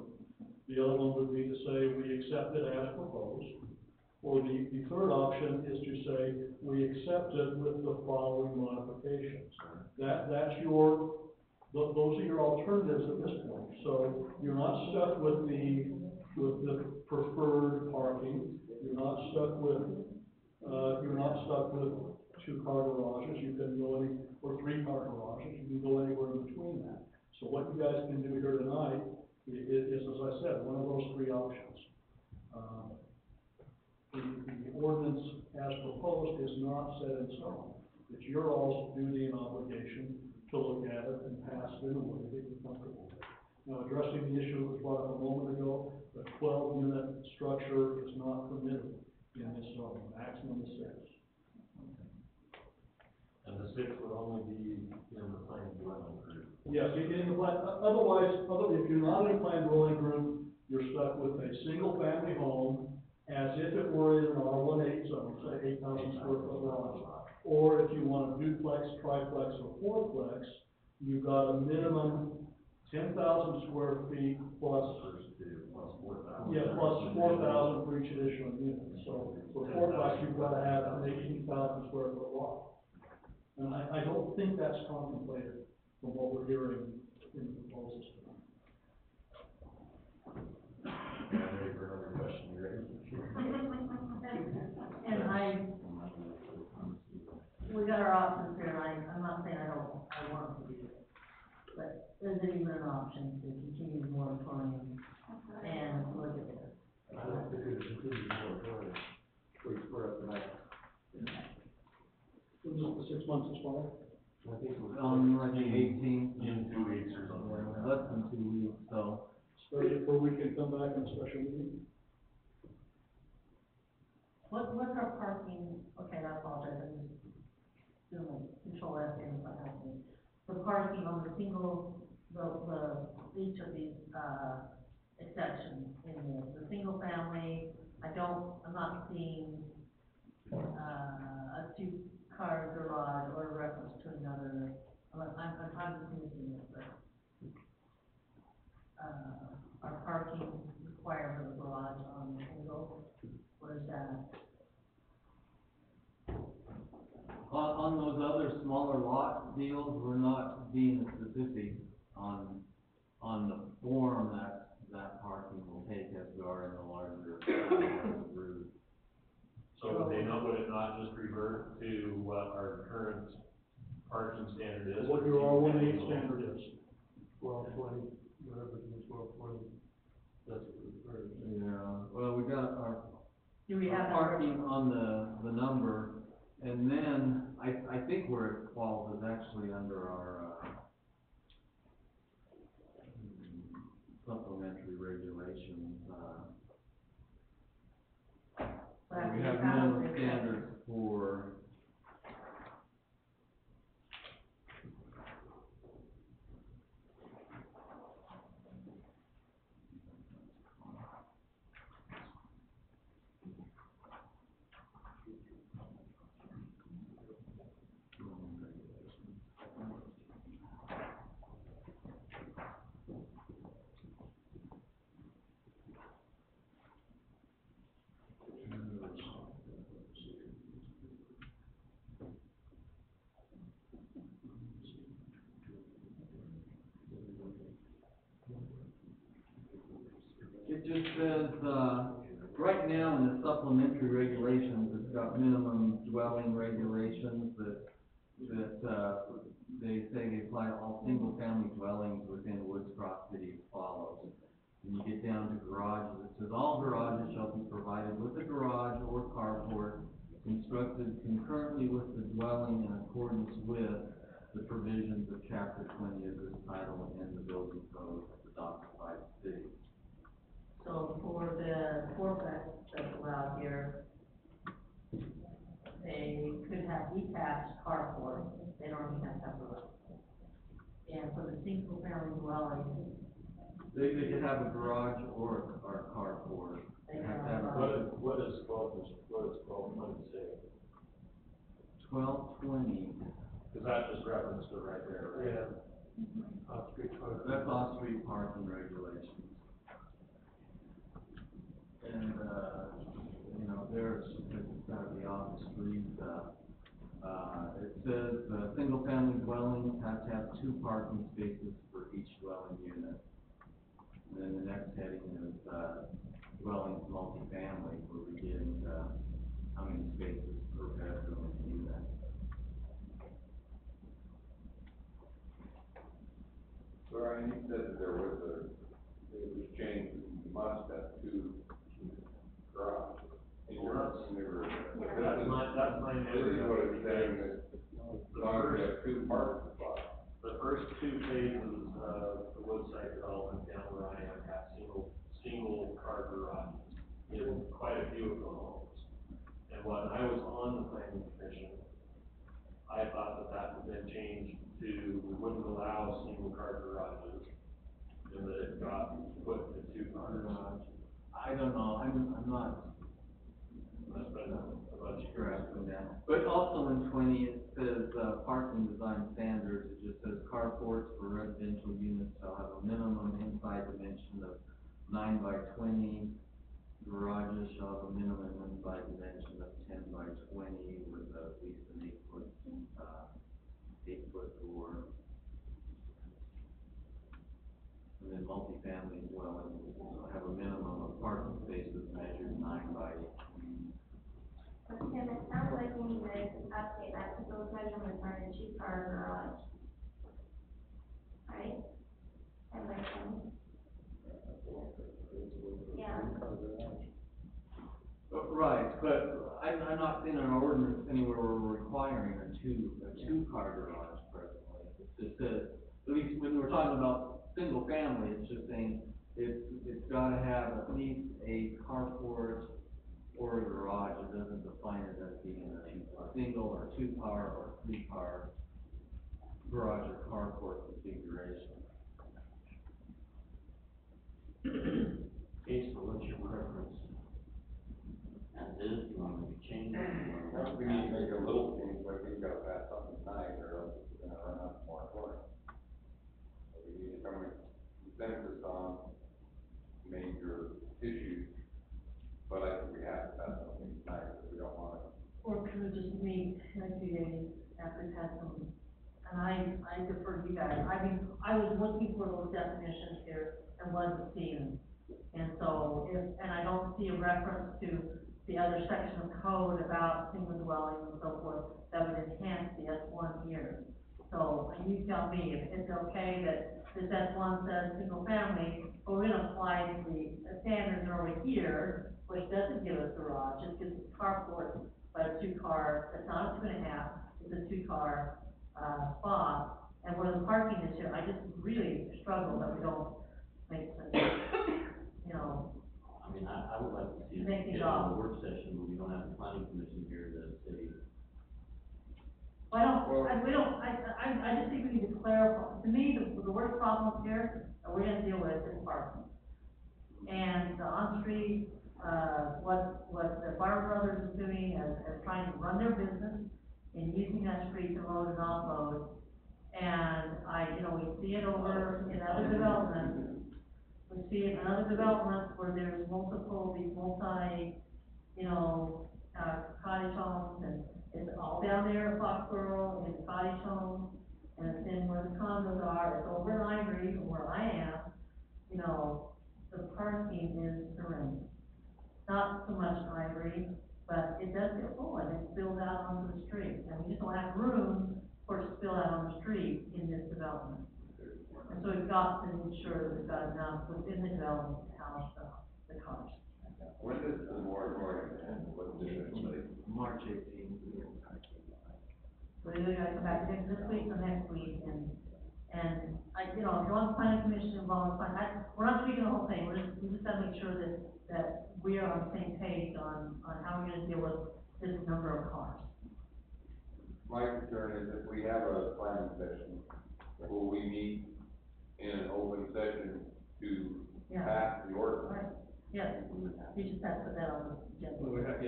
The other one would be to say we accept it as proposed. Or the third option is to say we accept it with the following modifications. Those are your alternatives at this point. So you're not stuck with the preferred parking. You're not stuck with two-car garages. You can go or three-car garages. You can go anywhere in between that. So what you guys can do here tonight is, as I said, one of those three options. The ordinance as proposed is not set in stone. It's your all's duty and obligation to look at it and pass it in a way that you're comfortable with. Now, addressing the issue that was brought up a moment ago, the 12-unit structure is not permitted in this zone. Maximum is 6. And the 6 would only be in the planned dwelling group. Yes, in the plan, otherwise, if you're not in a planned dwelling group, you're stuck with a single-family home as if it were in an R18 zone, say 8,000 square foot lot. Or if you want a duplex, triplex, or fourplex, you've got a minimum 10,000 square feet plus. Plus 4,000. Yeah, plus 4,000 for each additional unit. So for fourplex, you've got to have an 18,000 square foot lot. And I don't think that's contemplated from what we're hearing in the proposals tonight. Yeah, I'm ready for another question, you ready? And we got our options here, and I'm not saying I want to do it, but is it even an option to continue the moratorium and look at this? I don't think it should be more important. We're up to that. When does the 6 months expire? I think it was on like the 18th. In 2 weeks or something like that. Less than 2 weeks, so. So before we can come back in a special meeting? What's our parking, okay, I apologize, I'm just doing control F here, if I have to. The parking on the single, each of these, exceptions in the single family, I'm not seeing, a two-car garage or a reference to another, I'm just missing it, but, our parking requirement of garage on the single, where is that? On those other smaller lot deals, we're not being specific on the form that parking will take as we are in the larger group. So would it not just revert to what our current parking standard is? What your R18 standard is. 1220, whatever it is, 1220. That's what it refers to. Yeah, well, we got our Do we have parking on the number, and then I think where it falls is actually under our, supplementary regulations, we have minimum standards for. It just says, right now in the supplementary regulations, it got minimum dwelling regulations that, they say they apply to all single-family dwellings within Woods Cross City as follows. When you get down to garages, it says all garages shall be provided with a garage or carport constructed concurrently with the dwelling in accordance with the provisions of chapter 20 of this title and the building code adopted by the city. So for the fourplex that's allowed here, they could have detached carport, they don't even have to have a garage. And for the single family dwelling, They could have a garage or a carport. they They have have to have a What is 1220 say? 1220, Cause that just referenced it right there, right? Yeah. Off-street parking. that's off-street parking regulations. And, you know, there's, it's gotta be off the street, it says, single-family dwellings have to have 2 parking spaces for each dwelling unit. And then the next heading is, dwellings multifamily, where we get into how many spaces per bedroom unit. Brian, you said that it was changed, you must have 2 garages. That's my This is what it's saying, that as long as you have 2 parking spots. The first 2 phases of the Woodside development down where I am have single car garages in quite a few of the homes. And when I was on the planning commission, I thought that had been changed to, we wouldn't allow single car garages, and that it got put to 2 car garages. I don't know, I'm not That's been a bunch of years. grasping that. But also in 20, it says, parking design standards, it just says carports for residential units shall have a minimum inside dimension of 9 by 20. Garages shall have a minimum inside dimension of 10 by 20 with at least an 8-foot door. And then multifamily dwellings will have a minimum of parking spaces measured 9 by 18. But Tim, it sounds like we need to update that, because those measurements are in a 2-car garage. Right? And like, yeah. Right, but I'm not seeing an ordinance anywhere where we're requiring a 2-car garage presently. It says, at least when we're talking about single family, it's just saying it's gotta have at least a carport or a garage. It doesn't define it as being a single or 2-car or 3-car garage or carport configuration. Okay, so what's your preference? As is, you want me to change it? You want We need to make a little change, but we've got to pass something tonight, or else it's gonna run out of moratorium. So we need to come to consensus on major issues, but I think we have to pass something tonight, because we don't want to. or could it just meet in a few days after it's had some, and I defer to you guys. I mean, I was looking for those definitions here and wasn't seeing them. And so, and I don't see a reference to the other section of code about single dwellings and so forth that would enhance the S1 here. So, and you tell me if it's okay that this S1 says single family, but we're gonna apply the standards over here, which doesn't give us garage, it gives us carport, but a 2-car, it's not a 2.5, it's a 2-car, spot. And where the parking is here, I just really struggle that we don't make sense, you know. I mean, I would like to see it Make it get up. on a work session where we don't have the planning commission here in the city. I just think we need to clarify, to me, the worst problem here that we're gonna deal with is parking. And the on-street, what the Bar Brothers is doing as trying to run their business and using that street to load and offload. And we see it over in other developments. We see it in other developments where there's multiple, these cottage homes, and it's all down there in Foxborough, in cottage homes, and it's in where the condos are, it's over in Ivory, where I am, the parking is horrendous. Not so much Ivory, but it does get full and it spills out onto the street, and we just don't have room for it to spill out on the street in this development. And so we've got to ensure that we've got enough within the development to house the cars. When does the moratorium end? What's the date? March 18th. So we either gotta come back this week or next week, and I, you know, if you want the planning commission involved, fine, we're not tweaking the whole thing, we just gotta make sure that we are on the same page on how we're gonna deal with this number of cars. My concern is if we have a planning session, will we meet in an open session to Yeah. pass the ordinance? Right, yes, you just have to put that on the agenda. Well, we have to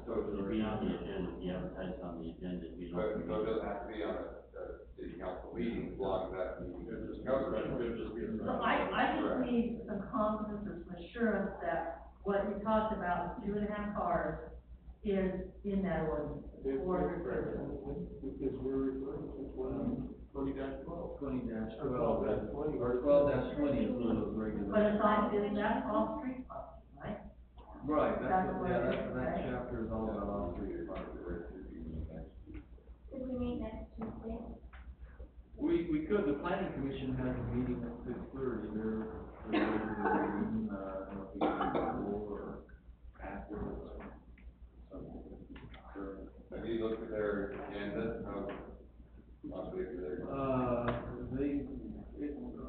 So it'll be on the agenda, be advertised on the agenda, if you But, don't. so it doesn't have to be on a city council meeting, as long as that meeting is discussed. So I just need some confidence or some assurance that what you talked about, 2.5 cars, is in that ordinance. Because we're referring to 20-12. 20-12. 20. Or 12-20 is one of those regular. But it's all, that's all street parking, right? Right, That's what, what yeah, it is, that right? chapter is all about off-street parking. Could we meet next Tuesday? We could, the planning commission has a meeting at 6:30, they're regular meeting, if we can before or after or something. Have you looked at their agenda? Possibly if they're.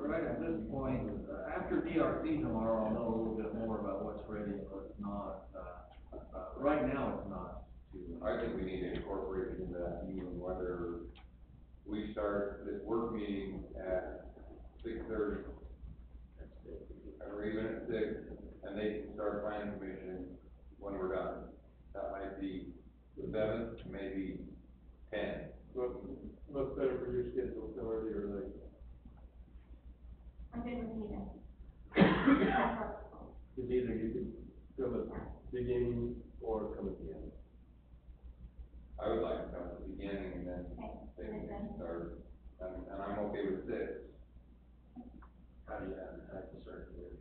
Right at this point, after DRC tomorrow, I'll know a little bit more about what's ready and what's not. Right now, it's not. I think we need to incorporate it into that meeting, whether we start this work meeting at 6:30, or even at 6, and they can start planning commission when we're done. That might be the 7th, maybe 10. What's better for your schedule, early or late? I'm good with either. Because either you could come at the beginning or come at the end. I would like to come at the beginning and then they can start, and I'm okay with 6. How do you advertise the certain meeting?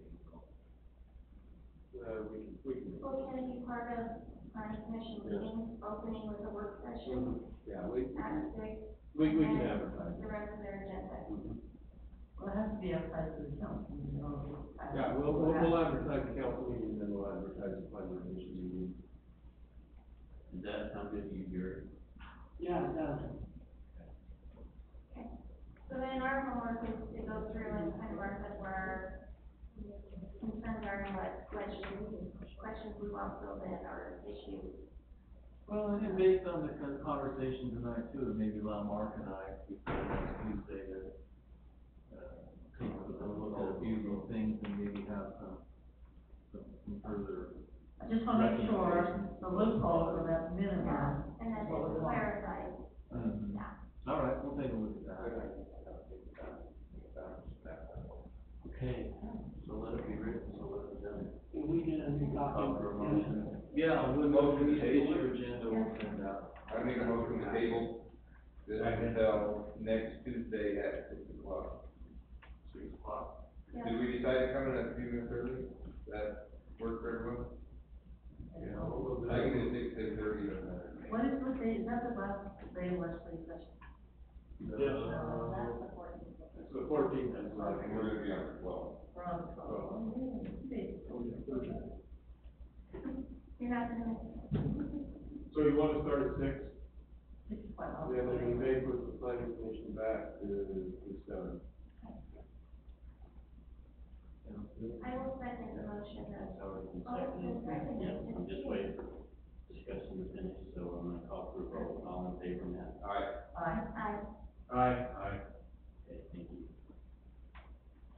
We can. Well, can it be part of planning commission meeting, opening with a work session Yeah, at 6? we and can then advertise. The rest of their agenda. Well, it has to be outside of the council, you know. Yeah, we'll advertise the council meeting, then we'll advertise the planning commission meeting. Does that sound good to you, Gary? Yeah, it does. Okay. So then our homework is to go through and kind of mark up where our concerns are and what questions we want filled in or issues. Well, and then based on the conversation tonight too, maybe allow Mark and I, before next Tuesday, to, take a look at a few of these things and maybe have some further. I just wanna make sure the loopholes are at minimum. And then we'll clarify. Mhm. Yeah. All right, we'll take a look at that. Okay, so let it be written, so let it done. We get a new copy. Call for a motion. Yeah, we'll Motion to get table. your agenda, we'll send out. I make a motion to table this until next Tuesday at 6 o'clock. 6 o'clock. Yeah. Did we decide to come in a few minutes early? Does that work for everyone? Yeah, we'll do I can that. do 6:30 doesn't matter. What day, is that the last day of legislative session? Yes. No, that's the 14th. It's the 14th. And we're gonna be on the 12th. We're on the 12th. You're not gonna miss it. So you want to start at 6? 6 o'clock. Then we may put the planning commission back to 7. I will second the motion that. Yeah, I'm just waiting for discussion to finish, so I'm gonna call for a vote, all in favor, Matt? All right. Aye. Aye. Okay, thank you.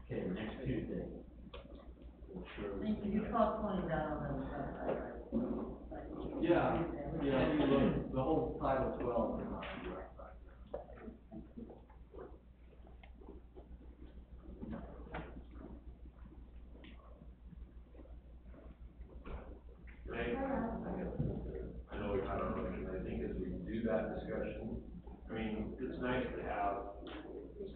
Okay, next Tuesday. We'll surely- Thank you, you caught 20 down on the website, right? Yeah, if you look, the whole Title 12 is on the website. I know we've had our motion, I think as we do that discussion, I mean, it's nice to have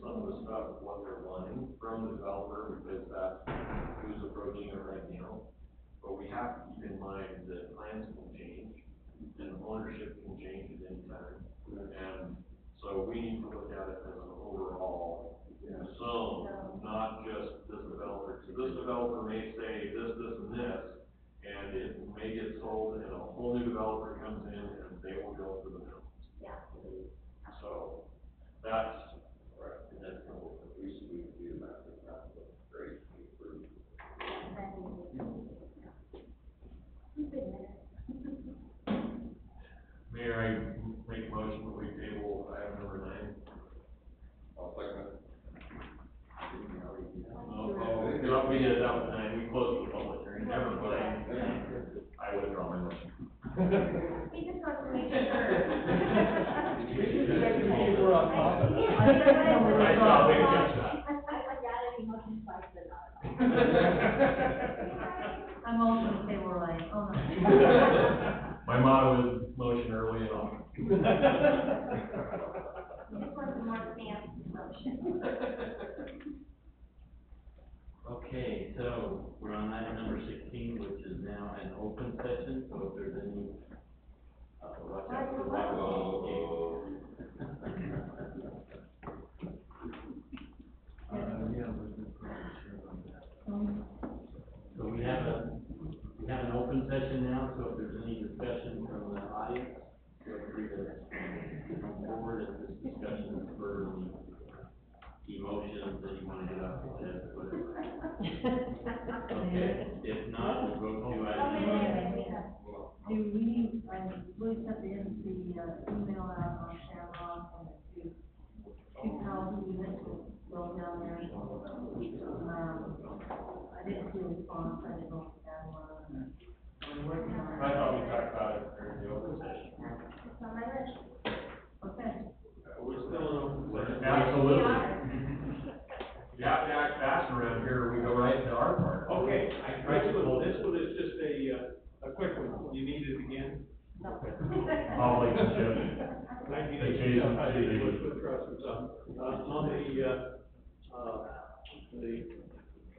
some of the stuff, what they're wanting from the developer, because that's who's approaching it right now. But we have to keep in mind that plans will change, and ownership can change at any time. And so we need to look at it as an overall zone, not just this developer. So this developer may say this, and this, and it may get sold, and a whole new developer comes in, and they will go for the middle. Yeah. So, that's, And that's kind of what we should do about this, that's great, for Mayor, I make a motion that we table item number 9. I'll second it. No, we did it out at 9, we closed the public hearing, never mind. I withdraw my motion. He just wants to make sure. We're on top of it. I saw, we catch that. I like that, any motion twice, but not. I'm also in favor of like, oh no. My motto is motion early and often. He just wants more stamp motion. Okay, so we're on item number 16, which is now an open session, so if there's any, watch out for the water. Yeah, but the problem is on that. So we have an open session now, so if there's any discussion from the audience, feel free to come forward and this discussion is for the emotions that you want to get off your chest, whatever. Okay, if not, we'll go to item number. Do we, we sent the email out on Shamrock and the two girls who eventually go down there. I didn't see a response, I didn't know if that one. I'm working on it. I thought we talked about it during the open session. It's on my list. Okay. We're still in open session. Absolutely. You have to act fast around here, or we go right into our part. Okay, this one is just a quick one. You need it again? I'll wait to check. With trust and stuff. On the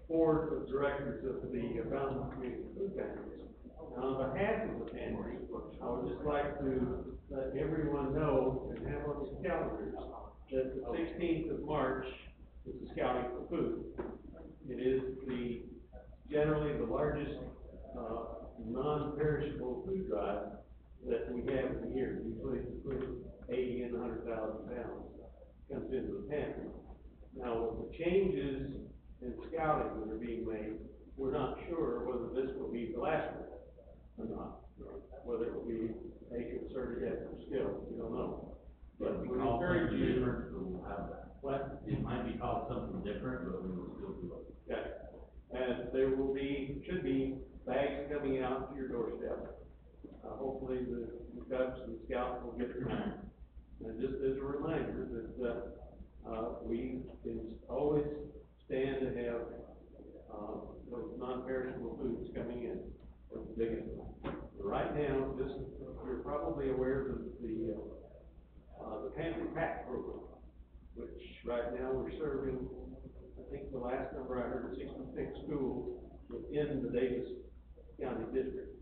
board of directors of the Fountain Community Food Pantries. On behalf of the pantry, I would just like to let everyone know and have on the calendars that the 16th of March is the Scouting for Food. It is generally the largest, non-perishable food drive that we have in the year. Usually between 80 and 100,000 pounds comes into the pantry. Now, with the changes in scouting that are being made, we're not sure whether this will be the last one or not. Whether it will be a concerted effort still, we don't know. But we encourage you. Different, so we'll have that. What? It might be called something different, but we will still do it. Okay. And there should be bags coming out to your doorstep. Hopefully the Cubs and Scouts will get them out. And just as a reminder that, we can always stand to have, those non-perishable foods coming in. That's the biggest one. Right now, you're probably aware of the pantry pack program, which right now we're serving, I think the last number I heard, 66 schools within the Davis County District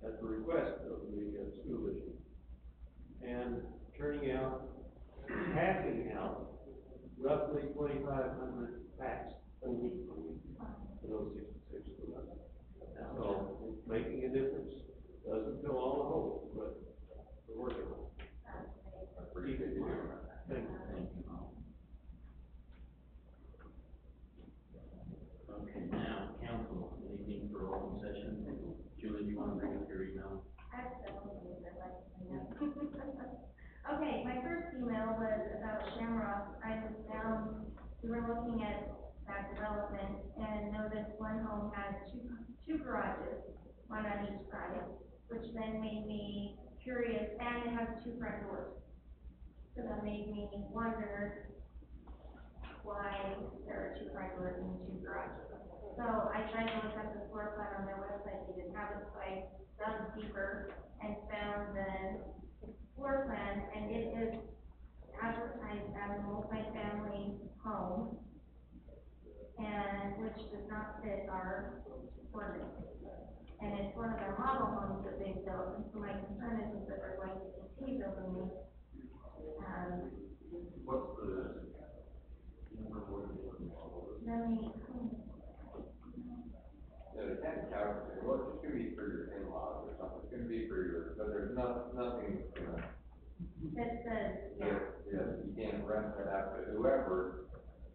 at the request of the school district. And passing out roughly 2,500 packs a week for those 66 schools. So it's making a difference. Doesn't fill all the holes, but we're working on it. Thank you. Thank you. Okay, now, council, anything for open session? Julie, do you want to bring up your email? I have several things I'd like to bring up. Okay, my first email was about Shamrock. I was down, we were looking at that development and noticed one home has two garages, one on each side, which then made me curious, and it has two front doors. So that made me wonder why there are two front doors and two garages. So I tried to look up the floor plan on their website, they didn't have it, so I dug deeper and found the floor plan, and it is advertised as a multi-family home, and which does not fit our ordinance. And it's one of their model homes that they've built, and so my concern is that they're going to continue building these. What's the number, what is the model? Let me, Yeah, the tax house, well, it's just gonna be for your in-laws or something, it's gonna be for your, but there's nothing, that says, yeah, you can't rent that out to whoever,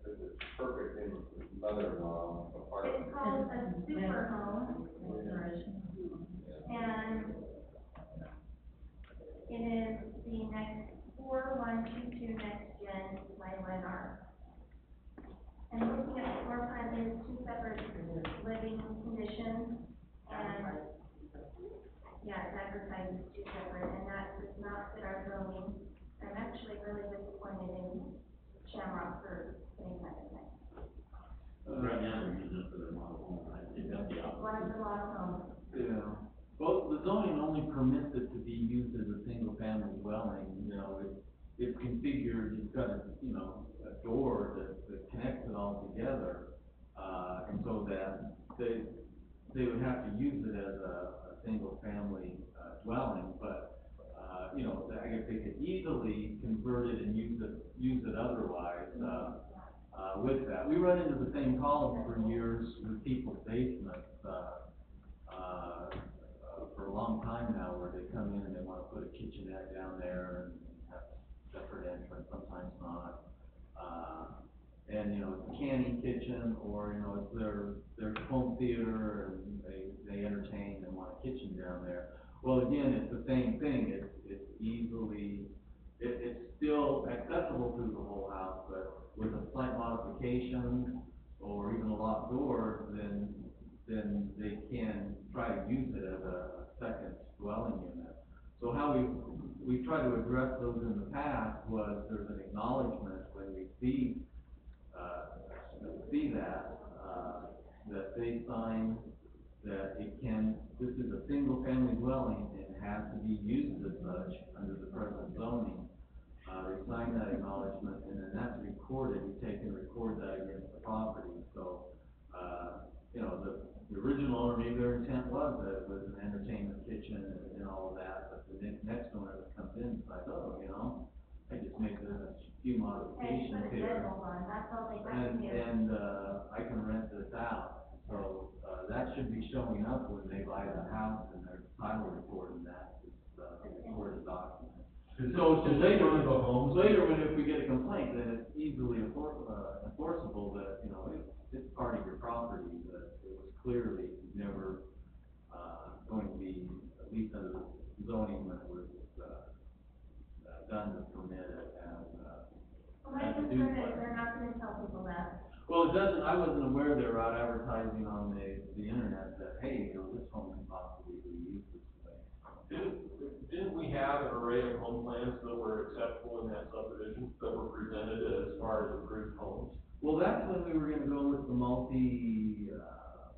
this is perfect in mother-in-law apartment. it's called a super home, and it is the next 4122 next gen by Lennar. And looking at the floor plan, there's two separate living conditions, and, yeah, it's advertised as two separate, and that does not fit our zoning. I'm actually really disappointed in Shamrock for putting that in there. Right now, they're using it for their model home, right? They've got the It's one of the model homes. Yeah, well, the zoning only permits it to be used as a single-family dwelling, you know, it's configured, you've got a, you know, a door that connects it all together, and so that they would have to use it as a single-family, dwelling, but, you know, I guess they could easily convert it and use it otherwise, with that. We run into the same problem for years with people's basements, for a long time now, where they come in and they wanna put a kitchenette down there and have separate entrance, sometimes not. And, you know, it's a canning kitchen, or, you know, it's their home theater, and they entertain and want a kitchen down there. Well, again, it's the same thing, it's easily, it's still accessible through the whole house, but with a slight modification, or even a locked door, then they can try to use it as a second dwelling unit. So how we tried to address those in the past was there's an acknowledgement when we see that they sign that this is a single family dwelling and has to be used as such under the present zoning. They sign that acknowledgement, and then that's recorded, you take and record that against the property, so, you know, the original owner, maybe their intent was that it was an entertainment kitchen and all of that, but the next owner that comes in is like, oh, you know, I just made a few modifications Put a here. deadbolt on, that's all they have to do. And, I can rent this out, so, that should be showing up when they buy the house and their title report, and that is, a recorded document. So later, if we get a complaint, then it's easily enforceable that, you know, it's part of your property, that it was clearly never, going to be, at least under the zoning when it was, done to permit it as, Well, my concern is they're not gonna tell people that. well, it doesn't, I wasn't aware they were out advertising on the internet that, hey, you know, this home can possibly be used this way. Didn't we have an array of home plans that were acceptable in that subdivision, that were presented as far as approved homes? Well, that's when we were gonna go with the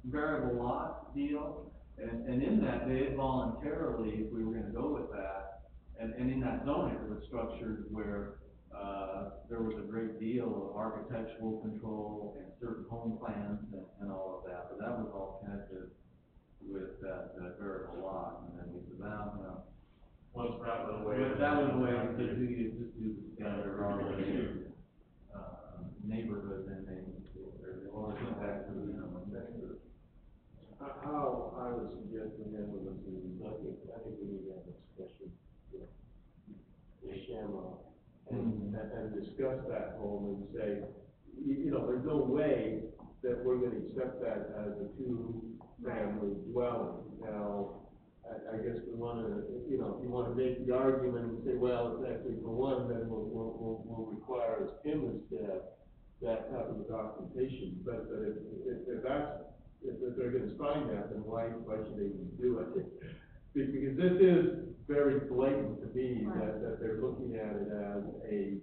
variable lot deal, and in that, they had voluntarily, if we were gonna go with that, and in that zone, it was structured where, there was a great deal of architectural control and certain home plans and all of that, but that was all connected with that variable lot, and then we said, well, you know. Once that went away. That went away, we said, just do the standard ROA, neighborhood, and they always went back to the minimum. How I would suggest we handle this is, I think we need to have a discussion with Shamrock and discuss that home and say, you know, there's no way that we're gonna accept that as a two-family dwelling. Now, I guess we wanna, you know, if you wanna make the argument and say, well, it's actually for one, then we'll require, as Kim has said, that type of documentation. But if they're gonna sign that, then why should they even do it? Because this is very blatant to me, that they're looking at it as a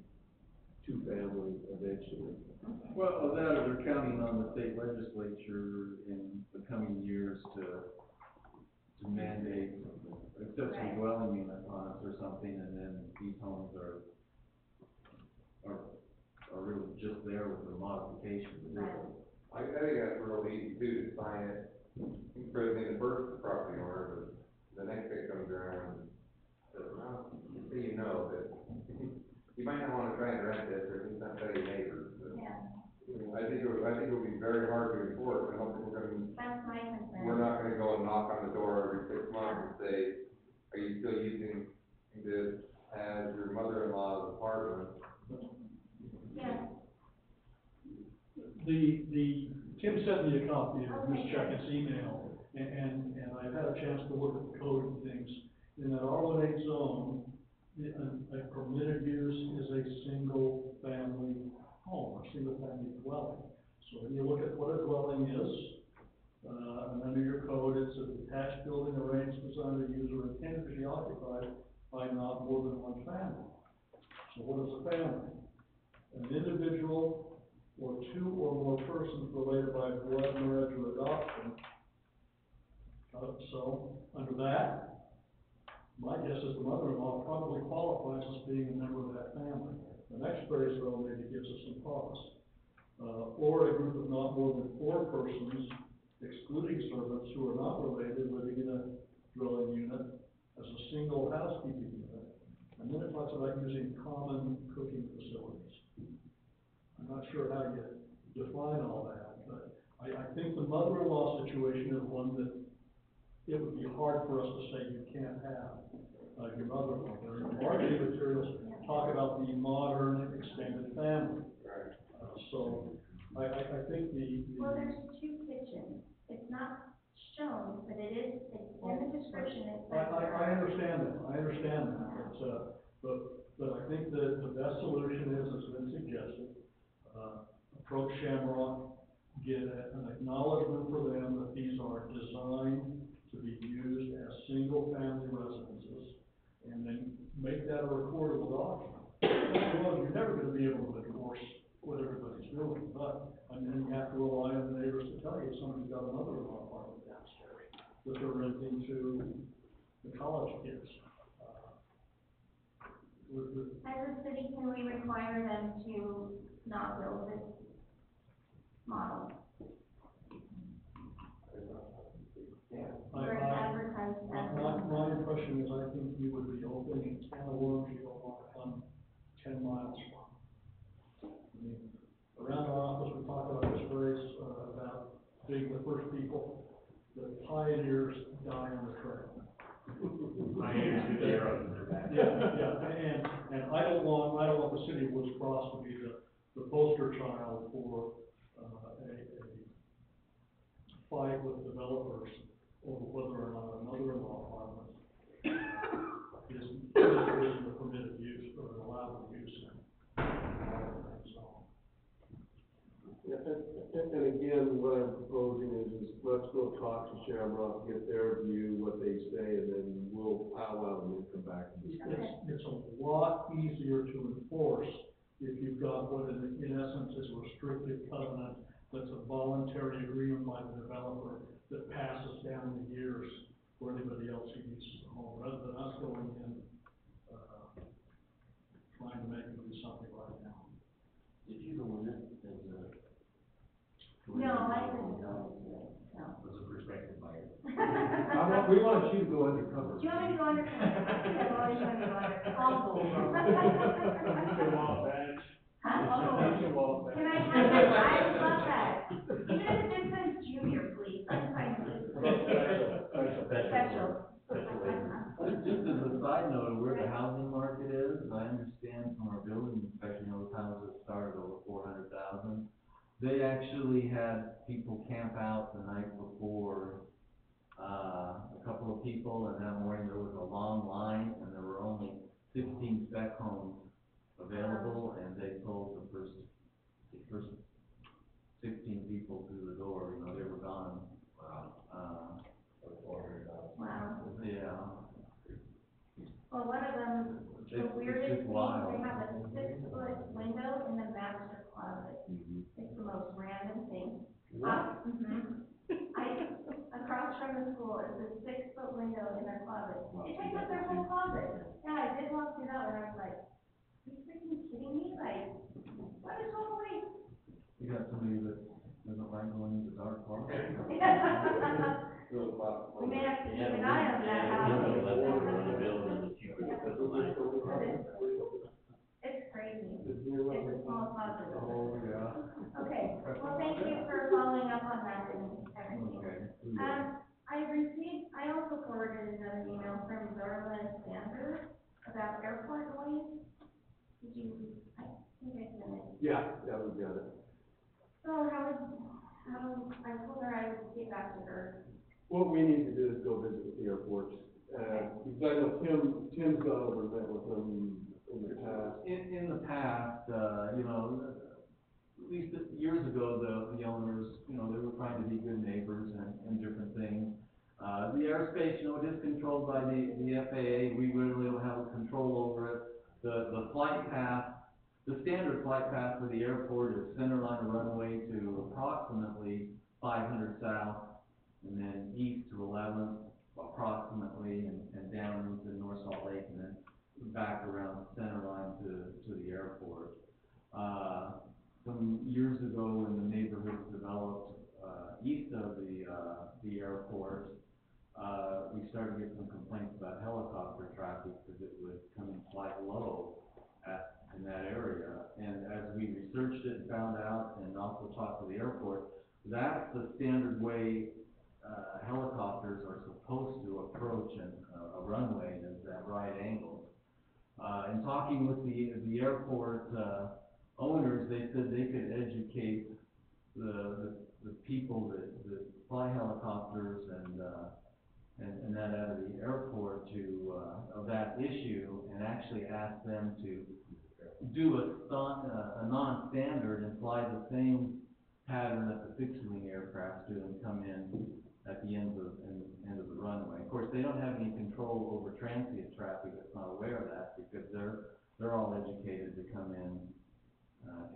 two-family eventually. Well, that, they're counting on the state legislature in the coming years to mandate accessory dwelling units on us or something, and then these homes are really just there with the modification. I think that's real easy too, to sign it, the first property owner, but the next guy comes around and says, well, so you know, that you might not wanna try and rent this, or at least not tell your neighbors, but I think it would be very hard to enforce. I don't think That's my concern. we're not gonna go and knock on the door every 6 months and say, are you still using this as your mother-in-law's apartment? Yeah. Tim sent me a copy of Ms. Checkett's email, and I've had a chance to look at the code and things. In that R18 zone, a permitted use is a single-family home, a single-family dwelling. So when you look at what a dwelling is, and under your code, it's a detached building arranged, designed, or used, or intended to be occupied by not more than one family. So what is a family? An individual or two or more persons related by blood, marriage, or adoption. So, under that, my guess is the mother-in-law probably qualifies as being a member of that family. The next phrase, though, maybe gives us some pause. Or a group of not more than 4 persons, excluding servants, who are not related, living in a dwelling unit as a single housekeeping unit. And then it talks about using common cooking facilities. I'm not sure how you define all that, but I think the mother-in-law situation is one that it would be hard for us to say you can't have, your mother-in-law. The marketing materials talk about the modern extended family. So I think Well, there's 2 kitchens. It's not shown, but it is, it's in the description. I understand that, but I think that the best solution is, as been suggested, approach Shamrock, get an acknowledgement for them that these are designed to be used as single-family residences, and then make that a recordable document. Well, you're never gonna be able to enforce what everybody's doing, but, and then you have to rely on the neighbors to tell you somebody's got a mother-in-law apartment downstairs that they're renting to the college kids. As a city, can we require them to not build this model? Or advertise as. My impression is, I think you would be opening a can of worms you don't want to come 10 miles from. I mean, around our office, we talk about this phrase, about being the first people. The pioneers die on the trail. Pioneers get the arrows in their back. Yeah, and I don't want the city of Woods Cross to be the poster child for, a fight with developers over whether or not a mother-in-law apartment is a permitted use or an allowable use in so. And again, what I'm proposing is let's go talk to Shamrock, get their view, what they say, and then we'll powwow and we'll come back and discuss. It's a lot easier to enforce if you've got what in essence is a restrictive covenant that's a voluntary agreement by the developer that passes down the years for anybody else who uses the home, rather than us going in, trying to make them do something right now. Did you go in it as a? No, I didn't go into it, no. As a prospective buyer. We want you to go undercover. Do you want me to go undercover? I've always wanted to go undercover. I'll go. Huh? I'll go. Can I have that? I would love that. Even if it says junior, please, I'm fine with it. Special. Just as a side note, where the housing market is, I understand from our building inspection, those houses started over 400,000. They actually had people camp out the night before, a couple of people, and that morning there was a long line, and there were only 16 spec homes available, and they told the first 16 people through the door, they were gone. Wow. Yeah. Well, one of them, the It's weirdest just thing, wild. they have a 6-foot window in the master closet. It's the most random thing. Across from the school is a 6-foot window in their closet. It takes up their whole closet. Yeah, I did walk through that and I was like, are you freaking kidding me? Like, what is wrong with me? You got somebody that doesn't like going into dark parks. We may have to keep an eye on that house. It's crazy. It's a small positive. Oh, yeah. Okay, well, thank you for following up on that and everything. Okay. I also forwarded another email from Darla and Sanders about airport noise. Did you, I think I sent it. Yeah, we got it. So I told her I would get back to her. What we need to do is go visit the airports, because I know Tim's gone over and met with them in the past. In the past, you know, at least years ago, the owners, you know, they were trying to be good neighbors and different things. The airspace, you know, it is controlled by the FAA, we really don't have control over it. The flight path, the standard flight path for the airport is centerline runway to approximately 500 south, and then east to 11 approximately, and down into North Salt Lake, and then back around centerline to the airport. Some years ago, when the neighborhood developed east of the airport, we started to get some complaints about helicopter traffic because it would come in quite low in that area. And as we researched it and found out, and also talked to the airport, that's the standard way helicopters are supposed to approach a runway, is at right angles. In talking with the airport owners, they said they could educate the people that fly helicopters and that out of the airport of that issue, and actually ask them to do a non-standard and fly the same pattern that the fixed-wing aircraft do and come in at the end of the runway. Of course, they don't have any control over transient traffic that's not aware of that, because they're all educated to come in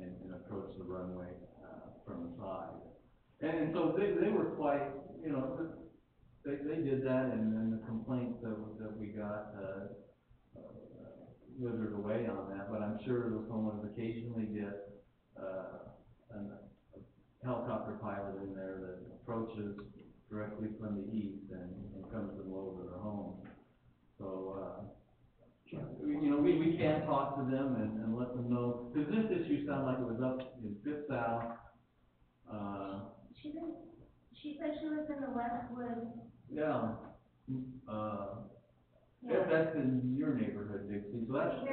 and approach the runway from the side. And so they were quite, you know, they did that, and then the complaints that we got withered away on that. But I'm sure the homeowners occasionally get a helicopter pilot in there that approaches directly from the east and comes to them over their home. So, you know, we can talk to them and let them know, because this issue sounded like it was up in Fifth South. She said she was in the Westwood. Yeah. That's in your neighborhood, Dixie, so that's We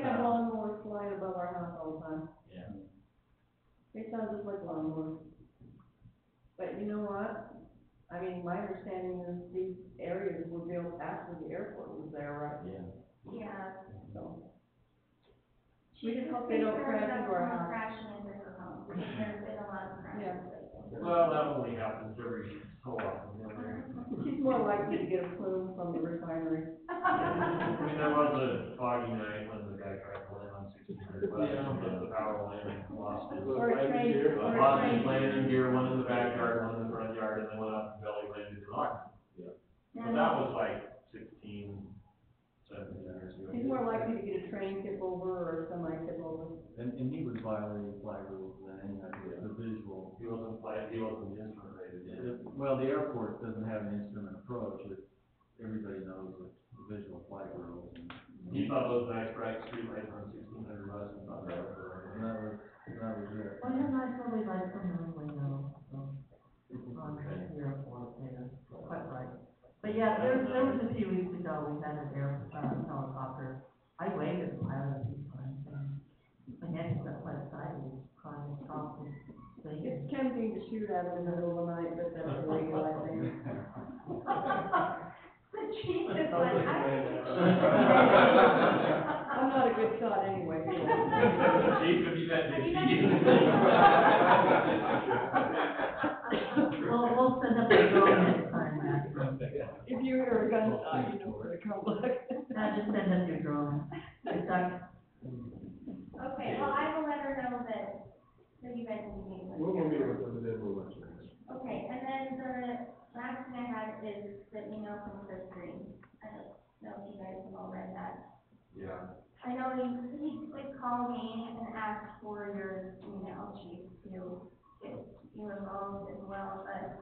have lawnmowers flying above our house all the time. Yeah. They sound just like lawnmowers. But you know what? I mean, my understanding is these areas were built after the airport was there, right? Yeah. Yeah. So. We just hope they don't crash into our house. Crashing into her home, because there's been a lot of crashes lately. Well, that only happens every so often. She's more likely to get a plume from the refinery. I mean, there was a foggy night when the guy tried to land on 1600 West, the power line lost his. Or a train, Lost his landing gear, one in the backyard, one in the front yard, and then went up and belly landed his arm. Yeah. But that was like 16, 17 years ago. She's more likely to get a train tip over or a semi tip over. And he was violating flag rules then, the visual. He wasn't instrument rated yet. Well, the airport doesn't have an instrument approach, everybody knows the visual flight rules. He saw those nice bright street lights on 1600 West and thought that was That was it. Well, you're not totally right from the window, so, on the airport there, quite right. But yeah, there was a few weeks ago, we had an helicopter. I waved at the pilot a few times, and again, he got quite excited, he was crying and talking. It's tempting to shoot at them in the middle of the night, but that's illegal, I think. The chief is like, I'm not a good shot anyway, so. Chief, have you met Dixie? We'll send up a drone next time, Matt. If you hear a gunshot, you know where to come back. Just send up your drone. It's done. okay, well, I will let her know that you guys will be meeting with her. We'll meet with them and then we'll let you know. Okay, and then the last thing I had is the email from Chris Green. I don't know if you guys have all read that. Yeah. I know he did call me and asked for your email, chief, to get you involved as well, but,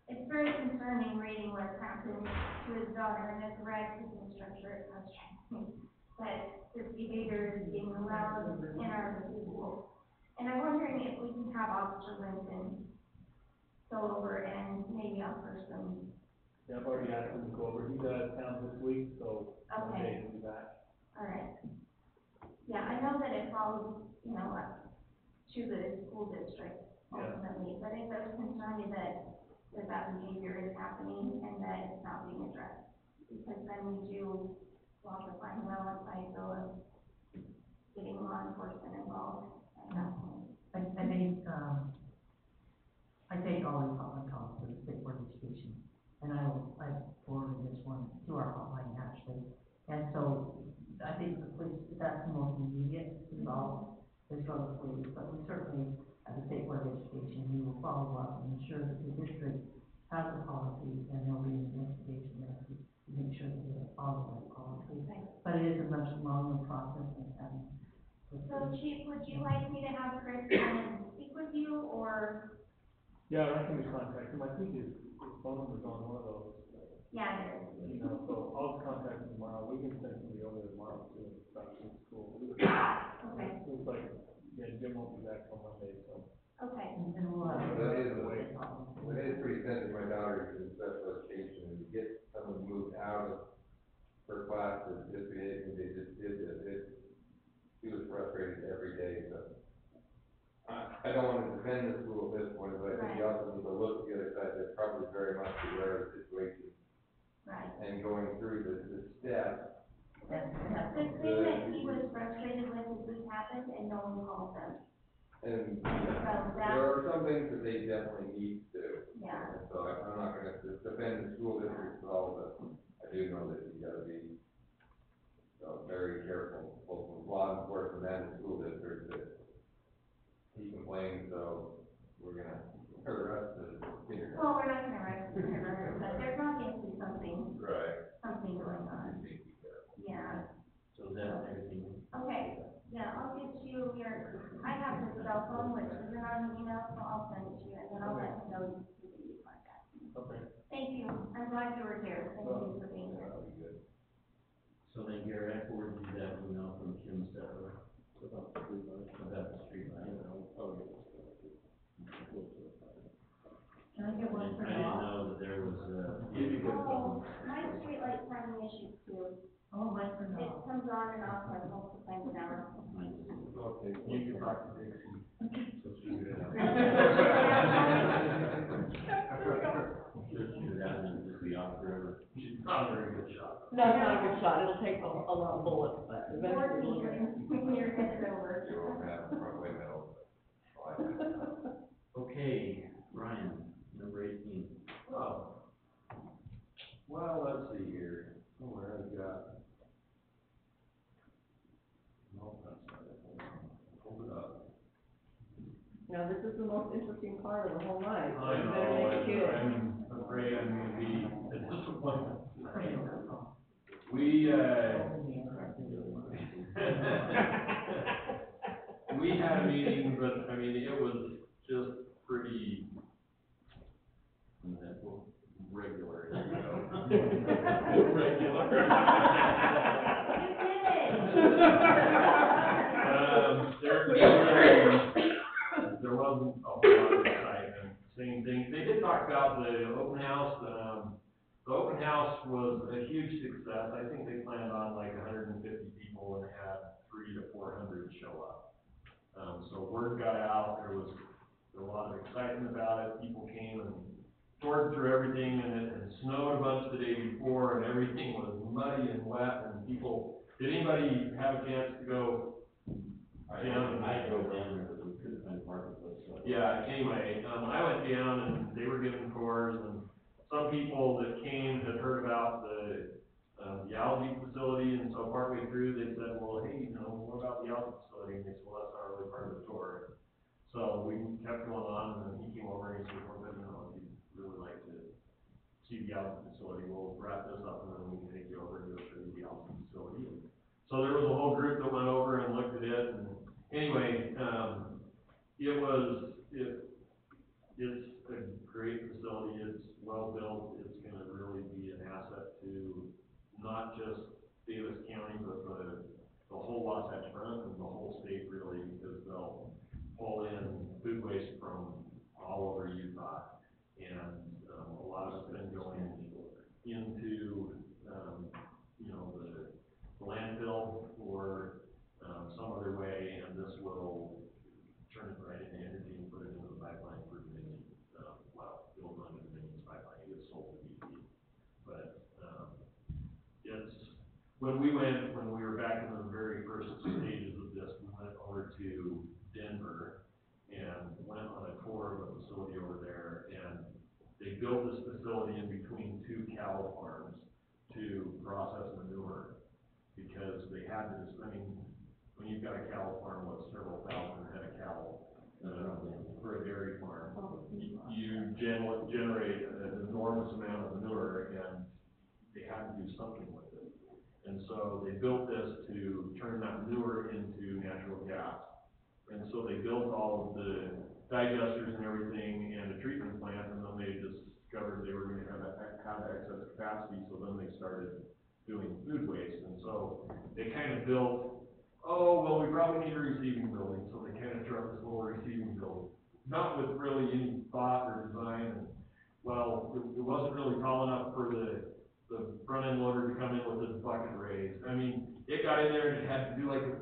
it's very concerning reading what's happened to his daughter, and it's correct, his instructor, but his behavior is being allowed in our school. And I'm wondering if we can have Officer Lincoln go over and maybe offer some. Yeah, I've already asked him to go over, he's out of town this week, so Monday he'll be back. All right. Yeah, I know that it falls, up to the school district ultimately, but it does concern me that behavior is happening and that it's not being addressed. Because then we do walk the fine cycle of getting law enforcement involved at that point. I think, I take all these hotline calls to the state board of education, and I forwarded this one to our hotline actually. And so, I think the police, that's the most immediate resolve, is from the police, but we certainly, at the state board of education, we will follow up and ensure that the district has a policy, and there'll be an investigation there to make sure that they follow that policy. Okay. But it is a much longer process than having. So Chief, would you like me to have Chris come and speak with you, or? Yeah, I can contact him, I think his phone number's on one of those. Yeah, it is. So I'll contact him tomorrow, we can send somebody over tomorrow to back to the school. Okay, Looks like, Jim won't be back till Monday, so. okay. And we'll, That is pretty sensitive. My daughter's in special education, and to get someone moved out of her class for misbehaving, they just did this. She was frustrated every day, so. I don't want to defend the school at this point, but I think you also need to look at the other side, they're probably very much aware of the situation. Right. And going through the steps. The thing that he was frustrated with is this happened and no one called them. And So there are some things that they definitely need to do. Yeah. And so I'm not gonna defend the school district at all, but I do know that you gotta be very careful, both with law enforcement and the school district, that he complains, so we're gonna arrest the kindergarten. Well, we're not gonna arrest him, but there's obviously something going on. Yeah. So that's everything. Okay, yeah, I'll get you I have his cell phone, which isn't on the email, so I'll send it to you, and then I'll let him know you can contact me. Okay. Thank you, I'm glad you were here, thank you for being here. So then Gary, I forwarded you that email from Kim Settler about the street light. Can I get one for I didn't know that there was, My streetlight's having issues too. Oh, my for It comes on and off like multiple times an hour. Okay, you can talk to Dixie. So she can get it out. Just shoot it out and just be off forever. She's not a very good shot. No, it's not a good shot, it'll take a lot of bullets, but More eventually we'll get it. when you're headed over. You won't have front window. Okay, Ryan, number 18. Oh. Well, let's see here, somewhere I've got. No, that's not it. Hold it up. Now, this is the most interesting part of the whole night, so I you know, better make it good. I'm afraid I'm gonna be a disappointment. We had a meeting, but, I mean, it was just pretty regular, you know. Regular. There wasn't a whole lot of excitement, same thing, they did talk about the open house, the open house was a huge success, I think they planned on like 150 people and had 300 to 400 show up. So word got out, there was a lot of excitement about it, people came and toured through everything, and it snowed a bunch the day before, and everything was muddy and wet, and people, did anybody have a chance to go down? I drove down there, but we couldn't find a parking place. So. Yeah, anyway, I went down and they were giving tours, and some people that came had heard about the algae facility, and so partway through, they said, well, hey, what about the algae facility? And they said, well, that's not really part of the tour. So we kept going on, and then he came over and he said, well, if you'd really like to see the algae facility, we'll wrap this up, and then we can take you over and go show you the algae facility. And so there was a whole group that went over and looked at it, and anyway, it Stillwater, Utah. And, a lot of it's been going into, you know, the landfill or, some other way, and this will turn it right into energy and put it into the pipeline for Dominion. Well, it'll run into Dominion's pipeline, it gets sold to BP. But, it's, when we were back in the very first stages of this, we went over to Denver and went on a tour of a facility over there, and they built this facility in between two cattle farms to process manure, because they had this, I mean, when you've got a cattle farm with several thousand head of cattle, for a dairy farm, you generate an enormous amount of manure, and they had to do something with it. And so they built this to turn that manure into natural gas. And so they built all of the digesters and everything and a treatment plant, and then they discovered they were gonna have excess capacity, so then they started doing food waste. And so they kind of built, oh, well, we probably need a receiving building, so they kind of drew up this little receiving building. Not with really any thought or design, and, well, it wasn't really tall enough for the front end loader to come in with this bucket raised. I mean, it got in there and it had to do like a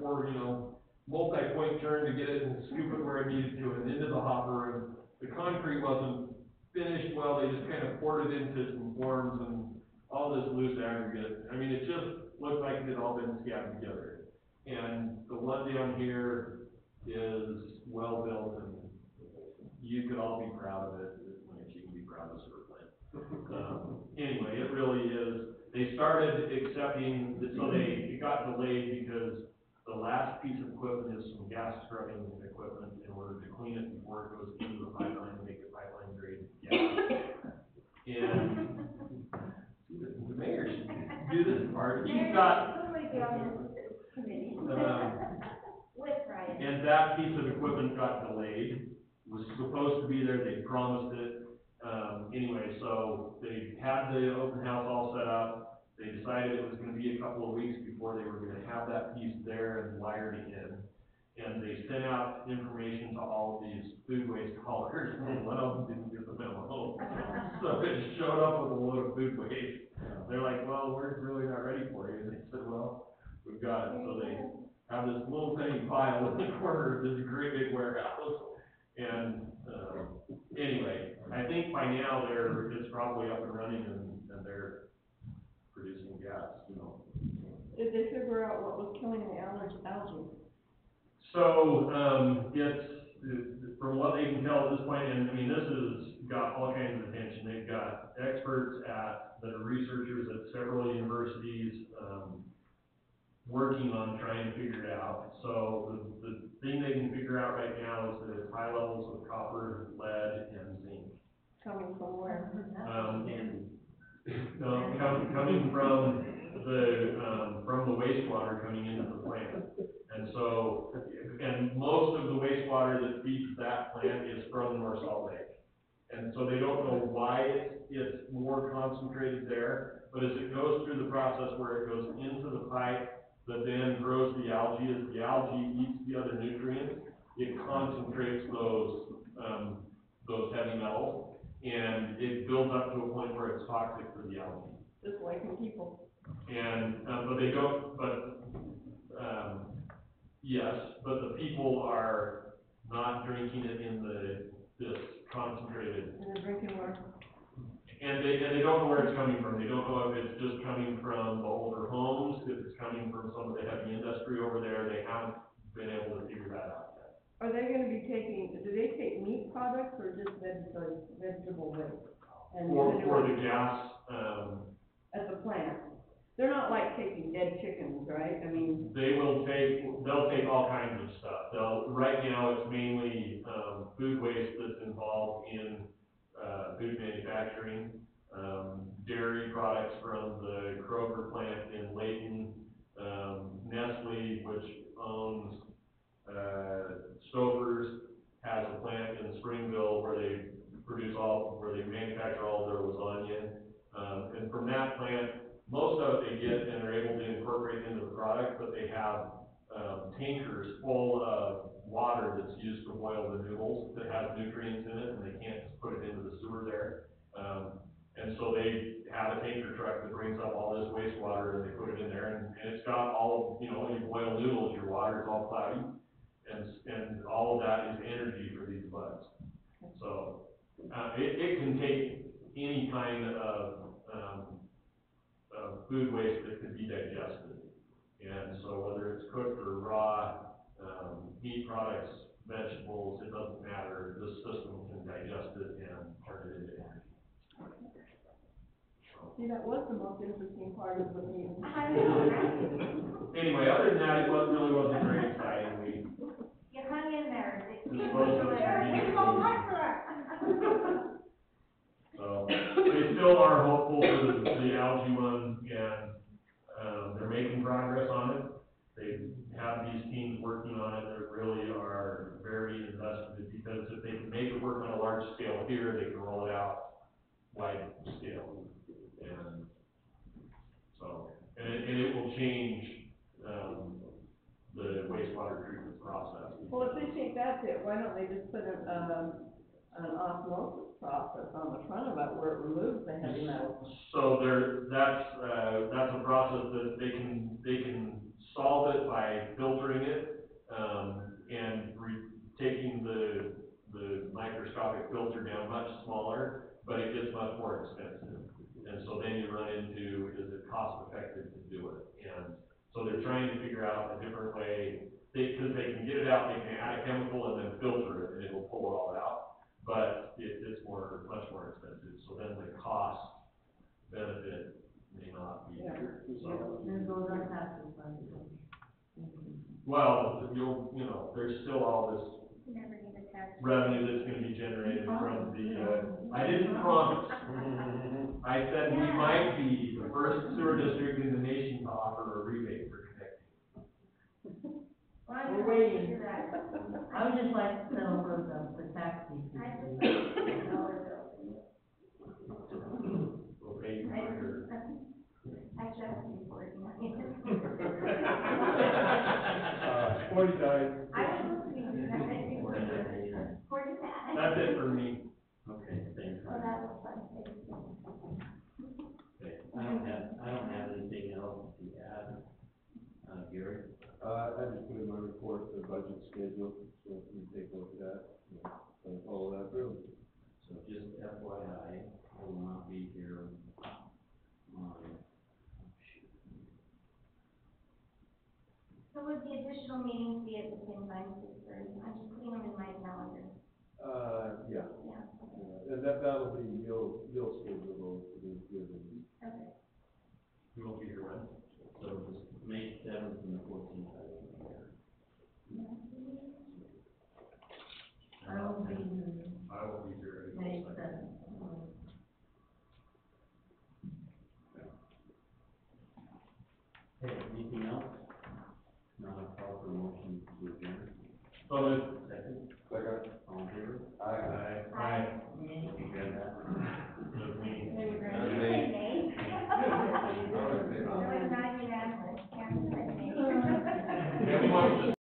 multi-point turn to get it and scoop it where it needed to and into the hopper, and the concrete wasn't finished well, they just kind of poured it into some forms and all this loose aggregate. I mean, it just looked like it had all been scabbed together. And the one down here is well built, and you could all be proud of it, when you can be proud of sewer plant. Anyway, it really is, they started accepting, so it got delayed because the last piece of equipment is some gas scrubbing equipment in order to clean it before it goes into the pipeline to make it pipeline grade gas. And the mayor should do this part, he's got. Somebody be on this committee. With Brian. And that piece of equipment got delayed, was supposed to be there, they promised it. Anyway, so they had the open house all set up, they decided it was gonna be a couple of weeks before they were gonna have that piece there and wired in. And they sent out information to all of these food waste haulers, and one of them didn't get the memo. So it showed up with a load of food waste. They're like, well, we're really not ready for you. And they said, well, we've got it. So they have this little tiny pile in the corner of this great big warehouse. And, anyway, I think by now it's probably up and running and they're producing gas, you know. Did they figure out what was killing the algae? So, from what they can tell at this point, and I mean, this has got all kinds of attention. They've got experts that are researchers at several universities, working on trying to figure it out. So the thing they can figure out right now is that it's high levels of copper, lead, and zinc. Coming from where? Coming from the wastewater coming into the plant. And so, and most of the wastewater that feeds that plant is from North Salt Lake. And so they don't know why it's more concentrated there, but as it goes through the process where it goes into the pipe that then grows the algae, as the algae eats the other nutrients, it concentrates those heavy metals, and it builds up to a point where it's toxic for the algae. Just like the people. And, yes, but the people are not drinking it in this concentrated. And they're drinking water. And they don't know where it's coming from. They don't know if it's just coming from the older homes, if it's coming from some of the heavy industry over there. They haven't been able to figure that out yet. Are they gonna be do they take meat products or just vegetable waste? And For the gas, at the plant? They're not like taking dead chickens, right? I mean. they'll take all kinds of stuff. Right now, it's mainly, food waste that's involved in, food manufacturing, dairy products from the Kroger plant in Layton, Nestle, which owns, Stouffer's, has a plant in Springville where they manufacture all their lasagna. And from that plant, most of it they get and are able to incorporate into the product, but they have, tankers full of water that's used to boil the noodles that has nutrients in it, and they can't just put it into the sewer there. And so they have a tanker truck that brings up all this wastewater, and they put it in there, and it's got all, you know, you boil noodles, your water is all cloudy, and all of that is energy for these bugs. So, it can take any kind of food waste that could be digested. And so whether it's cooked or raw, meat products, vegetables, it doesn't matter, this system can digest it and turn it into energy. See, that was the most interesting part of the meeting. I know, right? Anyway, other than that, it wasn't very exciting, You hung in there. We're so much for us. so, they still are hopeful for the algae one, and, they're making progress on it. They have these teams working on it that really are very invested, because if they can make it work on a large scale here, they can roll it out wide scale. And so, and it will change, the wastewater treatment process. Well, if they take that bit, why don't they just put an osmosis process on the front of it where it removes the heavy metals? So that's a process that they can solve it by filtering it, and taking the microscopic filter down much smaller, but it gets much more expensive. And so then you run into, is it cost effective to do it? And so they're trying to figure out a different way, because they can get it out, they can add a chemical and then filter it, and it will pull it all out. But it's much more expensive, so then the cost benefit may not be there, so. Then those are taxes, Well, you know, there's still all this Never get a tax. revenue that's gonna be generated from the, I didn't promise. I said we might be the first sewer district in the nation to offer a rebate for connecting. We're waiting. I would just like to settle for the tax decrease. I just like $1 bill. We'll pay you for your. I just need 49. 49. I was listening to that, I think 49. 49. That's it for me. Okay, thanks. Oh, that was fun. Okay, I don't have anything else to add. Gary? I just put in my report the budget schedule, so if you take a look at that, and follow that through. So just FYI, I will not be here on, So would the additional meetings be at the same time, 6:30? I'm just putting them in my calendar. Yeah. Yeah. And that'll be, you'll schedule those to be given. Okay. You won't be here when? so just May 7th and the 14th, I will be here. I will be I won't be here. May 7th. Okay, anything else? Not a proper motion to adjourn. So moved. Second, Second. all in favor? Aye. Aye. You got that?